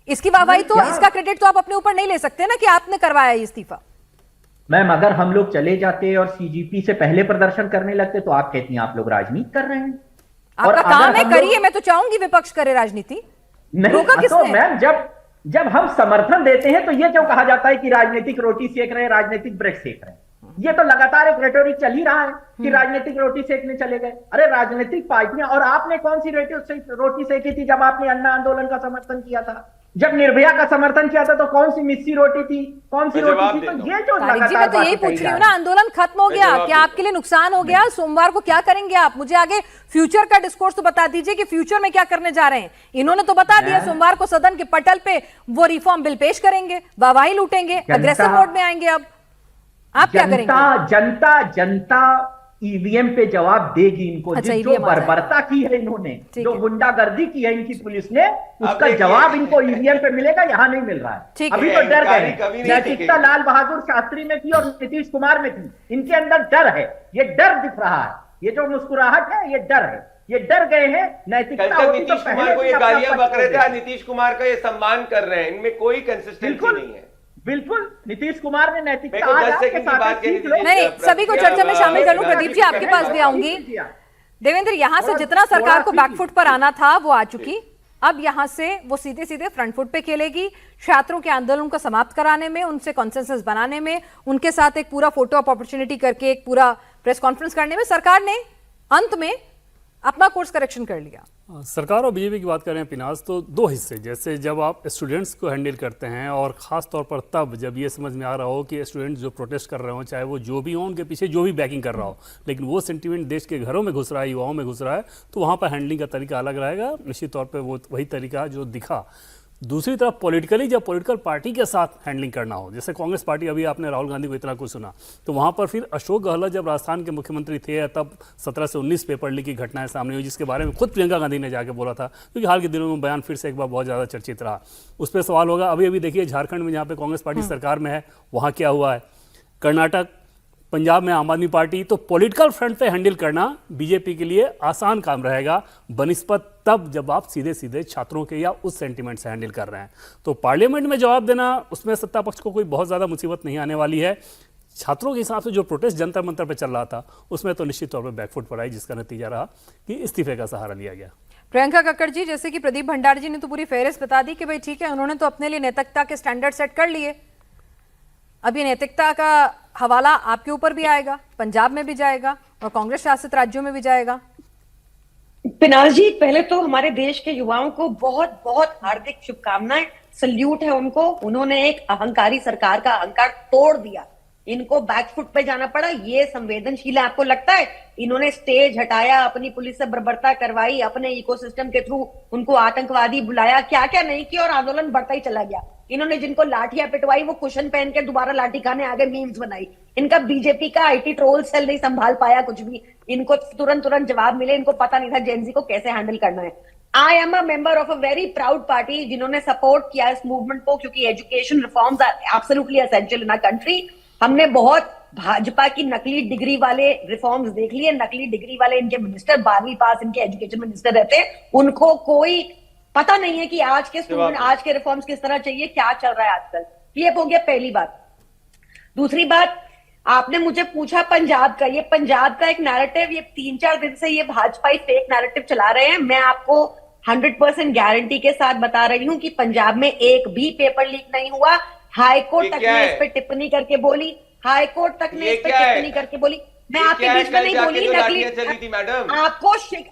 इसकी वाहवाही तो, इसका क्रेडिट तो आप अपने ऊपर नहीं ले सकते ना कि आपने करवाया इस्तीफा। मैम, अगर हम लोग चले जाते और सीजीपी से पहले प्रदर्शन करने लगते तो आप कहती हैं आप लोग राजनीति कर रहे हैं। आपका काम है, करिए, मैं तो चाहूंगी विपक्ष करे राजनीति। रोका किसने? तो मैम, जब हम समर्थन देते हैं तो ये क्यों कहा जाता है कि राजनीतिक रोटी सेक रहे हैं, राजनीतिक ब्रेड सेक रहे हैं? ये तो लगातार एक रेटोरिक चल ही रहा है कि राजनीतिक रोटी सेकने चले गए। अरे राजनीतिक पार्टियां, और आपने कौन सी रोटी सेकी थी जब आपने अन्ना आंदोलन का समर्थन किया था? जब निर्भया का समर्थन किया था तो कौन सी मिस्सी रोटी थी, कौन सी रोटी थी? तो ये जो जी, मैं तो यही पूछ रही हूँ ना, आंदोलन खत्म हो गया, क्या आपके लिए नुकसान हो गया? सोमवार को क्या करेंगे आप? मुझे आगे फ्यूचर का डिस्कोर्स तो बता दीजिए कि फ्यूचर में क्या करने जा रहे हैं। इन्होंने तो बता दिया सोमवार को सदन के पटल पे वो रिफॉर्म बिल पेश करेंगे, वाहवाही लूटेंगे, अग्रेसिव मोड में आएंगे। अब आप क्या करेंगे? जनता ईवीएम पे जवाब देगी इनको। अच्छा, जो बर्बरता की है इन्होंने, जो गुंडागर्दी की है इनकी पुलिस ने, उसका जवाब इनको ईवीएम पे मिलेगा, यहाँ नहीं मिल रहा है। अभी तो डर गए। नैतिकता लाल बहादुर शास्त्री में थी और नीतीश कुमार में थी, इनके अंदर डर है, ये डर दिख रहा है, ये जो मुस्कुराहट है ये डर है, ये डर गए हैं। नैतिकता नीतीश कुमार को ये गालियां बक रहे थे, नीतीश कुमार का ये सम्मान कर रहे हैं, इनमें कोई कंसिस्टेंसी नहीं है। बिल्कुल, नीतीश कुमार ने नैतिकता नहीं, सभी को चर्चा में शामिल कर लूं। प्रदीप जी, आपके पास भी आऊंगी। देवेंद्र, यहां से जितना सरकार को बैकफुट पर आना था वो आ चुकी, अब यहां से वो सीधे सीधे फ्रंट फुट पे खेलेगी। छात्रों के आंदोलन को समाप्त कराने में, उनसे कॉन्सेंसस बनाने में, उनके साथ एक पूरा फोटो ऑफ अपॉर्चुनिटी करके एक पूरा प्रेस कॉन्फ्रेंस करने में सरकार ने अंत में अपना कोर्स करेक्शन कर लिया। सरकार और बीजेपी की बात करें पिनाज, तो दो हिस्से, जैसे जब आप स्टूडेंट्स को हैंडल करते हैं और ख़ास तौर पर तब जब ये समझ में आ रहा हो कि स्टूडेंट्स जो प्रोटेस्ट कर रहे हो, चाहे वो जो भी हो, उनके पीछे जो भी बैकिंग कर रहा हो, लेकिन वो सेंटीमेंट देश के घरों में घुस रहा है, युवाओं में घुस रहा है, तो वहाँ पर हैंडलिंग का तरीका अलग रहेगा। निश्चित तौर पर वो वही तरीका जो दिखा। दूसरी तरफ पॉलिटिकली, जब पॉलिटिकल पार्टी के साथ हैंडलिंग करना हो, जैसे कांग्रेस पार्टी, अभी आपने राहुल गांधी को इतना कुछ सुना, तो वहाँ पर फिर अशोक गहलोत जब राजस्थान के मुख्यमंत्री थे तब 17 से 19 पेपर लीक की घटनाएं सामने हुई, जिसके बारे में खुद प्रियंका गांधी ने जाके बोला था, क्योंकि हाल के दिनों में बयान फिर से एक बार बहुत ज़्यादा चर्चित रहा। उस पर सवाल होगा। अभी अभी देखिए झारखंड में जहाँ पे कांग्रेस पार्टी सरकार में है, वहाँ क्या हुआ है, कर्नाटक, पंजाब में आम आदमी पार्टी। तो पॉलिटिकल फ्रंट पे हैंडल करना बीजेपी के लिए आसान काम रहेगा बनिस्बत तब जब आप सीधे सीधे छात्रों के या उस सेंटीमेंट से हैंडल कर रहे हैं। तो पार्लियामेंट में जवाब देना, उसमें सत्ता पक्ष को कोई बहुत ज़्यादा मुसीबत नहीं आने वाली है। छात्रों के हिसाब से जो प्रोटेस्ट जंतर मंतर पर चल रहा था, उसमें तो निश्चित तौर पर बैकफुट पर आई, जिसका नतीजा रहा कि इस्तीफे का सहारा लिया गया। प्रियंका कक्कड़ जी, जैसे कि प्रदीप भंडारी जी ने तो पूरी फेहरिस्त बता दी कि भाई ठीक है, उन्होंने तो अपने लिए नैतिकता के स्टैंडर्ड सेट कर लिए। अब ये नैतिकता का हवाला आपके ऊपर भी आएगा, पंजाब में भी जाएगा और कांग्रेस शासित राज्यों में भी जाएगा। पिनाज जी, पहले तो हमारे देश के युवाओं को बहुत बहुत हार्दिक शुभकामनाएं, सल्यूट है उनको। उन्होंने एक अहंकारी सरकार का अहंकार तोड़ दिया, इनको बैकफुट पे जाना पड़ा। ये संवेदनशील है आपको लगता है? इन्होंने स्टेज हटाया, अपनी पुलिस से बर्बरता करवाई, अपने इकोसिस्टम के थ्रू उनको आतंकवादी बुलाया, क्या क्या नहीं किया, और आंदोलन बढ़ता ही चला गया। इन्होंने जिनको लाठियां पिटवाई वो कुशन पहन के दोबारा लाठी खाने आगे मीम्स बनाई। इनका बीजेपी का आईटी ट्रोल सेल नहीं संभाल पाया कुछ भी। इनको तुरंत जवाब मिले, इनको पता नहीं था जेनजी को कैसे हैंडल करना है। I am a member of a very proud party जिन्होंने सपोर्ट किया इस मूवमेंट को, क्योंकि education reforms are absolutely essential in our country. हमने बहुत भाजपा की नकली डिग्री वाले रिफॉर्म्स देख लिए। नकली डिग्री वाले इनके मिनिस्टर, 12वीं पास इनके एजुकेशन मिनिस्टर रहते हैं, उनको कोई पता नहीं है कि आज के स्टूडेंट, आज के रिफॉर्म्स किस तरह चाहिए, क्या चल रहा है आजकल। ये हो गया पहली बात। दूसरी बात, आपने मुझे पूछा पंजाब का, ये पंजाब का एक नैरेटिव, ये 3-4 दिन से ये भाजपा फेक नैरेटिव चला रहे हैं। मैं आपको 100% गारंटी के साथ बता रही हूं कि पंजाब में एक भी पेपर लीक नहीं हुआ। हाई कोर्ट ये तक क्या ने है? इस पे टिप्पणी करके बोली, हाई कोर्ट तक ने ये इस पे क्या है? टिप्पणी करके बोली। मैं ये आपके क्या है? बीच में कल नहीं जाके बोली। जो नकली लाठियां चली थी मैडम,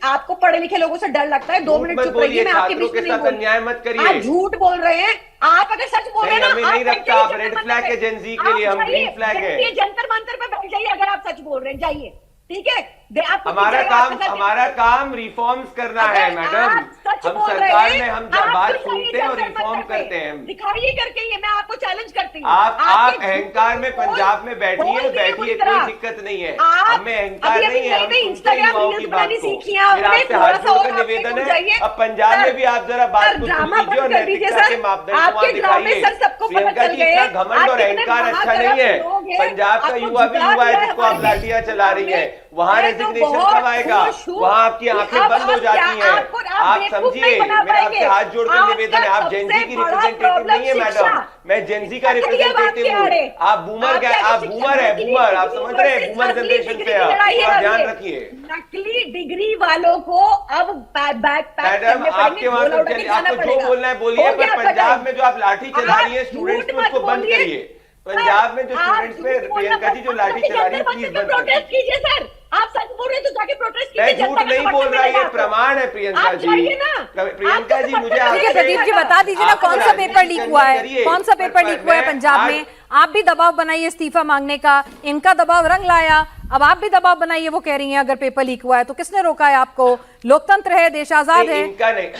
आपको पढ़े लिखे लोगों से डर लगता है। 2 झूठ मिनट मत चुप रहिए, बोलिए, मैं आपके छात्रों बीच के में नहीं साथ बोली। अन्याय मत करिए। आप झूठ बोल रहे हैं। आप अगर सच बोल रहे हैं ना, हमें नहीं आप रखता, आप रेड फ्लैग है जेनजी के लिए, हम ग्रीन फ्लैग है। जाइए, जंतर मंतर पे बैठ जाइए अगर आप सच बोल रहे हैं, जाइए, ठीक है। हमारा काम रिफॉर्म्स करना है मैडम। हम सरकार में हम बात सुनते हैं और रिफॉर्म करते हैं। दिखाइए करके, ये मैं आपको चैलेंज करती हूँ। आप अहंकार में पंजाब में बैठिए, कोई दिक्कत नहीं है। हमें अहंकार नहीं है, हम सुनते हैं युवाओं की बात को। मेरा आपसे हाथ जोड़कर निवेदन है, अब पंजाब में भी आप जरा बात को सुन लीजिए और नैतिकता के मापदंड वहां दिखाइए। प्रियंका जी, इतना घमंड और अहंकार अच्छा नहीं है। पंजाब का युवा भी युवा है जिसको आप लाठियां चला रही है। वहां रेजिग्नेशन कब आएगा? वहां आपकी आंखें बंद हो जाती हैं। आप समझिए, मेरा आपसे हाथ जोड़कर निवेदन है। आप जेनजी की रिप्रेजेंटेटिव नहीं है मैडम, मैं जेनजी का रिप्रेजेंटेटिव हूँ। आप बूमर है, बूमर। आप समझ रहे हैं, बूमर जनरेशन से आप ध्यान रखिए। नकली डिग्री वालों को अब मैडम आपके वहां आपको जो बोलना है बोलिए, पर पंजाब में जो आप लाठी चला रही है स्टूडेंट्स पे, उसको बंद करिए। पंजाब में जो स्टूडेंट्स पे प्रियंका जी जो लाठी चला रही है, प्लीज बंद करिए। कीजिए सर, आप सच बोल रहे हैं तो जाके प्रोटेस्ट कीजिए। मैं झूठ नहीं बोल रहा, ये प्रमाण है प्रियंका जी। प्रियंका जी, मुझे ठीक है प्रदीप जी, बता दीजिए ना कौन सा पेपर लीक हुआ है, कौन सा पेपर लीक हुआ है पंजाब में। आप भी दबाव बनाइए इस्तीफा मांगने का, इनका दबाव रंग लाया, अब आप भी दबाव बनाइए। वो कह रही हैं अगर पेपर लीक हुआ है तो किसने रोका है आपको? लोकतंत्र है, देश आजाद है। इनका नहीं,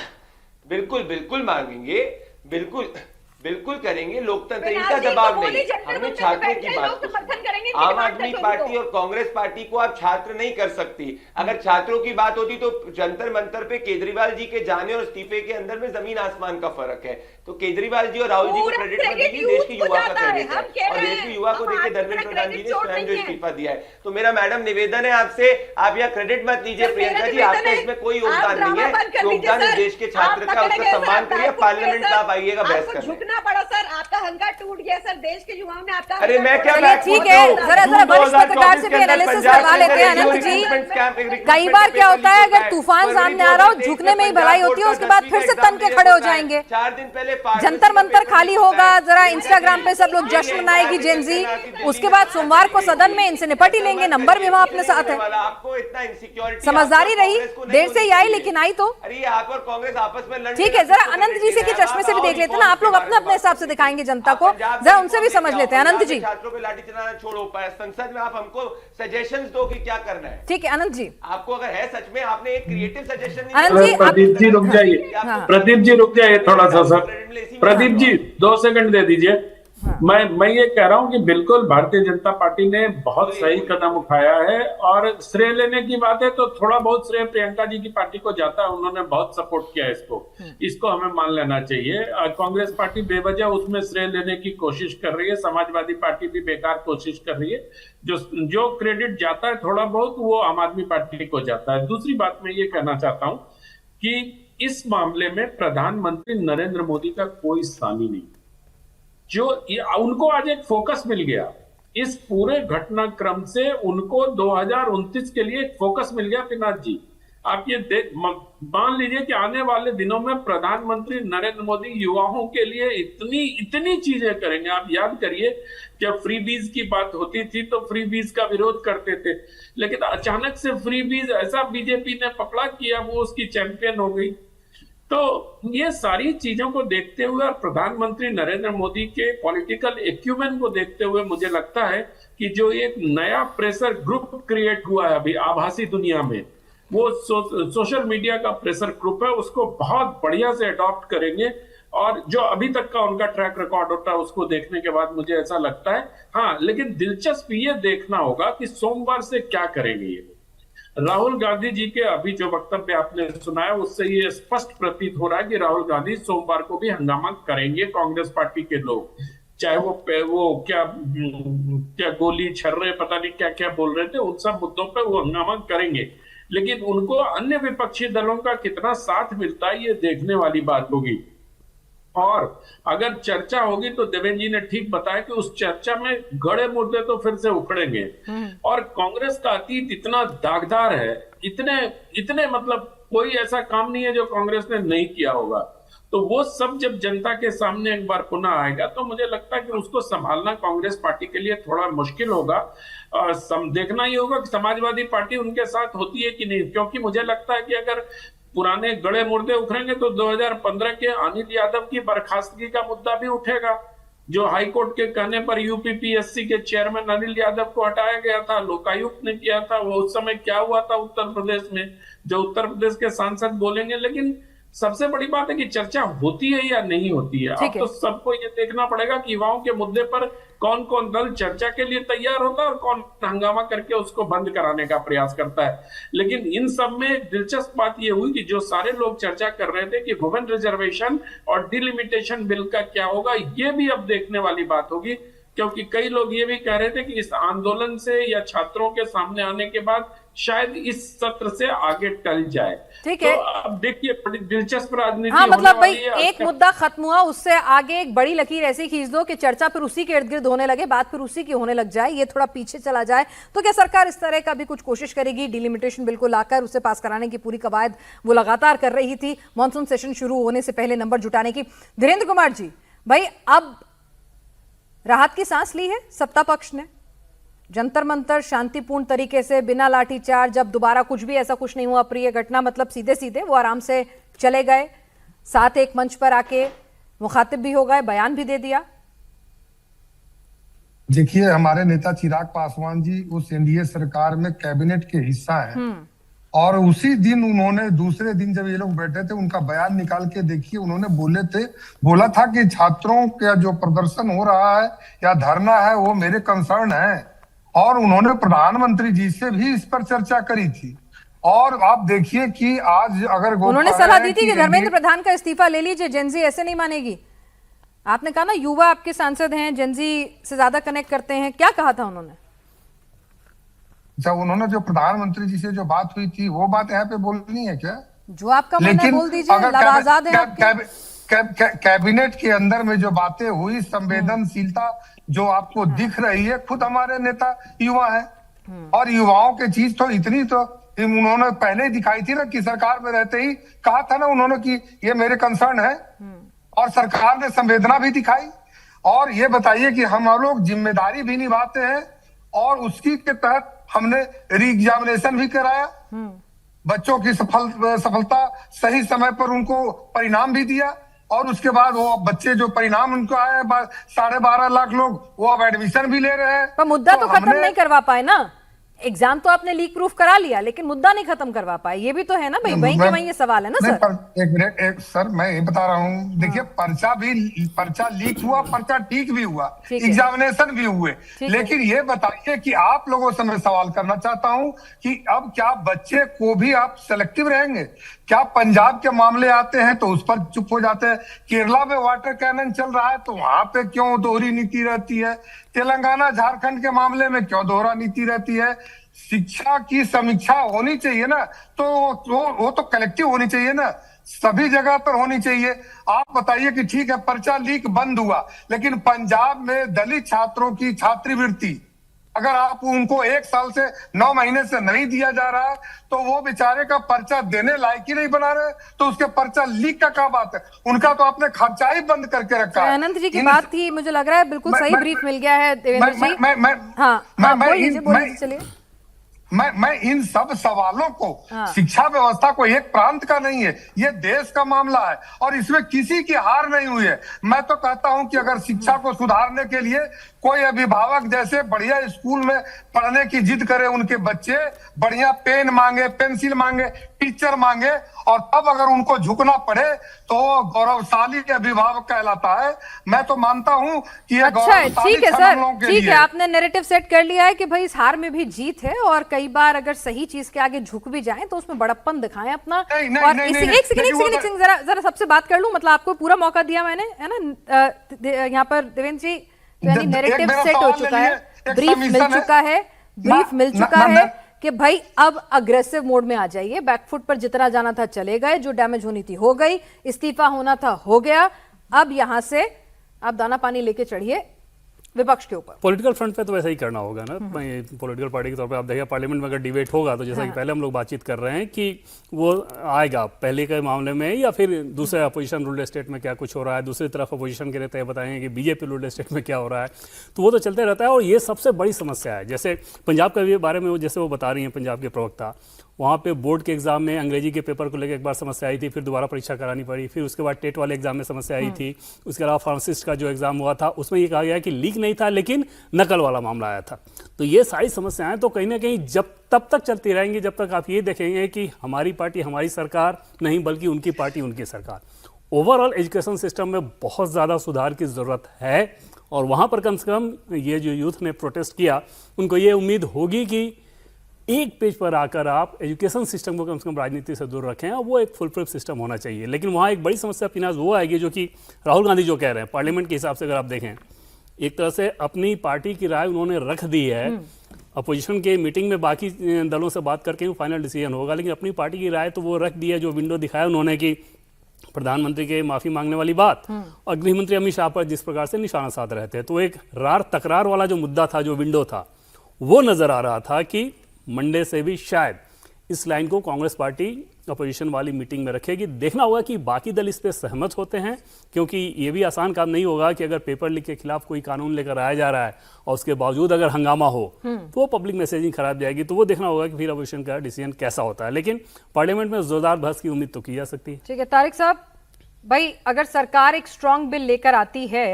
बिल्कुल मांगेंगे, बिल्कुल करेंगे। लोकतंत्र इनका दबाव नहीं। हमने छात्रों की बात को, आम आदमी पार्टी और कांग्रेस पार्टी को आप छात्र नहीं कर सकती। अगर छात्रों की बात होती तो जंतर मंतर पे केजरीवाल जी के जाने और इस्तीफे के अंदर में जमीन आसमान का फर्क है। तो केजरीवाल जी और राहुल जी को क्रेडिट मत दीजिए, देश के युवा का क्रेडिट है। और देश के युवा को देखिए धर्मेंद्र प्रधान जी ने स्वयं जो इस्तीफा दिया है। तो मेरा मैडम निवेदन है आपसे, आप यहाँ क्रेडिट मत लीजिए। प्रियंका जी, आपका इसमें कोई योगदान नहीं है। योगदान है देश के छात्र का, उसका सम्मान करिए। पार्लियामेंट में आप आइएगा बहस करने। झुकना पड़ा सर, आपका अहंकार टूट गया सर, देश के युवाओं ने आपका। अरे मैं क्या, ठीक है, जरा वरिष्ठ पत्रकार से भी एनालिसिस करवा लेते हैं अनंत जी। कई बार क्या होता है, अगर तूफान सामने आ रहा हो, झुकने में ही भलाई होती है, उसके बाद फिर से तन के खड़े हो जाएंगे। 4 दिन पहले जंतर मंतर खाली होगा, जरा इंस्टाग्राम पे सब लोग जश्न मनाएगी जेनजी, उसके बाद सोमवार को सदन में इनसे निपट ही लेंगे। नंबर भी वहां अपने साथ है। आपको इतना इनसिक्योरिटी, समझदारी रही, देर से ही आई लेकिन आई तो। अरे आप और कांग्रेस आपस में लड़, ठीक है, जरा अनंत जी से के चश्मे से भी देख लेते हैं ना। आप लोग अपने अपने हिसाब से दिखाएंगे जनता को, जरा उनसे भी समझ लेते हैं। अनंत जी, छात्रों पे लाठी चलाना छोड़ो, संसद में आप हमको सजेशंस दो कि क्या करना है। ठीक है अनंत जी, आपको अगर है सच में, आपने एक क्रिएटिव सजेशन। अनंत जी, प्रदीप जी रुक जाइए, प्रदीप जी रुक जाइए थोड़ा सा सर। प्रदीप जी 2 सेकंड दे दीजिए। मैं ये कह रहा हूं कि बिल्कुल भारतीय जनता पार्टी ने बहुत सही कदम उठाया है, और श्रेय लेने की बात है तो थोड़ा बहुत श्रेय प्रियंका जी की पार्टी को जाता है। उन्होंने बहुत सपोर्ट किया है इसको हमें मान लेना चाहिए। कांग्रेस पार्टी बेवजह उसमें श्रेय लेने की कोशिश कर रही है, समाजवादी पार्टी भी बेकार कोशिश कर रही है। जो क्रेडिट जाता है थोड़ा बहुत, वो आम आदमी पार्टी को जाता है। दूसरी बात मैं ये कहना चाहता हूं कि इस मामले में प्रधानमंत्री नरेंद्र मोदी का कोई सानी नहीं। जो उनको आज एक फोकस मिल गया, इस पूरे घटनाक्रम से उनको 2029 के लिए एक फोकस मिल गया। पिनाथ जी, आप ये मान लीजिए कि आने वाले दिनों में प्रधानमंत्री नरेंद्र मोदी युवाओं के लिए इतनी चीजें करेंगे। आप याद करिए, जब फ्री बीज की बात होती थी तो फ्री बीज का विरोध करते थे, लेकिन अचानक से फ्री बीज ऐसा बीजेपी ने पकड़ा कि अब वो उसकी चैंपियन हो गई। तो ये सारी चीजों को देखते हुए और प्रधानमंत्री नरेंद्र मोदी के पॉलिटिकल एक्यूमेंट को देखते हुए मुझे लगता है कि जो एक नया प्रेशर ग्रुप क्रिएट हुआ है अभी आभासी दुनिया में, वो सोशल मीडिया का प्रेशर ग्रुप है, उसको बहुत बढ़िया से अडॉप्ट करेंगे। और जो अभी तक का उनका ट्रैक रिकॉर्ड होता है उसको देखने के बाद मुझे ऐसा लगता है। हाँ, लेकिन दिलचस्प ये देखना होगा कि सोमवार से क्या करेंगे ये। राहुल गांधी जी के अभी जो वक्तव्य आपने सुनाया उससे ये स्पष्ट प्रतीत हो रहा है कि राहुल गांधी सोमवार को भी हंगामा करेंगे। कांग्रेस पार्टी के लोग, चाहे वो क्या गोली छर्रे पता नहीं क्या क्या बोल रहे थे, उन सब मुद्दों पे वो हंगामा करेंगे। लेकिन उनको अन्य विपक्षी दलों का कितना साथ मिलता है ये देखने वाली बात होगी। और अगर चर्चा होगी तो देवेंद्र जी ने ठीक बताया कि उस चर्चा में गड़े मुद्दे तो फिर से उखड़ेंगे। और कांग्रेस का अतीत इतना दागदार है, इतने मतलब कोई ऐसा काम नहीं है जो कांग्रेस ने नहीं किया होगा। तो वो सब जब जनता के सामने एक बार पुनः आएगा तो मुझे लगता है कि उसको संभालना कांग्रेस पार्टी के लिए थोड़ा मुश्किल होगा। देखना ही होगा कि समाजवादी पार्टी उनके साथ होती है कि नहीं, क्योंकि मुझे लगता है कि अगर पुराने गड़े मुर्दे उखड़ेंगे तो 2015 के अनिल यादव की बर्खास्तगी का मुद्दा भी उठेगा, जो हाईकोर्ट के कहने पर यूपीपीएससी के चेयरमैन अनिल यादव को हटाया गया था, लोकायुक्त ने किया था। वो उस समय क्या हुआ था उत्तर प्रदेश में, जो उत्तर प्रदेश के सांसद बोलेंगे। लेकिन सबसे बड़ी बात है कि चर्चा होती है या नहीं होती है। अब तो सबको ये देखना पड़ेगा कि युवाओं के मुद्दे पर कौन कौन दल चर्चा के लिए तैयार होता है और कौन हंगामा करके उसको बंद कराने का प्रयास करता है। लेकिन इन सब में दिलचस्प बात ये हुई कि जो सारे लोग चर्चा कर रहे थे कि वुमेन रिजर्वेशन और डिलिमिटेशन बिल का क्या होगा, ये भी अब देखने वाली बात होगी, क्योंकि कई लोग ये भी कह रहे थे कि इस आंदोलन से या छात्रों के सामने आने के बाद शायद इस सत्र से आगे टल जाए। ठीक है, तो अब देखिए बड़ी दिलचस्प राजनीति हाँ, मतलब होने भाई वाली है। एक मुद्दा खत्म हुआ, उससे आगे एक बड़ी लकीर ऐसी खींच दो कि चर्चा फिर उसी के इर्द गिर्द होने लगे, बात फिर उसी की होने लग जाए, ये थोड़ा पीछे चला जाए। तो क्या सरकार इस तरह का भी कुछ कोशिश करेगी? डिलिमिटेशन बिल को लाकर उसे पास कराने की पूरी कवायद वो लगातार कर रही थी मॉनसून सेशन शुरू होने से पहले नंबर जुटाने की। धीरेन्द्र कुमार जी, भाई अब राहत की सांस ली है सत्ता पक्ष ने, जंतर मंतर शांतिपूर्ण तरीके से बिना लाठीचार्ज, जब दोबारा कुछ भी ऐसा कुछ नहीं हुआ प्रिय घटना, मतलब सीधे सीधे वो आराम से चले गए, साथ एक मंच पर आके मुखातिब भी हो गए, बयान भी दे दिया। देखिए, हमारे नेता चिराग पासवान जी उस एनडीए सरकार में कैबिनेट के हिस्सा हैं और उसी दिन उन्होंने, दूसरे दिन जब ये लोग बैठे थे, उनका बयान निकाल के देखिए, उन्होंने बोला था कि छात्रों का जो प्रदर्शन हो रहा है या धरना है वो मेरे कंसर्न है, और उन्होंने प्रधानमंत्री जी से भी इस पर चर्चा करी थी। और आप देखिए कि आज अगर उन्होंने सलाह दी थी कि धर्मेंद्र प्रधान का इस्तीफा ले लीजिए, जेनजी ऐसे नहीं मानेगी। आपने कहा ना युवा आपके सांसद हैं, जेनजी से ज्यादा कनेक्ट करते हैं, क्या कहा था उन्होंने? जब उन्होंने जो प्रधानमंत्री जी से जो बात हुई थी वो बात यहाँ पे बोलनी है क्या? जो आपका मन है बोल दीजिए, आजाद है आपके। कैबिनेट के अंदर में जो बातें हुई, संवेदनशीलता जो आपको दिख रही है, खुद हमारे नेता युवा है, और युवाओं की चीज तो इतनी तो उन्होंने पहले ही दिखाई थी ना कि सरकार में रहते ही कहा था ना उन्होंने कि ये मेरे कंसर्न है, और सरकार ने संवेदना भी दिखाई। और ये बताइए कि हम लोग जिम्मेदारी भी निभाते हैं, और उसकी के तहत हमने री एग्जामिनेशन भी कराया, बच्चों की सफलता सही समय पर उनको परिणाम भी दिया, और उसके बाद वो बच्चे जो परिणाम उनको आए 12.5 लाख लोग, वो अब एडमिशन भी ले रहे हैं। पर मुद्दा तो खत्म नहीं करवा पाए ना, एग्जाम तो आपने लीक प्रूफ करा लिया, लेकिन मुद्दा नहीं खत्म करवा पाए, ये भी तो है ना भाई, वहीं के वहीं ये सवाल है ना सर। एक मिनट सर, मैं ये बता रहा हूँ, देखिए पर्चा लीक हुआ, पर्चा ठीक भी हुआ, एग्जामिनेशन भी हुए, लेकिन ये बताइए कि आप लोगों से मैं सवाल करना चाहता हूँ कि अब क्या बच्चे को भी आप सेलेक्टिव रहेंगे? क्या पंजाब के मामले आते हैं तो उस पर चुप हो जाते हैं? केरला में वाटर कैनन चल रहा है तो वहां पे क्यों दोहरी नीति रहती है? तेलंगाना झारखंड के मामले में क्यों दोहरा नीति रहती है? शिक्षा की समीक्षा होनी चाहिए ना, तो वो तो कलेक्टिव होनी चाहिए ना, सभी जगह पर होनी चाहिए। आप बताइए कि ठीक है पर्चा लीक बंद हुआ, लेकिन पंजाब में दलित छात्रों की छात्रवृत्ति अगर आप उनको 1 साल से 9 महीने से नहीं दिया जा रहा है, तो वो बेचारे का पर्चा देने लायक ही नहीं बना रहे, तो उसके पर्चा लीक का क्या बात है? उनका तो आपने खर्चा ही बंद करके रखा है। अनंत जी की बात थी, मुझे लग रहा है बिल्कुल सही ब्रीफ मिल गया है देवेंद्र जी। चलिए, मैं इन सब सवालों को, शिक्षा व्यवस्था को एक प्रांत का नहीं है, ये देश का मामला है, और इसमें किसी की हार नहीं हुई है। मैं तो कहता हूं कि अगर शिक्षा को सुधारने के लिए कोई अभिभावक जैसे बढ़िया स्कूल में पढ़ने की जिद करे, उनके बच्चे बढ़िया पेन मांगे, पेंसिल मांगे, टीचर मांगे, और तब अगर उनको झुकना पड़े तो गौरवशाली अभिभावक कहलाता है। मैं तो मानता हूं कि ये अच्छा है, ठीक है सर, ठीक है, आपने नैरेटिव सेट कर लिया है कि भाई इस हार में भी जीत है, और कई बार अगर सही चीज के आगे झुक भी जाएं तो उसमें बड़प्पन दिखाएं अपना। और एक सेकंड जरा सबसे बात कर लूं, मतलब आपको पूरा मौका दिया मैंने, है ना, यहाँ पर देवेंद्र जी, यानी नैरेटिव सेट हो चुका है, ब्रीफ मिल चुका है कि भाई अब अग्रेसिव मोड में आ जाइए, बैकफुट पर जितना जाना था चले गए, जो डैमेज होनी थी हो गई, इस्तीफा होना था हो गया, अब यहां से आप दाना पानी लेके चढ़िए विपक्ष के ऊपर। पॉलिटिकल फ्रंट पे तो वैसा ही करना होगा ना। पॉलिटिकल पार्टी के तौर पे आप देखिए पार्लियामेंट में अगर डिबेट होगा तो जैसा कि पहले हम लोग बातचीत कर रहे हैं कि वो आएगा पहले के मामले में या फिर दूसरे अपोजिशन रूल्ड स्टेट में क्या कुछ हो रहा है, दूसरी तरफ अपोजिशन के रहते हैं बताएंगे कि बीजेपी रूल्ड स्टेट में क्या हो रहा है, तो वो तो चलते रहता है। और ये सबसे बड़ी समस्या है। जैसे पंजाब के बारे में जैसे वो बता रही हैं पंजाब के प्रवक्ता, वहाँ पे बोर्ड के एग्जाम में अंग्रेजी के पेपर को लेकर एक बार समस्या आई थी, फिर दोबारा परीक्षा करानी पड़ी, फिर उसके बाद टेट वाले एग्जाम में समस्या आई थी, उसके अलावा फार्मासिस्ट का जो एग्जाम हुआ था उसमें ये कहा गया कि लीक नहीं था लेकिन नकल वाला मामला आया था। तो ये सारी समस्याएं तो कहीं ना कहीं जब तब तक चलती रहेंगी जब तक आप ये देखेंगे कि हमारी पार्टी हमारी सरकार नहीं बल्कि उनकी पार्टी उनकी सरकार। ओवरऑल एजुकेशन सिस्टम में बहुत ज़्यादा सुधार की ज़रूरत है और वहाँ पर कम से कम ये जो यूथ ने प्रोटेस्ट किया उनको ये उम्मीद होगी कि एक पेज पर आकर आप एजुकेशन सिस्टम को कम से कम राजनीति से दूर रखें और वो एक फुल फ्लेज सिस्टम होना चाहिए। लेकिन वहाँ एक बड़ी समस्या फिनाज वो आएगी जो कि राहुल गांधी जो कह रहे हैं पार्लियामेंट के हिसाब से अगर आप देखें एक तरह से अपनी पार्टी की राय उन्होंने रख दी है, अपोजिशन के मीटिंग में बाकी दलों से बात करके फाइनल डिसीजन होगा, लेकिन अपनी पार्टी की राय तो वो रख दी है। जो विंडो दिखाया उन्होंने कि प्रधानमंत्री के माफी मांगने वाली बात और गृहमंत्री अमित शाह पर जिस प्रकार से निशाना साध रहे थे, तो एक रार तकरार वाला जो मुद्दा था, जो विंडो था, वो नजर आ रहा था कि मंडे से भी शायद इस लाइन को कांग्रेस पार्टी अपोजिशन वाली मीटिंग में रखेगी। देखना होगा कि बाकी दल इस पे सहमत होते हैं, क्योंकि ये भी आसान काम नहीं होगा कि अगर पेपर लीक के खिलाफ कोई कानून लेकर आया जा रहा है और उसके बावजूद अगर हंगामा हो तो वो पब्लिक मैसेजिंग खराब जाएगी। तो वो देखना होगा कि फिर अपोजिशन का डिसीजन कैसा होता है। लेकिन पार्लियामेंट में जोरदार बहस की उम्मीद तो की जा सकती है। ठीक है तारिक साहब, भाई अगर सरकार एक स्ट्रांग बिल लेकर आती है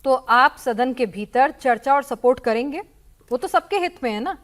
तो आप सदन के भीतर चर्चा और सपोर्ट करेंगे? वो तो सबके हित में है ना।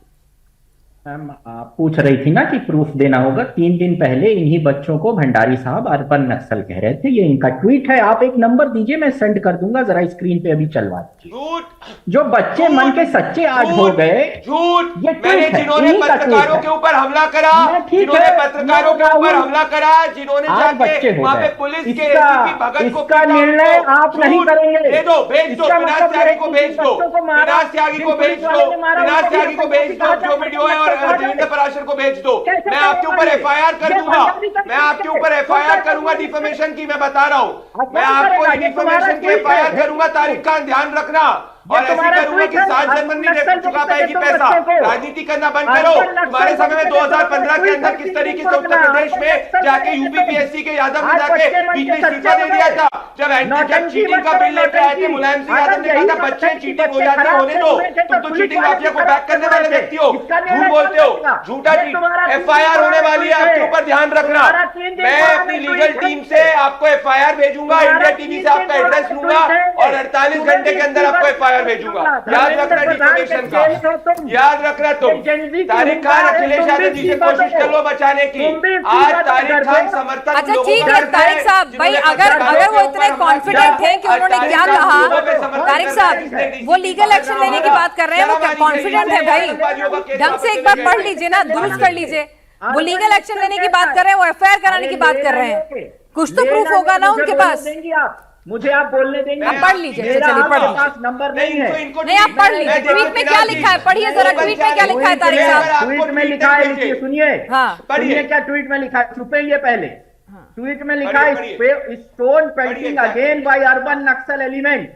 मैम आप पूछ रही थी ना कि प्रूफ देना होगा। 3 दिन पहले इन्हीं बच्चों को भंडारी साहब अर्बन नक्सल कह रहे थे। ये इनका ट्वीट है। आप एक नंबर दीजिए, मैं सेंड कर दूंगा, जरा स्क्रीन पे अभी चलवा दीजिए। जो बच्चे मन के सच्चे आज हो गए, झूठ। ये मैंने जिन्होंने पत्रकारों के ऊपर हमला करा, जिन्होंने पत्रकारों के ऊपर हमला करा, जिन्होंने जाके वहां पे पुलिस के एसीपी भगत को इसका निर्णय आप नहीं करेंगे। दे दो, भेज दो, विनाश त्यागी को भेज दो, विनाश त्यागी को भेज दो, विनाश त्यागी को भेज दो, जो वीडियो है, और देवेंद्र पराशर को भेज दो। मैं आपके ऊपर एफआईआर कर दूंगा, मैं आपके ऊपर एफआईआर करूंगा डिफेमेशन की। मैं बता रहा हूं, मैं आपको डिफेमेशन की एफआईआर करूंगा। तारीख का ध्यान रखना। और ऐसी करूंगा कि 7 जन्म नहीं चुका पाएगी पैसा। राजनीति करना बंद करो। तुम्हारे समय में 2015 के अंदर किस तरीके से उत्तर प्रदेश में जाके यूपीपीएससी के यादव ने जाके बीच में इस्तीफा दे दिया था। जब चीटिंग का बिल लेकर आए थे, मुलायम सिंह यादव ने कहा था बच्चे चीटिंग हो जाती है, होने दो, तुम तो चीटिंग माफिया को बैक करने वाले व्यक्ति हो, झूठ बोलते हो, झूठा एफआईआर होने वाली है, आपके ऊपर ध्यान रखना। मैं अपनी लीगल टीम से आपको एफआईआर भेजूंगा, इंडिया टीवी से आपका एड्रेस लूंगा और 48 घंटे के अंदर आपको एफआईआर भेजूंगा। याद रखना डिफेमेशन का, याद रखना तुम। तारिक खान, अखिलेश यादव जी से कोशिश कर लो बचाने की। आज तारिक खान समर्थक। अच्छा ठीक है तारिक साहब, भाई अगर वो इतने कॉन्फिडेंट हैं कि उन्होंने क्या कहा, तारिक साहब वो लीगल एक्शन लेने की बात कर रहे हैं, वो कॉन्फिडेंट है भाई, ढंग से एक बार पढ़ लीजिए ना, दुरुस्त कर लीजिए। वो लीगल एक्शन लेने की बात कर रहे हैं, वो एफआईआर कराने की बात कर रहे हैं, कुछ तो प्रूफ होगा ना उनके पास। मुझे आप बोलने देंगे? आप पढ़ लीजिए, चलिए पढ़ लीजिए। नंबर नहीं है, नहीं आप पढ़ लीजिए, ट्वीट में क्या लिखा है, पढ़िए जरा, ट्वीट में क्या लिखा है तारिक साहब। ट्वीट में लिखा है, लिखिए, सुनिए, सुनिए क्या ट्वीट में लिखा है, छुपेंगे पहले। ट्वीट में लिखा है, stone pelting again by urban Naxal element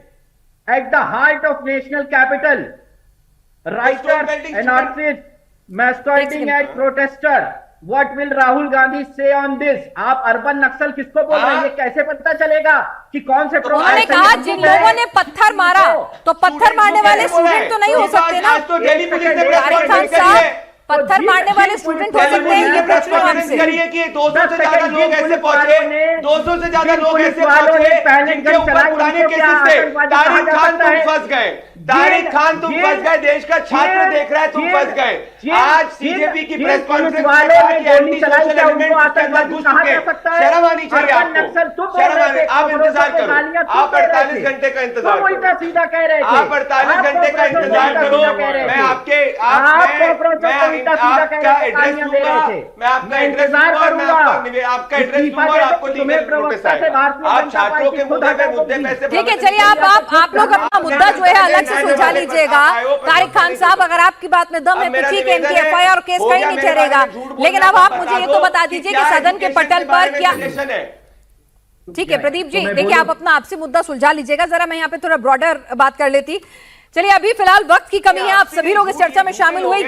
at the heart of national capital, rioter anarchist mascotting at protester, What will Rahul Gandhi say on this? आप अर्बन नक्सल किसको बोल रहे हैं? ये कैसे पता चलेगा कि कौन से उन्होंने कहा जिन लोगों ने पत्थर मारा, तो पत्थर मारने वाले स्टूडेंट तो नहीं हो सकते ना। तारिक खान साहब, पत्थर मारने वाले स्टूडेंट हो सकते हैं, ये पूछ रहा हूं आपसे। करिए कि 200 से ज्यादा लोग ऐसे पहुंचे, 200 से ज्यादा लोग ऐसे पहुंचे जिनके ऊपर पुराने केसेस थे। तारिक खान तुम फंस गए, तारिक खान तुम फंस गए, देश का छात्र देख रहा है, तुम फंस गए। आज सीजेपी की प्रेस कॉन्फ्रेंस में एंटी सोशल एलिमेंट उसके अंदर घुस चुके। शर्म आनी चाहिए आपको, शर्म आनी। आप इंतजार करो, आप 48 घंटे का इंतजार करो, सीधा कह रहे थे, आप 48 घंटे का इंतजार करो। मैं आपके आपका एड्रेस दूंगा, मैं आपका एड्रेस दूंगा और मैं आपका एड्रेस दूंगा और आपको लीगल नोटिस आएगा। आप छात्रों के मुद्दे पे ठीक है, चलिए आप लोग अपना मुद्दा जो है अलग से सुलझा लीजिएगा। तारिक खान साहब, अगर आपकी बात में दम है तो ठीक है, इनकी एफआईआर केस कहीं नहीं ठहरेगा, लेकिन अब आप मुझे ये तो बता दीजिए कि सदन के पटल पर क्या ठीक है प्रदीप जी, देखिए आप अपना आपसी मुद्दा सुलझा लीजिएगा, जरा मैं यहाँ पे थोड़ा ब्रॉडर बात कर लेती। चलिए अभी फिलहाल वक्त की कमी है, आप सभी लोग इस चर्चा में शामिल हुए।